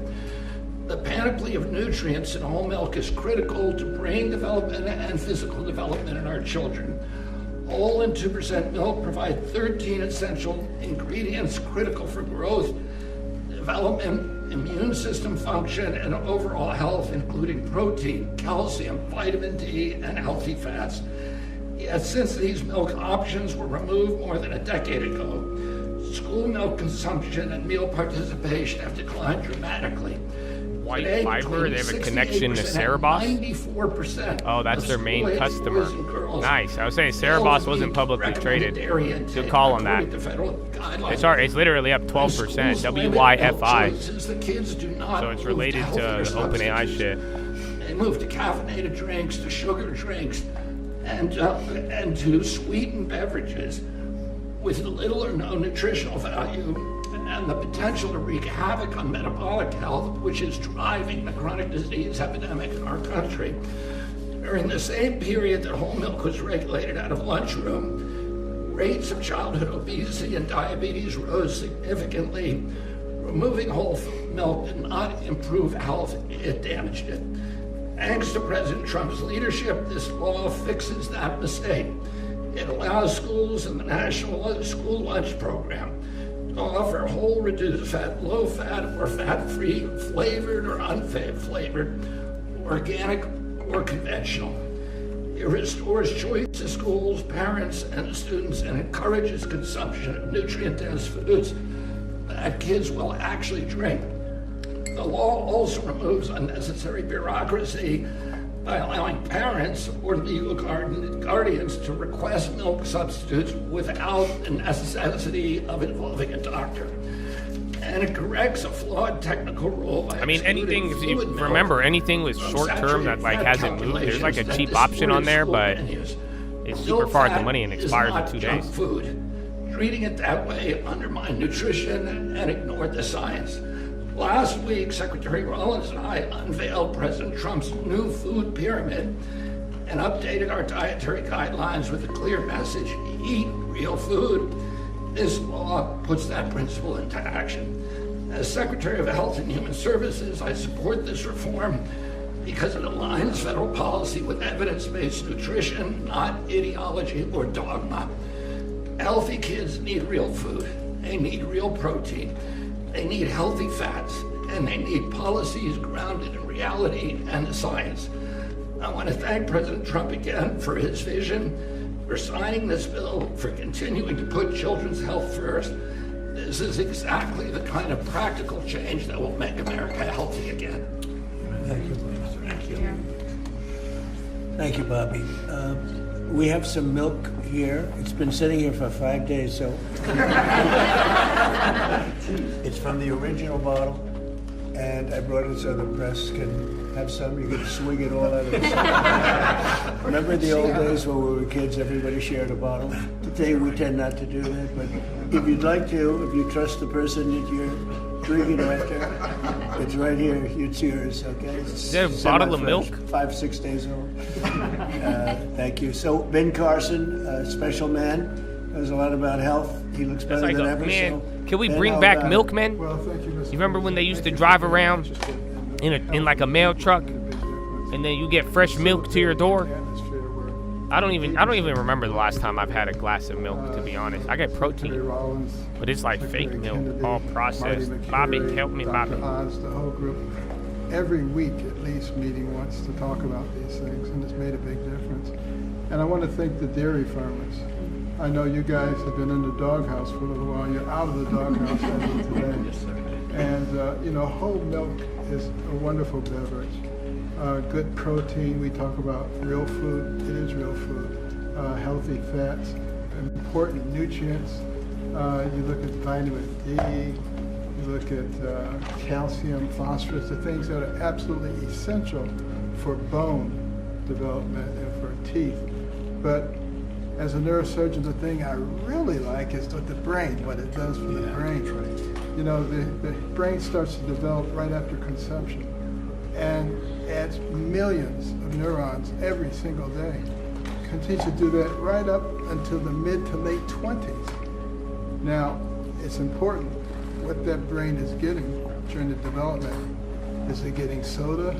The panoply of nutrients in whole milk is critical to brain development and physical development in our children. Whole and 2% milk provide 13 essential ingredients critical for growth, development, immune system function, and overall health, including protein, calcium, vitamin D, and healthy fats. Yet since these milk options were removed more than a decade ago, school milk consumption and meal participation have declined dramatically. White Today, fiber, they have a 68% connection to and Cerebos. 94%. Oh, that's of their main school-aged customer. boys and girls Nice. I was saying fail Cerebos to wasn't meet publicly recommended traded. dairy intake Good call on according that. to federal guidelines. It's literally up 12%. Schools limit milk WYFI. choices. The kids do not So it's move related to healthier OpenAI substitutes. shit. They move to caffeinated drinks, to sugar drinks, and to sweetened beverages with little or no nutritional value and the potential to wreak havoc on metabolic health, which is driving the chronic disease epidemic in our country. During the same period that whole milk was regulated out of lunchroom, rates of childhood obesity and diabetes rose significantly. Removing whole milk did not improve health, it damaged it. Thanks to President Trump's leadership, this law fixes that mistake. It allows schools in the National School Lunch Program to offer whole, reduced fat, low fat, or fat-free, flavored or unflavored, organic or conventional. It restores choice to schools, parents, and students, and encourages consumption of nutrient-dense foods that kids will actually drink. The law also removes unnecessary bureaucracy by allowing parents or legal guardians to request milk substitutes without the necessity of involving a doctor. And it corrects a flawed technical rule by anything, if you remember, anything with short term that hasn't moved, there's a cheap option on there, but it's super far at the money and expires in 2 days. Food. Treating it that way undermined nutrition and ignored the science. Last week, Secretary Rollins and I unveiled President Trump's new food pyramid and updated our dietary guidelines with a clear message: eat real food. This law puts that principle into action. As Secretary of Health and Human Services, I support this reform because it aligns federal policy with evidence-based nutrition, not ideology or dogma. Healthy kids need real food. They need real protein. They need healthy fats, and they need policies grounded in reality and the science. I want to thank President Trump again for his vision, for signing this bill, for continuing to put children's health first. This is exactly the kind of practical change that will make America healthy again. Thank you. Thank you. Thank you, Bobby. We have some milk here. It's been sitting here for 5 days, so it's from the original bottle, and I brought it so the press can have some. You can swig it all out of it. Remember the old days when we were kids, everybody shared a bottle? Today we tend not to do that, but if you'd like to, if you trust the person that you're drinking after, it's right here. It's yours, okay? Is that a bottle of milk? 5-6 days old. Thank you. So Ben Carson, special man, knows a lot about health. He looks better than ever. Man, so can we Ben, bring how back about milkmen? Well, thank you, Mr. You remember when they used to drive around in like a mail truck, and then you get fresh milk to your door? I don't even remember the last time I've had a glass of milk, to be honest. I get protein, but it's like fake milk, all processed. Bobby, help me, Bobby. Oz, the whole group, every week at least meeting once to talk about these things, and it's made a big difference. And I want to thank the dairy farmers. I know you guys have been in the doghouse for a little while. You're out of the doghouse as of today. Yes, sir. And whole milk is a wonderful beverage. Good protein. We talk about real food. It is real food. Healthy fats, important nutrients. You look at vitamin D. You look at calcium, phosphorus, the things that are absolutely essential for bone development and for teeth. But as a neurosurgeon, the thing I really like is with the brain, what it does for the brain. You know, the brain starts to develop right after conception and adds millions of neurons every single day. Continues to do that right up until the mid to late 20s. Now, it's important what that brain is getting during the development. Is it getting soda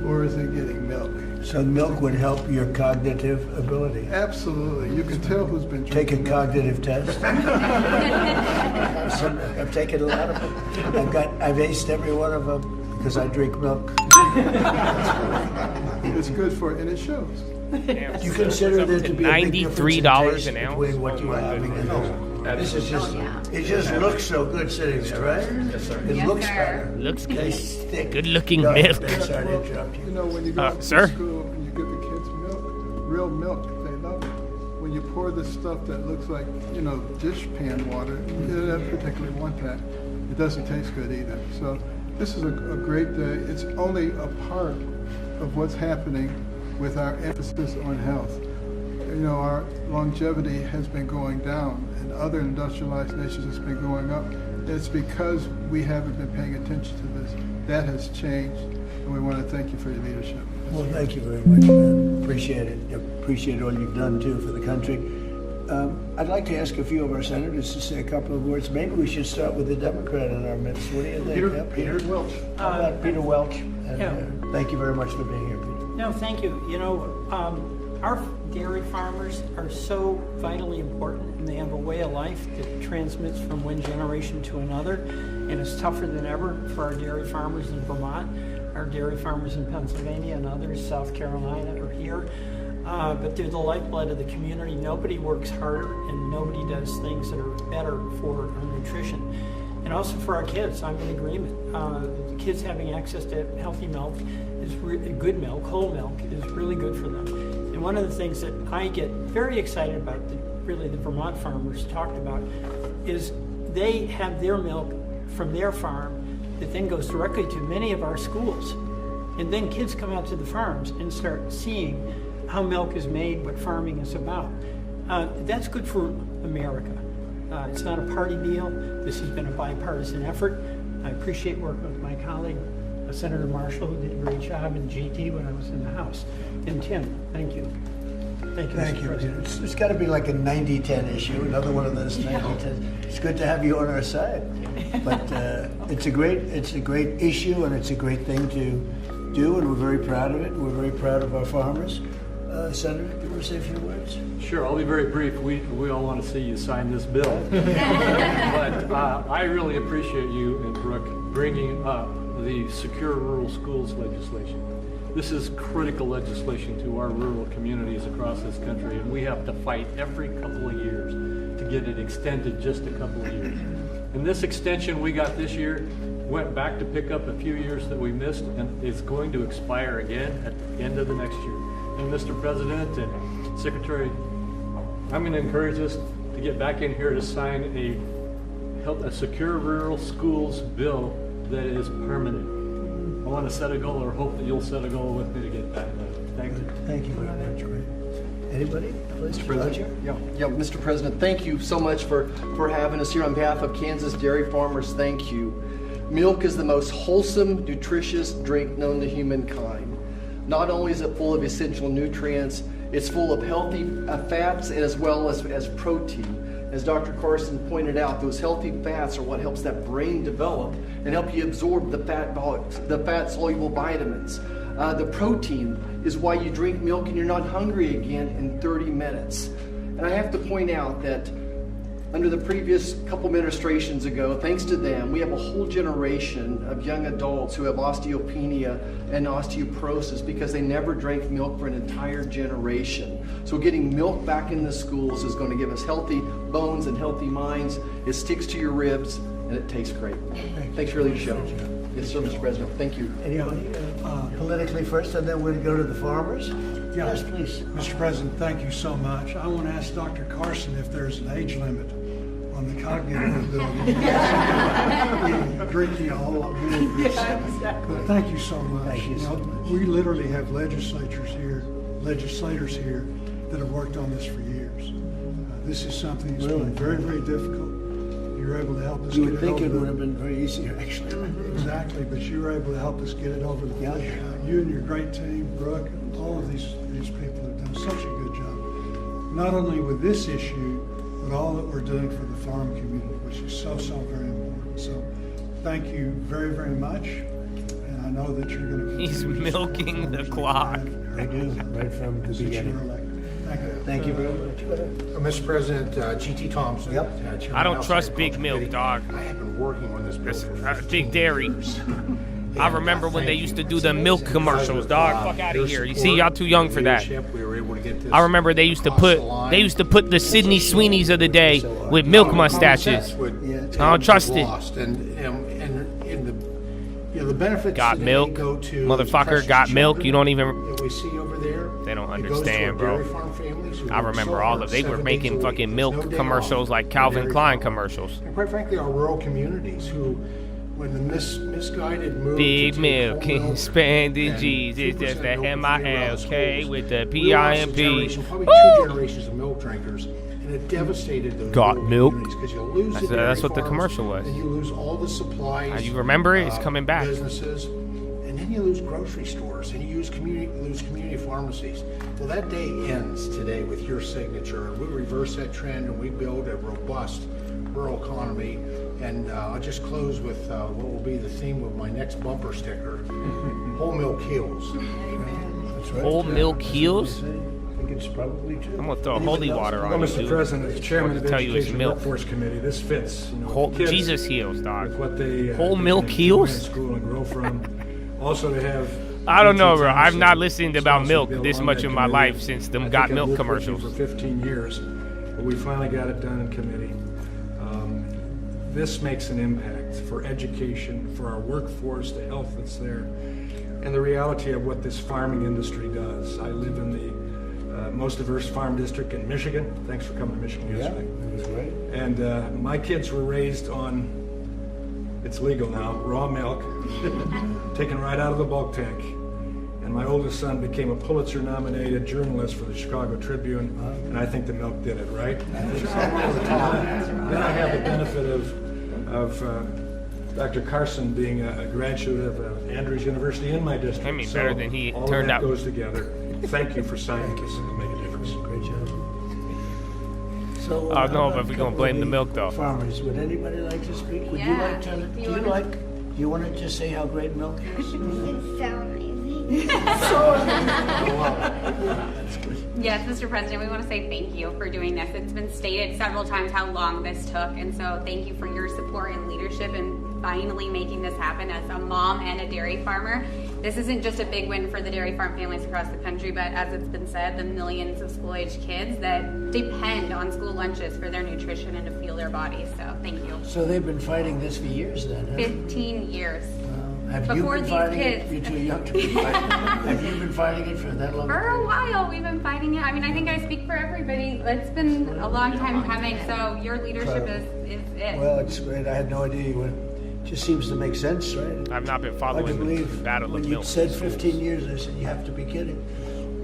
or is it getting milk? So milk would help your cognitive ability. Absolutely. You can tell who's been drinking. Take a cognitive test. I've taken a lot of them. I've aced every one of them because I drink milk. It's good for it, and it shows. Do you consider there to be a big difference in an ounce between what you're having and this? This is just, it just looks so good sitting there, right? Yes, sir. It looks better. Looks good. It's thick. Good looking milk. Sorry to interrupt you. You know, when you go to school and you give the kids milk, real milk, they love it. When you pour this stuff that looks like, dish pan water, you don't particularly want that. It doesn't taste good either. So this is a great day. It's only a part of what's happening with our emphasis on health. Our longevity has been going down, and other industrialized nations has been going up. It's because we haven't been paying attention to this. That has changed, and we want to thank you for your leadership. Well, thank you very much, man. Appreciate it. Appreciate all you've done, too, for the country. I'd like to ask a few of our senators to say a couple of words. Maybe we should start with the Democrat in our midst. What do you think? Peter Welch. How about Peter Welch? And, thank you very much for being here, Peter. No, thank you. You know, our dairy farmers are so vitally important, and they have a way of life that transmits from one generation to another, and it's tougher than ever for our dairy farmers in Vermont, our dairy farmers in Pennsylvania, and others, South Carolina, or here. But they're the lifeblood of the community. Nobody works harder, and nobody does things that are better for our nutrition. And also for our kids, I'm in agreement. Kids having access to healthy milk is good milk, whole milk, is really good for them. And one of the things that I get very excited about, that really the Vermont farmers talked about, is they have their milk from their farm that then goes directly to many of our schools. And then kids come out to the farms and start seeing how milk is made, what farming is about. That's good for America. It's not a party deal. This has been a bipartisan effort. I appreciate working with my colleague, Senator Marshall, who did a great job, and GT when I was in the House. And Tim, thank you. Thank you, Thank Mr. you. President. It's got to be like a 90-10 issue, another one of those 90-10. It's good to have you on our side. But it's a great issue, and it's a great thing to do, and we're very proud of it. We're very proud of our farmers. Senator, do you want to say a few words? Sure, I'll be very brief. We all want to see you sign this bill. But I really appreciate you and Brooke bringing up the Secure Rural Schools legislation. This is critical legislation to our rural communities across this country, and we have to fight every couple of years to get it extended just a couple of years. And this extension we got this year went back to pick up a few years that we missed, and it's going to expire again at the end of the next year. And Mr. President and Secretary, I'm going to encourage us to get back in here to sign a Secure Rural Schools bill that is permanent. I want to set a goal, or hope that you'll set a goal with me to get that done. Thank you. Thank you very much. Anybody? Mr. President? Yeah, Mr. President, thank you so much for having us here. On behalf of Kansas dairy farmers, thank you. Milk is the most wholesome, nutritious drink known to humankind. Not only is it full of essential nutrients, it's full of healthy fats as well as protein. As Dr. Carson pointed out, those healthy fats are what helps that brain develop and help you absorb the fat-soluble vitamins. The protein is why you drink milk and you're not hungry again in 30 minutes. And I have to point out that under the previous couple administrations ago, thanks to them, we have a whole generation of young adults who have osteopenia and osteoporosis because they never drank milk for an entire generation. So getting milk back in the schools is going to give us healthy bones and healthy minds. It sticks to your ribs and it tastes great. Thanks for your leadership. Yes, sir, Mr. President. Thank you. Anybody? Politically first, and then we'll go to the farmers. Yes, please. Mr. President, thank you so much. I want to ask Dr. Carson if there's an age limit on the cognitive ability. Drinking a whole lot more than this. But thank you so much. Thank you so much. We literally have legislators here that have worked on this for years. This is something that's been very, very difficult. You're able to help us You get would it think over it the- would have been very easy, actually. Exactly, but you were able to help us get it over the finish line. You and your great team, Brooke, all of these people have done such a good job. Not only with this issue, but all that we're doing for the farm community, which is so very important. So thank you very, very much. And I know that you're going to continue. He's milking the clock. I do, right from the beginning. Thank you very much. Mr. President, G.T. Thompson. Yep. I don't trust Big Milk, dog. I have been working on this bill for Big Dairy. I remember when they used to do the milk commercials, dog. Fuck out of here. You see, y'all too young for that. We were able to get this I remember they used to put the Sydney Sweeneys of the day with milk mustaches. I don't trust it. The benefits Got milk, go to motherfucker. Got milk. You don't even. that we see over there. They don't It goes to understand, our bro. dairy farm families who I work remember so all hard, of. They were 7 days making a week, fucking no milk day commercials off, like Calvin dairy Klein farm. commercials. And quite frankly, our rural communities who, when the misguided move Big to milk, take whole expanded and G's. It's 2% just the milk for year-round MILK schools, with the we lost a PIMP. generation, probably Woo! 2 generations of milk drinkers. And and it devastated those Got rural milk. communities, 'cause you lose the That's dairy what the farms, commercial was. and you lose all the supplies. You remember it? It's coming back. Businesses, and then you lose grocery stores, and you lose community pharmacies. Well, that day ends today with your signature. We reverse that trend, and we build a robust rural economy. And I'll just close with what will be the theme of my next bumper sticker: whole milk heals. That's right. Whole milk heals? I think it's probably true. I'm gonna throw holy water on Well, you, Mr. dude. President, as chairman of the tell you it's Education milk. Workforce Committee, this fits. You know, kids Jesus heals, dog. with what they Whole they milk can heals? enjoy in school and grow from. Also to have. I don't know, bro. teachers I've not and listened about milk responsibility this on much that in my committee. life since them I Got think I've Milk worked with you commercials. for 15 years, but we finally got it done in committee. This makes an impact for education, for our workforce, the health that's there, and the reality of what this farming industry does. I live in the most diverse farm district in Michigan. Thanks for coming to Michigan yesterday. It was great. And my kids were raised on, it's legal now, raw milk, taken right out of the bulk tank. And my oldest son became a Pulitzer-nominated journalist for the Chicago Tribune, and I think the milk did it, right? Then I have the benefit of Dr. Carson being a graduate of Andrews University in my district. I mean, better than he all turned of out. that goes together. Thank you for signing this. It'll make a difference. Great job. So, I don't know how if about we're a gonna couple blame of the milk, though. Farmers, would anybody like to speak? Would you Yeah, like to? if Do you you wanna- like? Do you want to just say how great milk is? It's so amazing. Yes, Mr. President, we want to say thank you for doing this. It's been stated several times how long this took, and so thank you for your support and leadership in finally making this happen. As a mom and a dairy farmer, this isn't just a big win for the dairy farm families across the country, but as it's been said, the millions of school-aged kids that depend on school lunches for their nutrition and to fuel their bodies. So thank you. So they've been fighting this for years then, huh? 15 years. Have Before you been these fighting kids. it? You're too young to be fighting it. Have you been fighting it for that long? For a while, we've been fighting it. I mean, I think I speak for everybody. It's been a long time coming, so your leadership is it. Well, it's great. I had no idea you went. Just seems to make sense, right? I've not been I following can the believe battle when of you milk. said 15 years, I said you have to be kidding.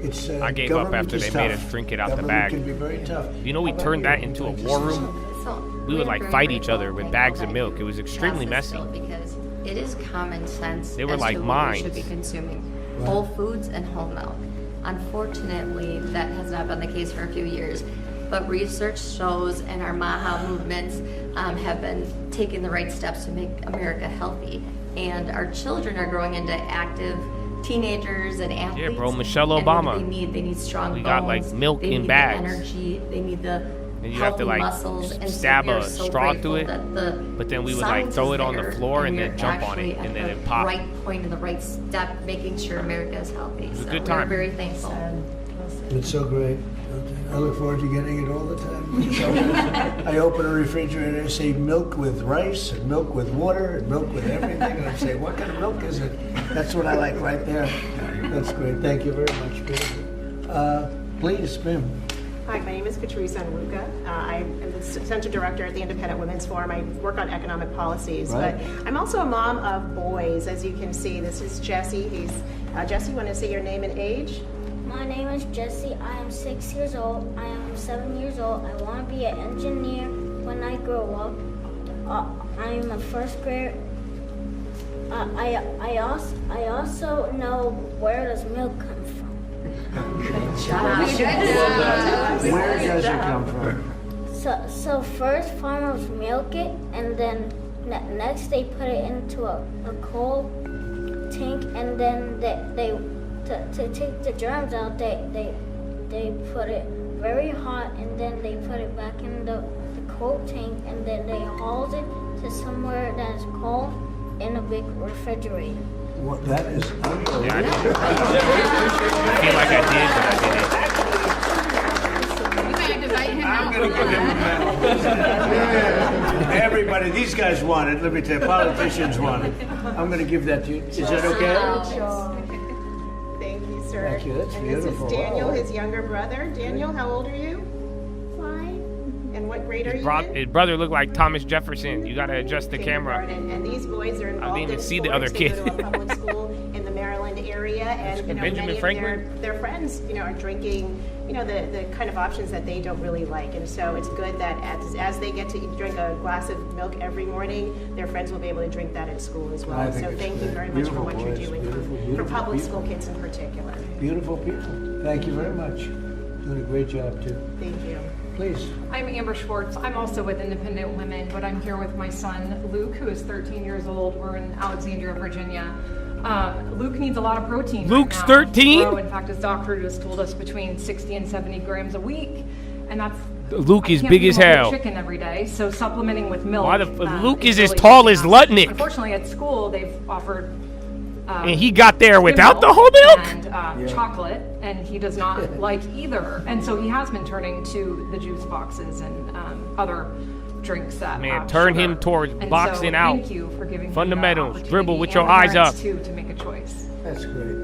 It's I gave up government after is they made tough. us drink it out the Government bag. can be very tough. You know, we How about turned you? that into a war room. We would like fight each other with bags of milk. It was extremely messy. Because it is common sense They were as like to what mines. we should be consuming. Right. Whole foods and whole milk. Unfortunately, that has not been the case for a few years. But research shows, and our MAHA movements have been taking the right steps to make America healthy. And our children are growing into active teenagers and athletes. Yeah, bro, Michelle And what Obama. do they need strong We bones. got, like, milk they in need bags. The energy. They need the And you have to healthy like muscles. And stab so we a are so straw grateful through it, that the but then we would like science throw is it on the there, floor and we're then jump on it, actually and at then the it pop. right point and the right step, making sure America is healthy. was a So good we're time. very thankful. It's so great. I look forward to getting it all the time. I open a refrigerator and say milk with rice and milk with water and milk with everything. And I say, what kind of milk is it? That's what I like right there. That's great. Thank you very much, Peter. Please, ma'am. Hi, my name is Patrice Enruca. I am the Center Director at the Independent Women's Forum. I work on economic policies, Right. but I'm also a mom of boys. As you can see, this is Jesse. Jesse, you want to say your name and age? My name is Jesse. I am 6 years old. I am 7 years old. I want to be an engineer when I grow up. I am a first grader. I also know where does milk come from. Where does it come from? So first farmers milk it, and then next they put it into a coal tank, and then they to take the germs out, they put it very hot, and then they put it back in the coal tank, and then they haul it to somewhere that's cold in a big refrigerator. What, that is unbelievable. Yeah, I feel like I did, but I didn't. I'm going to give him a medal. Everybody, these guys want it. Let me tell you, politicians want it. I'm going to give that to you. Is that okay? Thank you, sir. Thank you. That's and beautiful. This is Daniel, Wow. his younger brother. Daniel, how old are you? 5. And what grade are you in? His brother looked like Thomas Jefferson. You got to adjust the camera. And these boys are involved I didn't even in see the sports. other They kid. go to a public school in the Maryland area, and Benjamin many Franklin? of their friends, are drinking the kind of options that they don't really like. And so it's good that as they get to drink a glass of milk every morning, their friends will be able to drink that at school as well. So thank you very much for what you're doing for public school kids in particular. Beautiful people. Thank you very much. Doing a great job too. Thank you. Please. I'm Amber Schwartz. I'm also with Independent Women, but I'm here with my son, Luke, who is 13 years old. We're in Alexandria, Virginia. Luke needs a lot of protein. Luke's right now. 13? In fact, his doctor just told us between 60 and 70 grams a week, and that's Luke is I can't big feed as him a whole hell. Chicken every day, so supplementing with milk. Why Luke is as tall as Lutnick. Unfortunately, at school they've offered. And he got there skim without the whole milk? And chocolate, and he does not like either. And so he has been turning to the juice boxes and other drinks that Man, turn him towards and boxing so out. Thank you for giving Fundamentals. Me the Dribble with opportunity your and eyes the up. parents, too, to make a choice. That's great.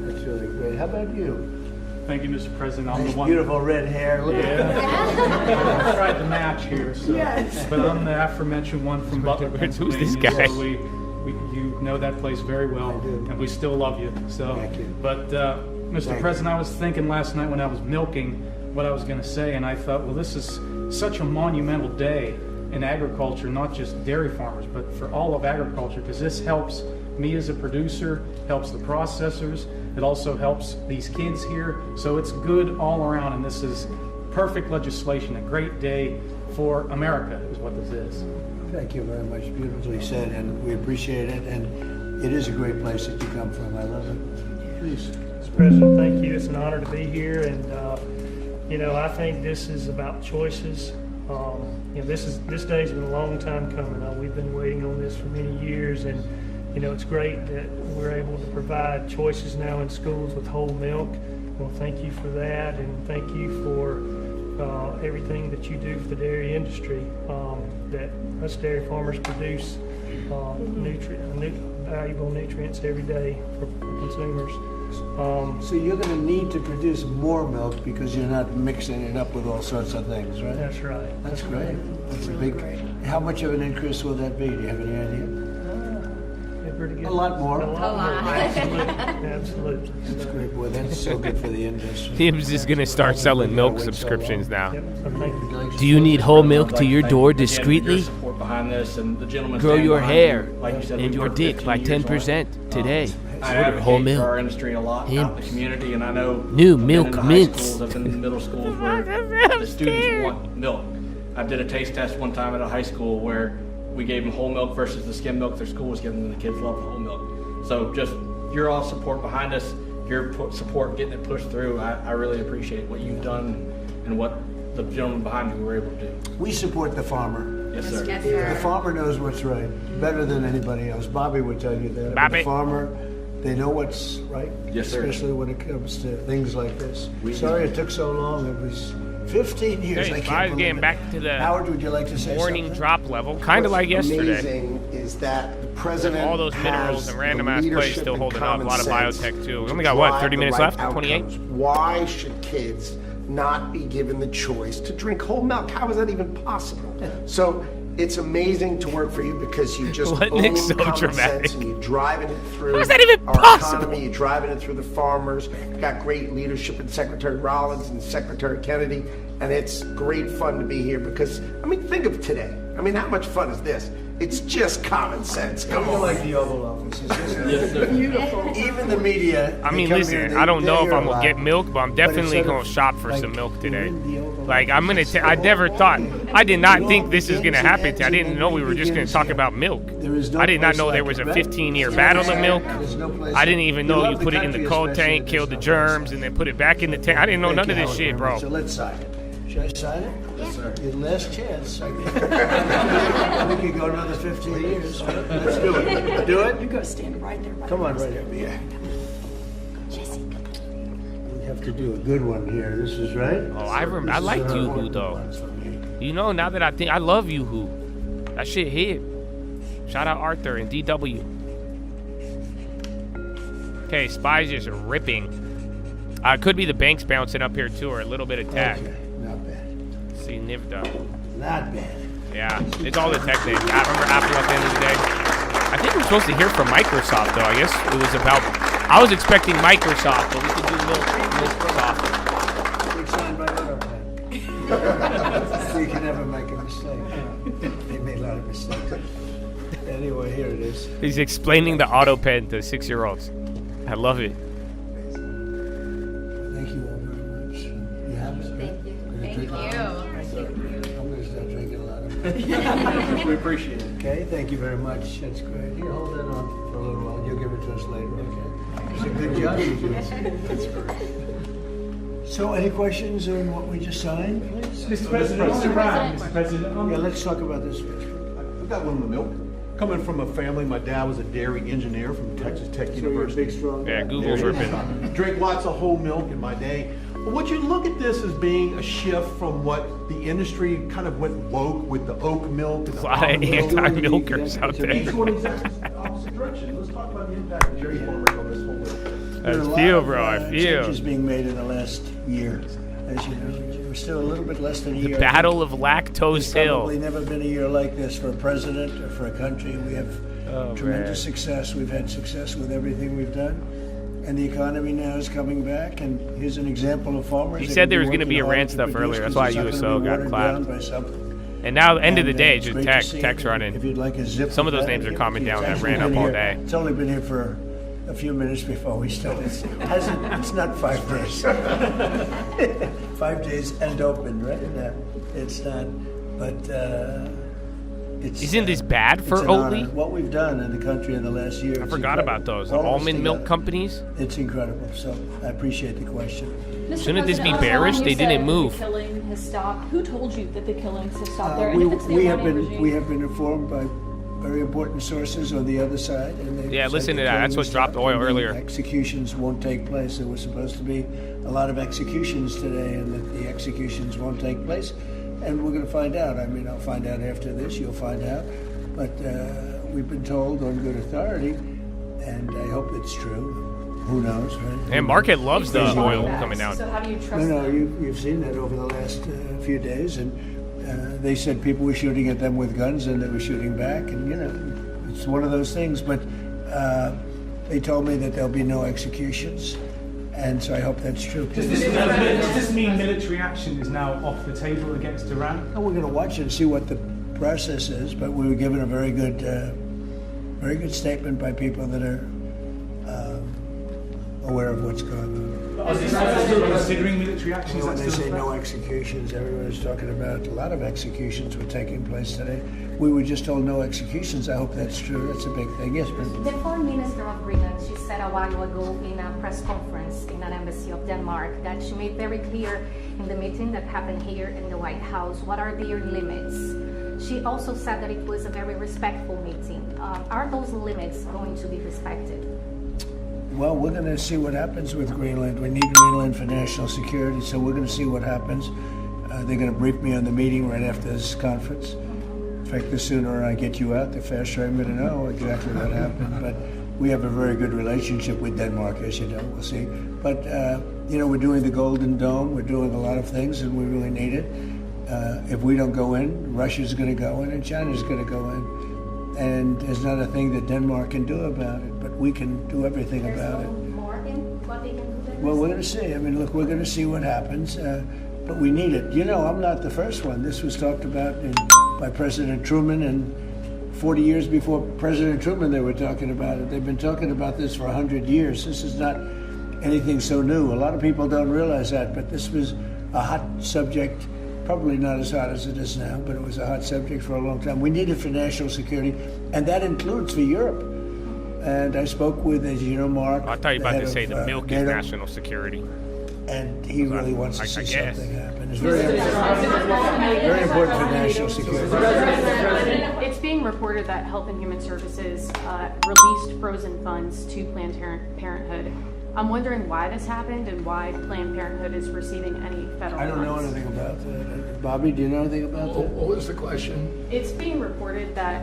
That's really great. How about you? Thank you, Mr. President. I'm Nice, the one. beautiful red hair. Look at that. I tried to match here, so. Yes. But I'm the aforementioned one from Butler, Who's Pennsylvania. this guy? So you know that place very well, and we still love you. So, Thank you. But Mr. President, I was thinking last night when I was milking what I was going to say, and I thought, well, this is such a monumental day in agriculture, not just dairy farmers, but for all of agriculture, because this helps me as a producer, helps the processors. It also helps these kids here. So it's good all around, and this is perfect legislation, a great day for America is what this is. Thank you very much. Beautifully said, and we appreciate it. And it is a great place that you come from. I love it. Please. Mr. President, thank you. It's an honor to be here, and I think this is about choices. This day's been a long time coming. We've been waiting on this for many years, and it's great that we're able to provide choices now in schools with whole milk. Well, thank you for that, and thank you for everything that you do for the dairy industry. That us dairy farmers produce valuable nutrients every day for consumers. So you're going to need to produce more milk because you're not mixing it up with all sorts of things, right? That's right. That's great. That's a big. How much of an increase will that be? Do you have any idea? Pretty good. A lot more. A lot more. Absolutely. Absolutely. That's great. Boy, that's so good for the industry. Tim's just going to start selling milk subscriptions now. Do you need whole milk to your door discreetly? Support behind this, and the gentleman Grow your hair like you said, and we've your worked dick 15 by years on it. 10% today. I Order whole advocate for our milk. industry a lot out in the community, and I know New I've been milk in high mints. schools, I've been in middle schools where the students want milk. I did a taste test one time at a high school where we gave them whole milk versus the skim milk their school was giving them, and the kids loved whole milk. So just your all support behind us, your support getting it pushed through, I really appreciate what you've done and what the gentleman behind you were able to do. We support the farmer. Yes, sir. Yes, sir. The farmer knows what's right better than anybody else. Bobby would tell you that. Bobby. The farmer, they know what's right. Yes, sir. Especially when it comes to things like this. Sorry it took so long. It was 15 years. Okay, I can't Spies believe getting it. back to the Howard, would you like to say morning something? drop level, kind of like yesterday. Amazing is that the president All those minerals has and random the ass plays leadership still and holding up. A lot of common sense biotech too. We to only got what, drive 30 the minutes right left? 28? outcomes. Why should kids not be given the choice to drink whole milk? How is that even possible? So it's amazing to work for you because you just What, own Nick's so common dramatic. sense and you're driving it through How is that even our possible? economy. You're driving it through the farmers. You've got great leadership in Secretary Rollins and Secretary Kennedy, and it's great fun to be here because, I mean, think of today. I mean, how much fun is this? It's just common sense. Come on. Like the Oval Office. Yes, sir. Beautiful. Even the media. I they mean, come listen, here, I don't they know if hear I'm a going lot. to get milk, but I'm definitely instead going of, to shop for like, some milk today. the Oval Like, I'm going to I never thought, I did not think this is going to happen. I didn't know we were just going to talk about milk. There is no I did not place know like there was a it, right? 15-year battle of milk. There's no place I didn't like- even You know love you the put it in the country, cold especially tank, at killed the this germs, and then put it back in the tank. I didn't know Thank none you, of this Howard, shit, very bro. much. So let's sign it. Should I sign it? Yes, sir. Your last chance. We could go another 15 years. Let's do it. Do it? You're going to stand right there. Come on, right there. Yeah. We have to do a good one here. This is right. Oh, I liked Yoo-Hoo, though. You know, now that I think, I love Yoo-Hoo. That shit hit. Shout out Arthur and DW. Okay, Spies just ripping. Could be the banks bouncing up here, too, or a little bit of tech. Okay, not bad. See, Nivda. Not bad. Yeah, it's all the tech names. I remember Apple at the end of the day. I think we're supposed to hear from Microsoft, though. I guess it was about, I was expecting Microsoft, but we could do Microsoft. You can never make a mistake. They made a lot of mistakes. Anyway, here it is. He's explaining the auto pen to 6-year-olds. I love it. Thank you all very much. You have it? Thank you. Thank you. I'm going to start drinking a lot of it. We appreciate it. Okay, thank you very much. That's great. Here, hold that on for a little while. You'll give it to us later, okay? It's a good job you did. That's great. So, any questions on what we just signed, please? Mr. President, Mr. President. Yeah, let's talk about this first. I've got one of the milk. Coming from a family, my dad was a dairy engineer from Texas Tech University. Big, strong Yeah, Google's ripping. Drank lots of whole milk in my day. But would you look at this as being a shift from what the industry kind of went woke with the oat milk and A lot of anti-milkers out there. Each one exactly opposite direction. Let's talk about the impact of dairy farmers on this whole milk. I feel, bro. I feel. Changes being made in the last year, as you know. We're still a little bit less than a year. The Battle of Lactose There's Hill. probably never been a year like this for a president or for a country. We have tremendous success. We've had success with everything we've done. And the economy now is coming back. And here's an example of farmers. He said there was going to be Iran stuff earlier. That's why USO got clapped. And now, end of the day, it's just tech's running. If you'd like a zip Some of those names are calming down that ran up all day. It's only been here for a few minutes before we started. It's not 5 days. 5 days and open, right? No, it's not. But it's. Isn't this bad for it's an Oatly? honor. What we've done in the country in the last year. I forgot about those. The almond milk companies. It's incredible. So I appreciate the question. Shouldn't this be bearish? They didn't move. The killing has stopped. Who told you that the killings have stopped there? We have been informed by very important sources on the other side. And Yeah, listen to that. That's what dropped oil earlier. Executions won't take place. There was supposed to be a lot of executions today, and that the executions won't take place. And we're going to find out. I mean, I'll find out after this. You'll find out. But we've been told on good authority, and I hope it's true. Who knows, right? And market loves the oil coming out. So how do you trust No, you've seen that over the last few days, and they said people were shooting at them with guns, and they were shooting back, and it's one of those things. But they told me that there'll be no executions, and so I hope that's true. Does this mean military action is now off the table against Iran? Well, we're going to watch it and see what the process is, but we were given a very good statement by people that are aware of what's going on. Are they still considering military actions? When they say no executions, everybody's talking about a lot of executions were taking place today. We were just told no executions. I hope that's true. That's a big thing. Yes, The Foreign Minister of Greenland, she said a while ago in a press conference in an embassy of Denmark that she made very clear in the meeting that happened here in the White House what are their limits. She also said that it was a very respectful meeting. Are those limits going to be respected? Well, we're going to see what happens with Greenland. We need Greenland for national security, so we're going to see what happens. They're going to brief me on the meeting right after this conference. In fact, the sooner I get you out, the faster I'm going to know exactly what happened. But we have a very good relationship with Denmark, as you know. We'll see. But, we're doing the Golden Dome. We're doing a lot of things, and we really need it. If we don't go in, Russia's going to go in, and China's going to go in. And there's not a thing that Denmark can do about it, but we can do everything about it. More in what they can do there? Well, we're going to see. I mean, look, we're going to see what happens, but we need it. I'm not the first one. This was talked about by President Truman, and 40 years before President Truman, they were talking about it. They've been talking about this for 100 years. This is not anything so new. A lot of people don't realize that, but this was a hot subject. Probably not as hot as it is now, but it was a hot subject for a long time. We need it for national security, and that includes for Europe. And I spoke with, as you know, Mark. I thought you were about to say the milk is national security. And he really wants to see something happen. It's very important for national security. It's being reported that Health and Human Services released frozen funds to Planned Parenthood. I'm wondering why this happened and why Planned Parenthood is receiving any federal funds. I don't know anything about that. Bobby, do you know anything about that? What was the question? It's being reported that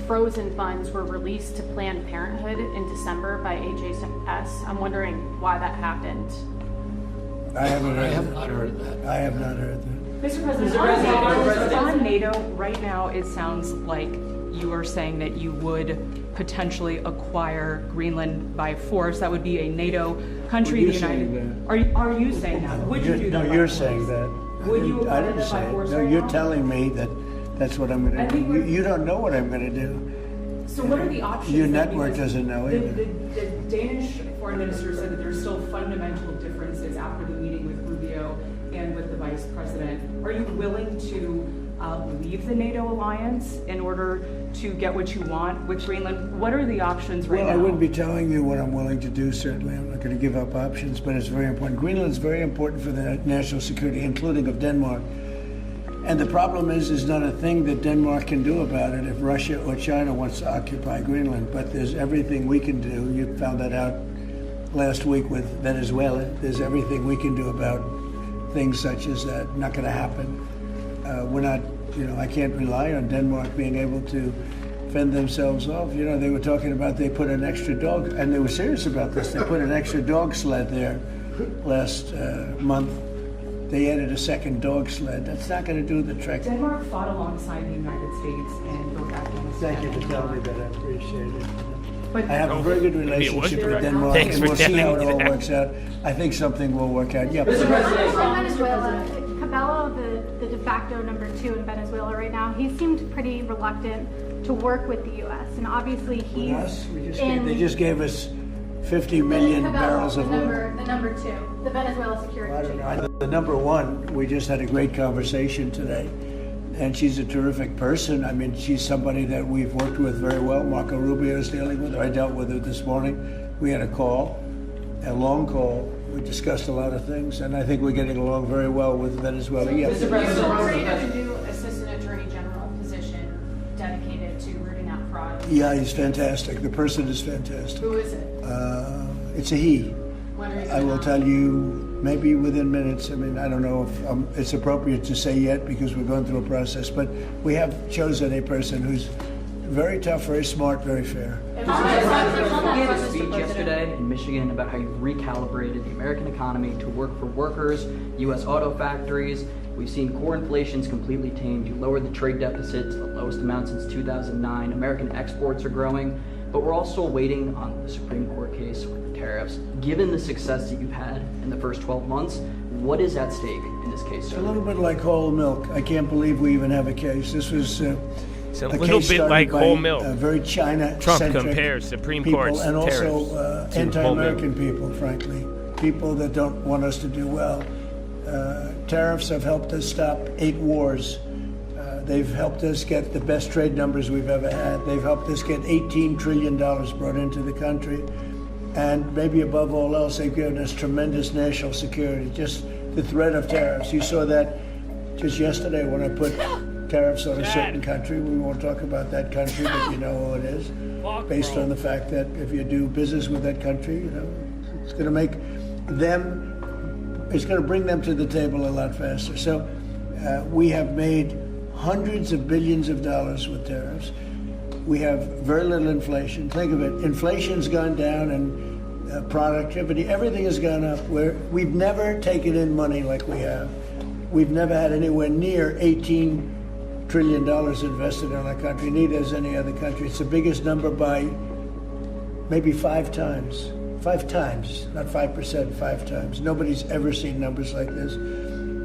frozen funds were released to Planned Parenthood in December by HHS. I'm wondering why that happened. I have not heard that. I have not heard that. Mr. President, on NATO, right now it sounds like you are saying that you would potentially acquire Greenland by force. That would be a NATO country. Well, you're saying that. Are you saying that? Would you do that? No, you're saying that. Would you I didn't say it. No, you're telling me that that's what I'm going to do. You don't know what I'm going to do. So what are the options? Your network doesn't know either. The Danish foreign minister said that there's still fundamental differences after the meeting with Rubio and with the vice president. Are you willing to leave the NATO alliance in order to get what you want with Greenland? What are the options right now? Well, I wouldn't be telling you what I'm willing to do, certainly. I'm not going to give up options, but it's very important. Greenland's very important for the national security, including of Denmark. And the problem is not a thing that Denmark can do about it if Russia or China wants to occupy Greenland. But there's everything we can do. You found that out last week with Venezuela. There's everything we can do about things such as that. Not going to happen. We're not, I can't rely on Denmark being able to fend themselves off. They were talking about they put an extra dog, and they were serious about this. They put an extra dog sled there last month. They added a second dog sled. That's not going to do the trick. Denmark fought alongside the United States in both Afghanistan. Thank you for telling me that. I appreciate it. But I have a very good relationship with Denmark, and we'll see how it all works out. I think something will work out. Yeah. Mr. President. Venezuela, Cabello, the de facto number 2 in Venezuela right now, he seemed pretty reluctant to work with the U.S. And obviously he's they just gave us 50 million barrels of oil. The number 2, the Venezuela security chief. I don't know. The number 1, we just had a great conversation today, and she's a terrific person. I mean, she's somebody that we've worked with very well. Marco Rubio is dealing with her. I dealt with her this morning. We had a long call. We discussed a lot of things, and I think we're getting along very well with Venezuela. Yeah. Mr. President, a new assistant attorney general position dedicated to rooting out fraud. Yeah, he's fantastic. The person is fantastic. Who is it? It's a he. When are you I will tell you maybe within minutes. I mean, I don't know if it's appropriate to say yet because we're going through a process, but we have chosen a person who's very tough, very smart, very fair. You gave a speech yesterday in Michigan about how you've recalibrated the American economy to work for workers, U.S. auto factories. We've seen core inflation's completely tamed. You lowered the trade deficit to the lowest amount since 2009. American exports are growing, but we're all still waiting on the Supreme Court case with the tariffs. Given the success that you've had in the first 12 months, what is at stake in this case, sir? It's a little bit like whole milk. I can't believe we even have a case. This was it's a little bit like whole milk. Very China-centric Trump compares Supreme Court's and also tariffs anti-American people, frankly, people that don't want us to do well. Tariffs have helped us stop 8 wars. They've helped us get the best trade numbers we've ever had. They've helped us get $18 trillion brought into the country. And maybe above all else, they've given us tremendous national security. Just the threat of tariffs. You saw that just yesterday when I put tariffs on a certain country. We won't talk about that country, but you know who it is. Based on the fact that if you do business with that country, it's going to make them, it's going to bring them to the table a lot faster. So we have made hundreds of billions of dollars with tariffs. We have very little inflation. Think of it, inflation's gone down and productivity, everything has gone up. We've never taken in money like we have. We've never had anywhere near $18 trillion invested in our country, neither has any other country. It's the biggest number by maybe 5 times. 5 times, not 5%, 5 times. Nobody's ever seen numbers like this.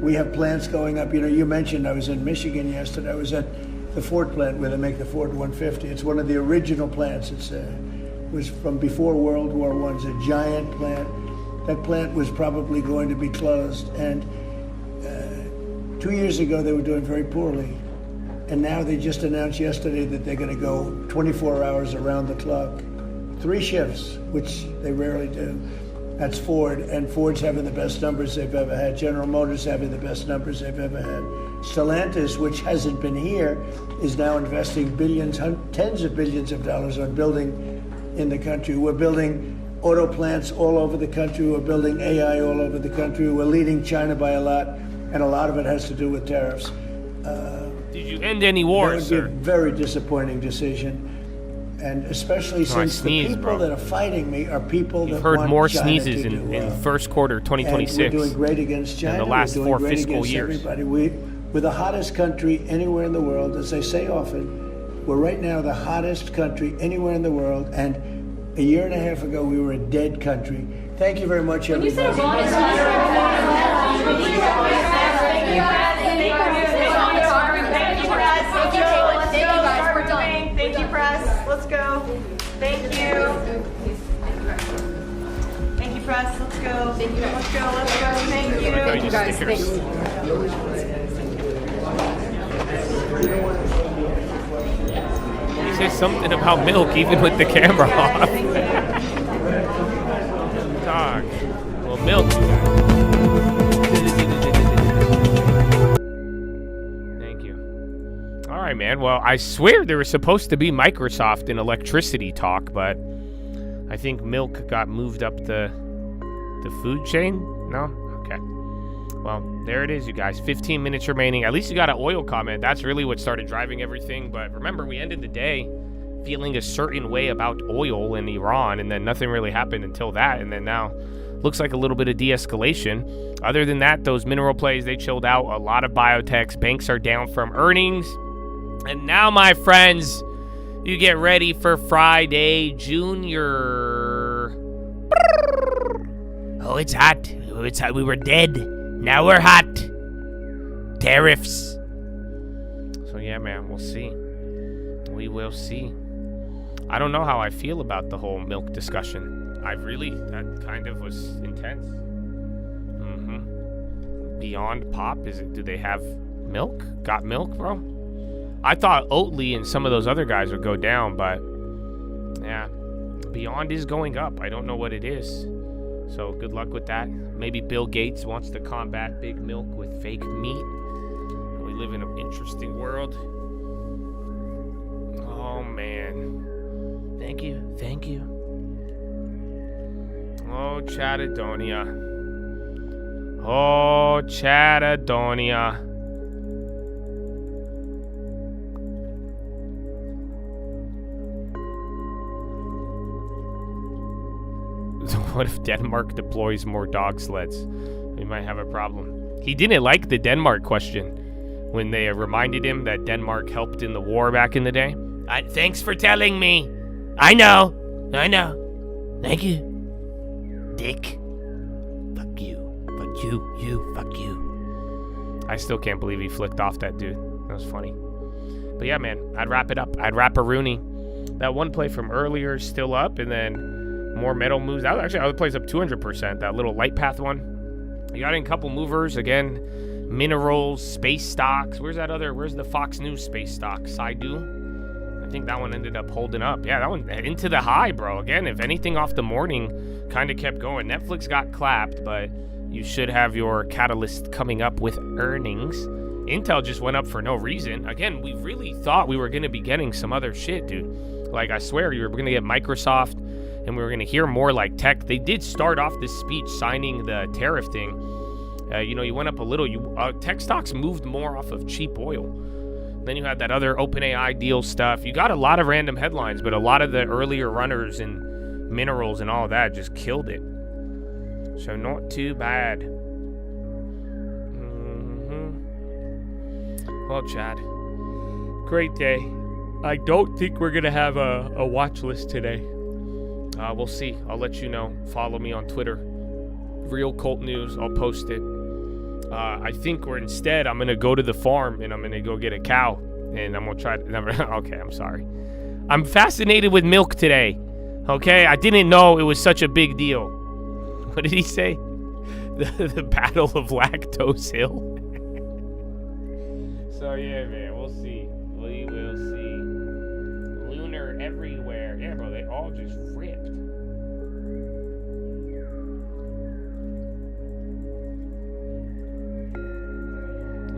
We have plants going up. You mentioned I was in Michigan yesterday. I was at the Ford plant where they make the Ford 150. It's one of the original plants. It was from before World War I. It's a giant plant. That plant was probably going to be closed. And 2 years ago, they were doing very poorly. And now they just announced yesterday that they're going to go 24 hours around the clock. 3 shifts, which they rarely do. That's Ford, and Ford's having the best numbers they've ever had. General Motors having the best numbers they've ever had. Stellantis, which hasn't been here, is now investing billions, tens of billions of dollars on building in the country. We're building auto plants all over the country. We're building AI all over the country. We're leading China by a lot, and a lot of it has to do with tariffs. Did you end any wars, sir? That would be a very disappointing decision. And especially since the people that are fighting me are people that heard want more China sneezes to do well. in first quarter 2026. And we're doing great against China. In the last we're doing 4 great fiscal against years. Everybody. We're the hottest country anywhere in the world. As I say often, we're right now the hottest country anywhere in the world. And a year and a half ago, we were a dead country. Thank you very much, everybody. Thank you, press. Let's go. Thank you. Thank you, press. Let's go. Thank you. Let's go. Let's go. Thank you. Thank you guys. He says something about milk even with the camera off. Dog. Well, milk. Thank you. All right, man. Well, I swear there was supposed to be Microsoft and electricity talk, but I think milk got moved up the food chain. No? Okay. Well, there it is, you guys. 15 minutes remaining. At least you got an oil comment. That's really what started driving everything. But remember, we ended the day feeling a certain way about oil in Iran, and then nothing really happened until that. And then now looks like a little bit of de-escalation. Other than that, those mineral plays, they chilled out. A lot of biotechs. Banks are down from earnings. And now, my friends, you get ready for Friday Junior. Oh, it's hot. It's hot. We were dead. Now we're hot. Tariffs. So, yeah, man, we'll see. We will see. I don't know how I feel about the whole milk discussion. That kind of was intense. Beyond Pop, do they have milk? Got milk, bro? I thought Oatly and some of those other guys would go down, but yeah, Beyond is going up. I don't know what it is. So good luck with that. Maybe Bill Gates wants to combat big milk with fake meat. We live in an interesting world. Oh, man. Thank you. Thank you. Oh, Chatadonia. Oh, Chatadonia. What if Denmark deploys more dog sleds? We might have a problem. He didn't like the Denmark question when they reminded him that Denmark helped in the war back in the day. Thanks for telling me. I know. Thank you. Dick. Fuck you. Fuck you. Fuck you. I still can't believe he flicked off that dude. That was funny. But yeah, man, I'd wrap it up. I'd wrap a Rooney. That one play from earlier is still up, and then more metal moves. That actually other plays up 200%. That little light path one. You got in a couple movers again. Minerals, space stocks. Where's the Fox News space stock? Saidu. I think that one ended up holding up. Yeah, that one into the high, bro. Again, if anything off the morning, kind of kept going. Netflix got clapped, but you should have your catalyst coming up with earnings. Intel just went up for no reason. Again, we really thought we were going to be getting some other shit, dude. Like, I swear, you were going to get Microsoft, and we were going to hear more like tech. They did start off this speech signing the tariff thing. You went up a little. Tech stocks moved more off of cheap oil. Then you had that other OpenAI deal stuff. You got a lot of random headlines, but a lot of the earlier runners and minerals and all that just killed it. So not too bad. Well, Chad, great day. I don't think we're going to have a watch list today. We'll see. I'll let you know. Follow me on Twitter. Real Cult News. I'll post it. I think I'm going to go to the farm and I'm going to go get a cow. And I'm going to try to... Okay, I'm sorry. I'm fascinated with milk today. Okay? I didn't know it was such a big deal. What did he say? The Battle of Lactose Hill? So, yeah, man. We'll see. We will see. Lunar everywhere. Yeah, bro. They all just ripped.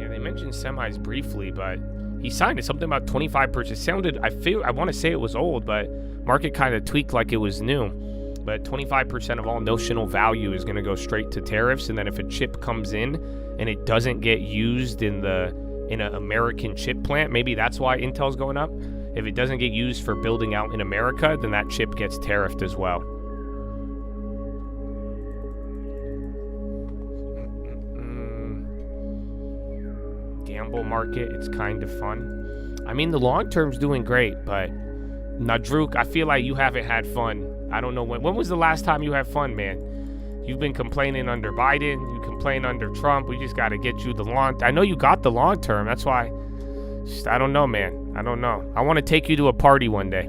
Yeah, they mentioned semis briefly, but he signed it. Something about 25%. It sounded, I want to say it was old, but market kind of tweaked like it was new. But 25% of all notional value is going to go straight to tariffs. And then if a chip comes in and it doesn't get used in an American chip plant, maybe that's why Intel's going up. If it doesn't get used for building out in America, then that chip gets tariffed as well. Gamble market, it's kind of fun. I mean, the long term's doing great, but Nadruk, I feel like you haven't had fun. I don't know when was the last time you had fun, man? You've been complaining under Biden. You complain under Trump. We just got to get you the long. I know you got the long term. That's why. Just, I don't know, man. I don't know. I want to take you to a party one day.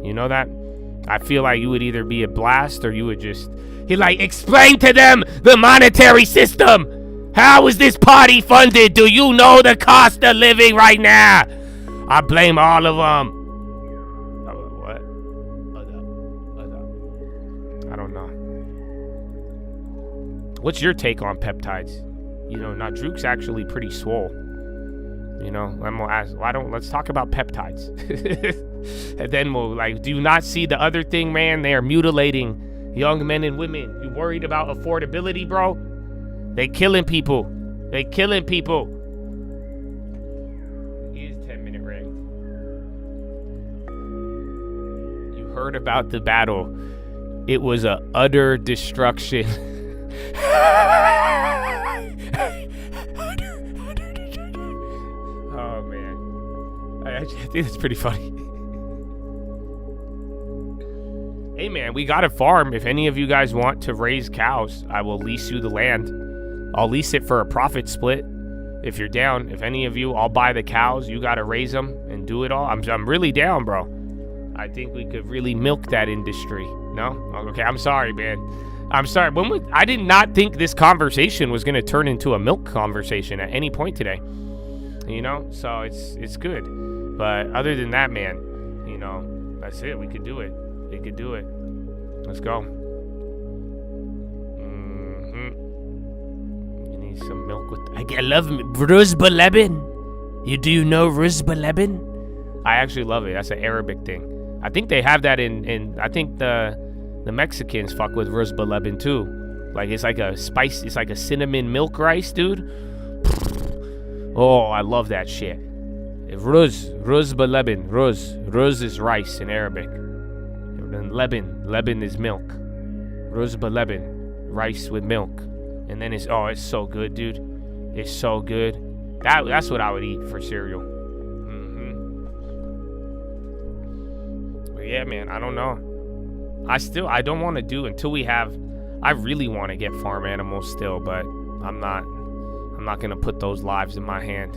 You know that? I feel like you would either be a blast or you would just. He like, explain to them the monetary system. How is this party funded? Do you know the cost of living right now? I blame all of them. What? I don't know. What's your take on peptides? You know, now Druke's actually pretty swole. You know, I'm gonna ask, let's talk about peptides. And then we'll like, do you not see the other thing, man? They are mutilating young men and women. You worried about affordability, bro? They killing people. They killing people. He is 10-minute ring. You heard about the battle. It was a utter destruction. Oh man, I think it's pretty funny. Hey man, we got a farm. If any of you guys want to raise cows, I will lease you the land. I'll lease it for a profit split. If you're down, if any of you, I'll buy the cows. You gotta raise them and do it all. I'm really down, bro. I think we could really milk that industry. No? Okay, I'm sorry, man. I'm sorry. I did not think this conversation was gonna turn into a milk conversation at any point today. You know, so it's good. But other than that, man, you know, that's it. We could do it. We could do it. Let's go. You need some milk with. I love Ruz Balebin. Do you know Ruz Balebin? I actually love it. That's an Arabic thing. I think they have that in I think the Mexicans fuck with Ruz Balebin too. Like it's like a spice. It's like a cinnamon milk rice, dude. Oh, I love that shit. Ruz Balebin. Ruz is rice in Arabic. And Leben is milk. Ruz Balebin, rice with milk. And then it's so good, dude. It's so good. That's what I would eat for cereal. But yeah, man, I don't know. I don't want to do until we have. I really want to get farm animals still, but I'm not gonna put those lives in my hand.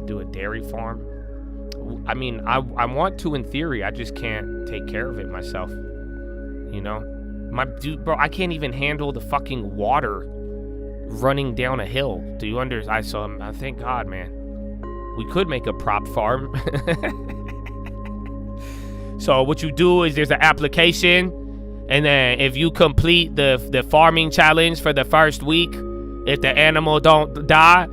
Do a dairy farm. I mean, I want to in theory. I just can't take care of it myself. You know, my dude, bro. I can't even handle the fucking water running down a hill. Do you understand? I thank God, man. We could make a prop farm. So what you do is there's an application, and then if you complete the farming challenge for the first week, if the animal don't die,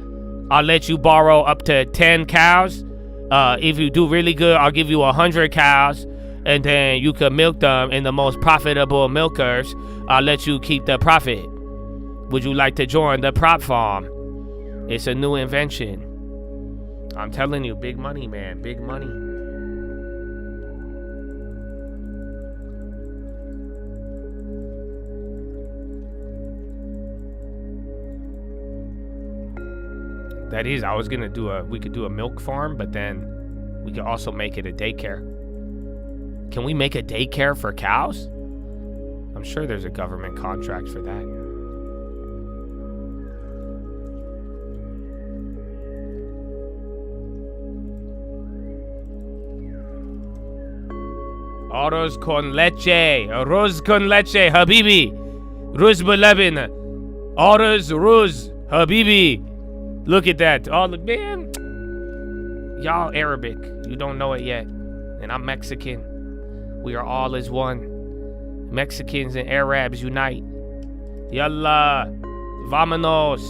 I'll let you borrow up to 10 cows. If you do really good, I'll give you 100 cows, and then you can milk them. And the most profitable milkers, I'll let you keep the profit. Would you like to join the prop farm? It's a new invention. I'm telling you, big money, man, big money. That is, I was gonna we could do a milk farm, but then we could also make it a daycare. Can we make a daycare for cows? I'm sure there's a government contract for that. Arroz con leche, habibi. Ruz Balebin. Arroz, ruz, habibi. Look at that. Oh, look, man. Y'all Arabic. You don't know it yet. And I'm Mexican. We are all as one. Mexicans and Arabs unite. Yalla. Vámonos.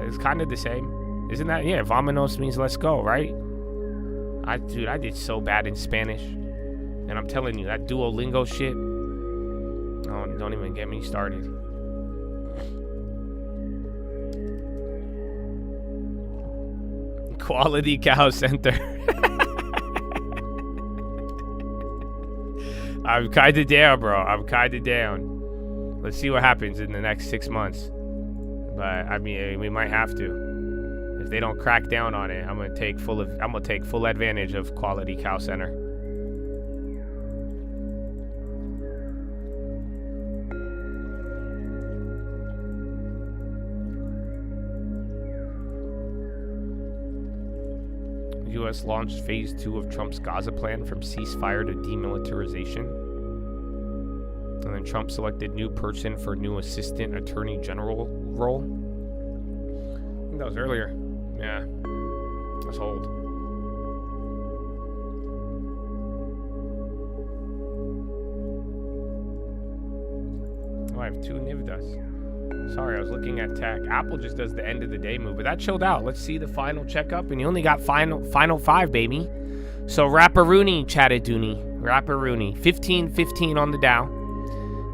It's kind of the same. Isn't that? Yeah, vámonos means let's go, right? Dude, I did so bad in Spanish. And I'm telling you, that Duolingo shit. Oh, don't even get me started. Quality Cow Center. I'm kind of down, bro. I'm kind of down. Let's see what happens in the next 6 months. But I mean, we might have to. If they don't crack down on it, I'm gonna take full advantage of Quality Cow Center. U.S. launched phase 2 of Trump's Gaza plan from ceasefire to demilitarization. And then Trump selected new person for new assistant attorney general role. I think that was earlier. Yeah. Let's hold. Oh, I have 2 Nivdas. Sorry, I was looking at tech. Apple just does the end of the day move, but that chilled out. Let's see the final checkup, and you only got final 5, baby. So Rapparooney chatted Dooney. Rapparooney. 15.15 on the Dow.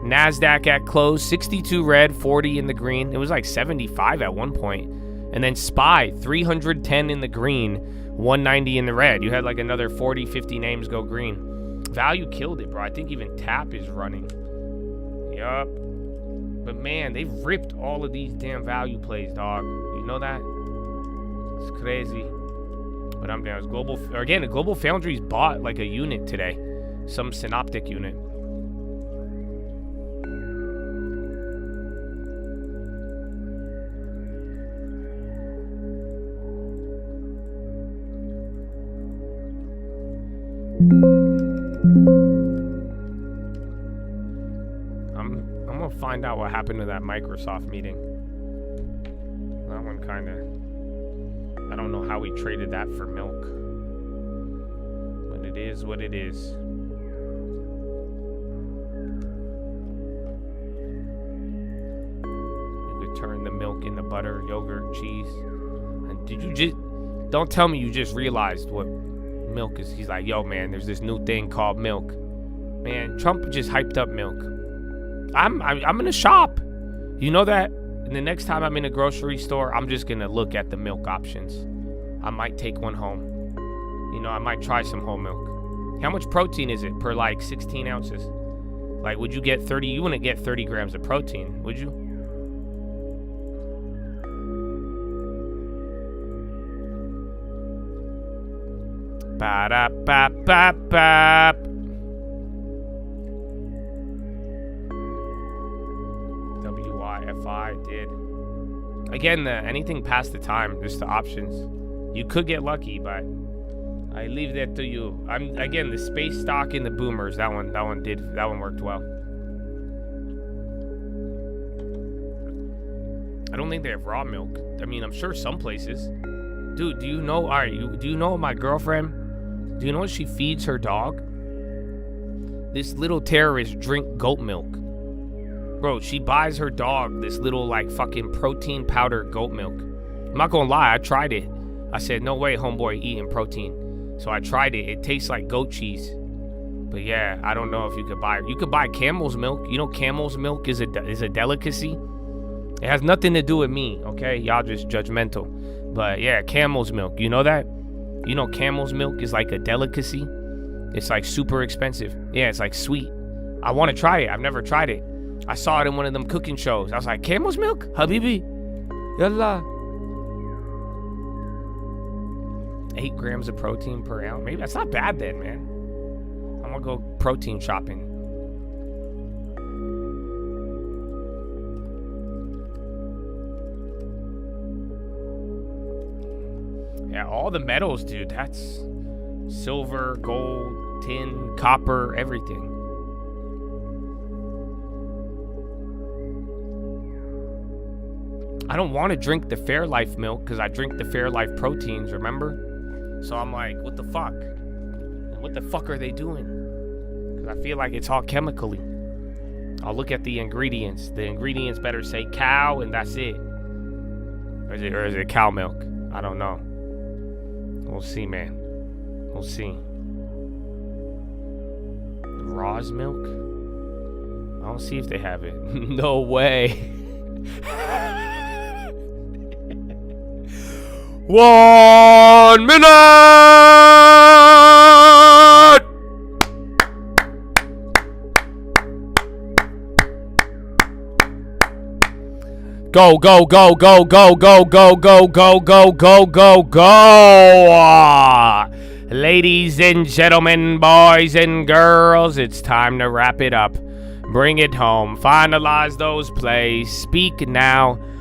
NASDAQ at close, 62 red, 40 in the green. It was like 75 at one point. And then SPY, 310 in the green, 190 in the red. You had like another 40, 50 names go green. Value killed it, bro. I think even TAP is running. Yup. But man, they've ripped all of these damn value plays, dog. You know that? It's crazy. But I'm down. It's Global. Again, Global Foundries bought like a unit today. Some synoptic unit. I'm gonna find out what happened to that Microsoft meeting. That one kind of, I don't know how we traded that for milk, but it is what it is. You could turn the milk into butter, yogurt, cheese. And did you just, don't tell me you just realized what milk is. He's like, yo man, there's this new thing called milk. Man, Trump just hyped up milk. I'm in a shop. You know that? And the next time I'm in a grocery store, I'm just gonna look at the milk options. I might take one home. You know, I might try some whole milk. How much protein is it per like 16 ounces? Like, would you get 30? You wouldn't get 30 grams of protein, would you? Ba-da-ba-ba-ba. WYFI did. Again, anything past the time, just the options. You could get lucky, but I leave that to you. Again, the space stock in the boomers. That one worked well. I don't think they have raw milk. I mean, I'm sure some places. Dude, do you know? All right, do you know my girlfriend? Do you know what she feeds her dog? This little terrorist drink goat milk. Bro, she buys her dog this little like fucking protein powder goat milk. I'm not gonna lie, I tried it. I said, no way, homeboy, eating protein. So I tried it. It tastes like goat cheese. But yeah, I don't know if you could buy it. You could buy camel's milk. You know camel's milk is a delicacy. It has nothing to do with me, okay? Y'all just judgmental. But yeah, camel's milk. You know that? You know camel's milk is like a delicacy? It's like super expensive. Yeah, it's like sweet. I want to try it. I've never tried it. I saw it in one of them cooking shows. I was like, camel's milk? Habibi. Yalla. 8 grams of protein per ounce. Maybe that's not bad then, man. I'm gonna go protein shopping. Yeah, all the metals, dude. That's silver, gold, tin, copper, everything. I don't want to drink the Fairlife milk because I drink the Fairlife proteins, remember? So I'm like, what the fuck? What the fuck are they doing? Because I feel like it's all chemically. I'll look at the ingredients. The ingredients better say cow and that's it. Or is it cow milk? I don't know. We'll see, man. We'll see. Raw's milk? I'll see if they have it. No way. 1 minute! Go, go, go, go, go, go, go, go, go, go, go, go, go! Ladies and gentlemen, boys and girls, it's time to wrap it up. Bring it home. Finalize those plays. Speak now.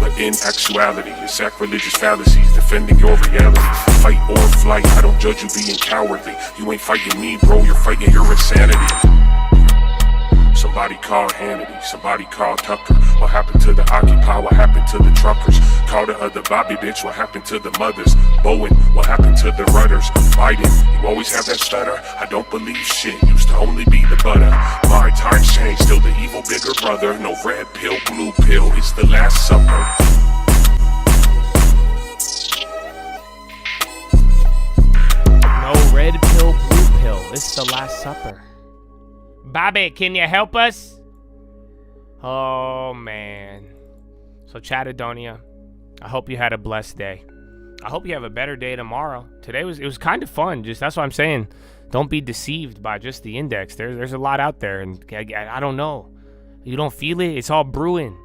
But in actuality, it's sacrilegious fallacies defending your reality. Fight or flight, I don't judge you being cowardly. You ain't fighting me, bro, you're fighting your insanity. Somebody call Hannity, somebody call Tucker. What happened to the Occupy? What happened to the truckers? Call the other Bobby bitch, what happened to the mothers? Bowen, what happened to the rudders? Biden, you always have that stutter. I don't believe shit, used to only be the butter. My times change, still the evil bigger brother. No red pill, blue pill, it's the last supper. No red pill, blue pill, it's the last supper. Bobby, can you help us? Oh, man. So, Chattadonia, I hope you had a blessed day. I hope you have a better day tomorrow. Today it was kind of fun. Just that's what I'm saying. Don't be deceived by just the index. There's a lot out there, and I don't know. You don't feel it? It's all brewing.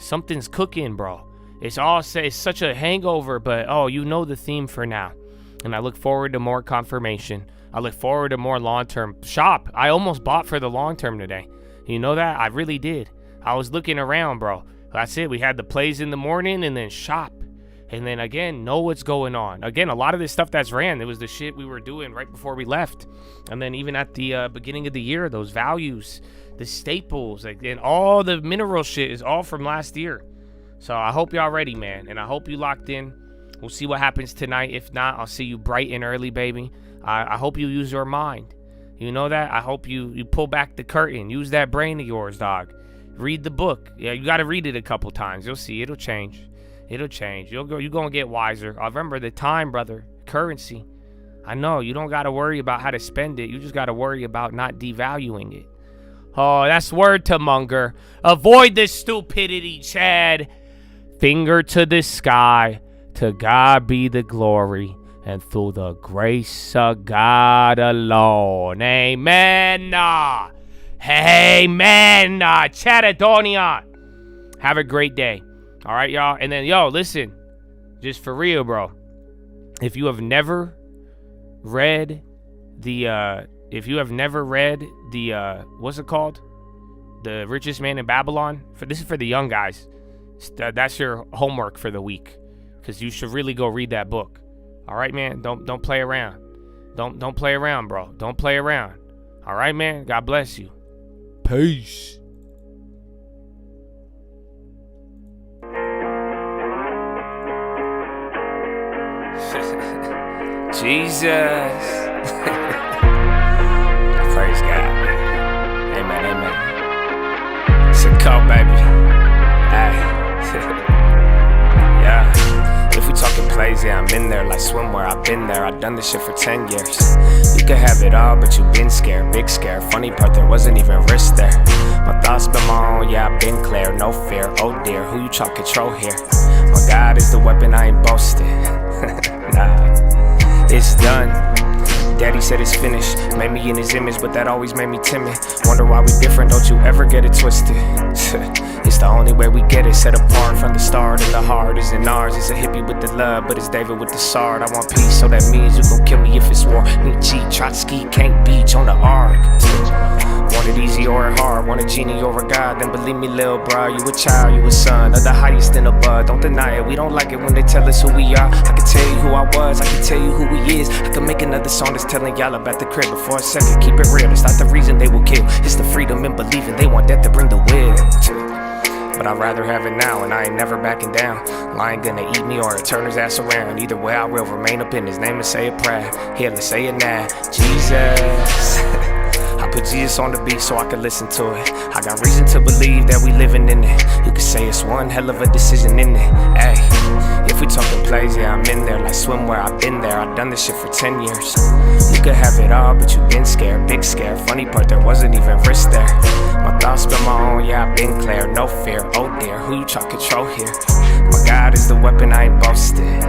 Something's cooking, bro. It's such a hangover, but you know the theme for now. And I look forward to more confirmation. I look forward to more long-term shop. I almost bought for the long-term today. You know that? I really did. I was looking around, bro. That's it. We had the plays in the morning and then shop. And then again, know what's going on. Again, a lot of this stuff that's ran, it was the shit we were doing right before we left. And then even at the beginning of the year, those values, the staples, and all the mineral shit is all from last year. So I hope y'all ready, man. And I hope you locked in. We'll see what happens tonight. If not, I'll see you bright and early, baby. I hope you use your mind. You know that? I hope you pull back the curtain. Use that brain of yours, dog. Read the book. Yeah, you got to read it a couple times. You'll see. It'll change. It'll change. You're going to get wiser. Remember the time, brother. Currency. I know. You don't got to worry about how to spend it. You just got to worry about not devaluing it. Oh, that's word to Munger. Avoid this stupidity, Chad. Finger to the sky. To God be the glory. And through the grace of God alone. Amen. Amen. Chattadonia. Have a great day. All right, y'all. And then, listen. Just for real, bro. If you have never read the, what's it called? The Richest Man in Babylon. This is for the young guys. That's your homework for the week. Because you should really go read that book. All right, man. Don't play around. Don't play around, bro. Don't play around. All right, man. God bless you. Peace. Jesus. Praise God. Amen. Amen. It's a cult, baby. Yeah. If we talking plays, yeah, I'm in there like swimwear. I've been there, I've done this shit for 10 years. You could have it all, but you been scared, big scare. Funny part, there wasn't even risk there. My thoughts been my own, yeah, I've been clear, no fear. Oh dear, who you try to control here? My God is the weapon, I ain't boasting. Nah, it's done. Daddy said it's finished, made me in his image, but that always made me timid. Wonder why we different, don't you ever get it twisted. It's the only way we get it, set apart from the start. And the heart isn't ours, it's a hippie with the love, but it's David with the sword. I want peace, so that means you gon' kill me if it's war. Nietzsche, Trotsky, can't beach on the ark. Want it easy or hard, want a genie or a god, then believe me, lil' bro, you a child, you a son of the highest in the bud. Don't deny it, we don't like it when they tell us who we are. I can tell you who I was, I can tell you who he is. I can make another song that's telling y'all about the crib, but for a second, keep it real, it's not the reason they will kill. It's the freedom in believing they want death to bring the will. But I'd rather have it now, and I ain't never backing down. Lion gonna eat me or turn his ass around. Either way, I will remain up in his name and say a prayer. Here, let's say it now. Jesus. I put Jesus on the beat so I can listen to it. I got reason to believe that we living in it. You could say it's one hell of a decision in it. Ay, if we talking plays, yeah, I'm in there like swimwear. I've been there, I've done this shit for 10 years. You could have it all, but you been scared, big scare. Funny part, there wasn't even risk there. My thoughts been my own, yeah, I've been clear, no fear. Oh dear, who you try to control here? My God is the weapon, I ain't boasting.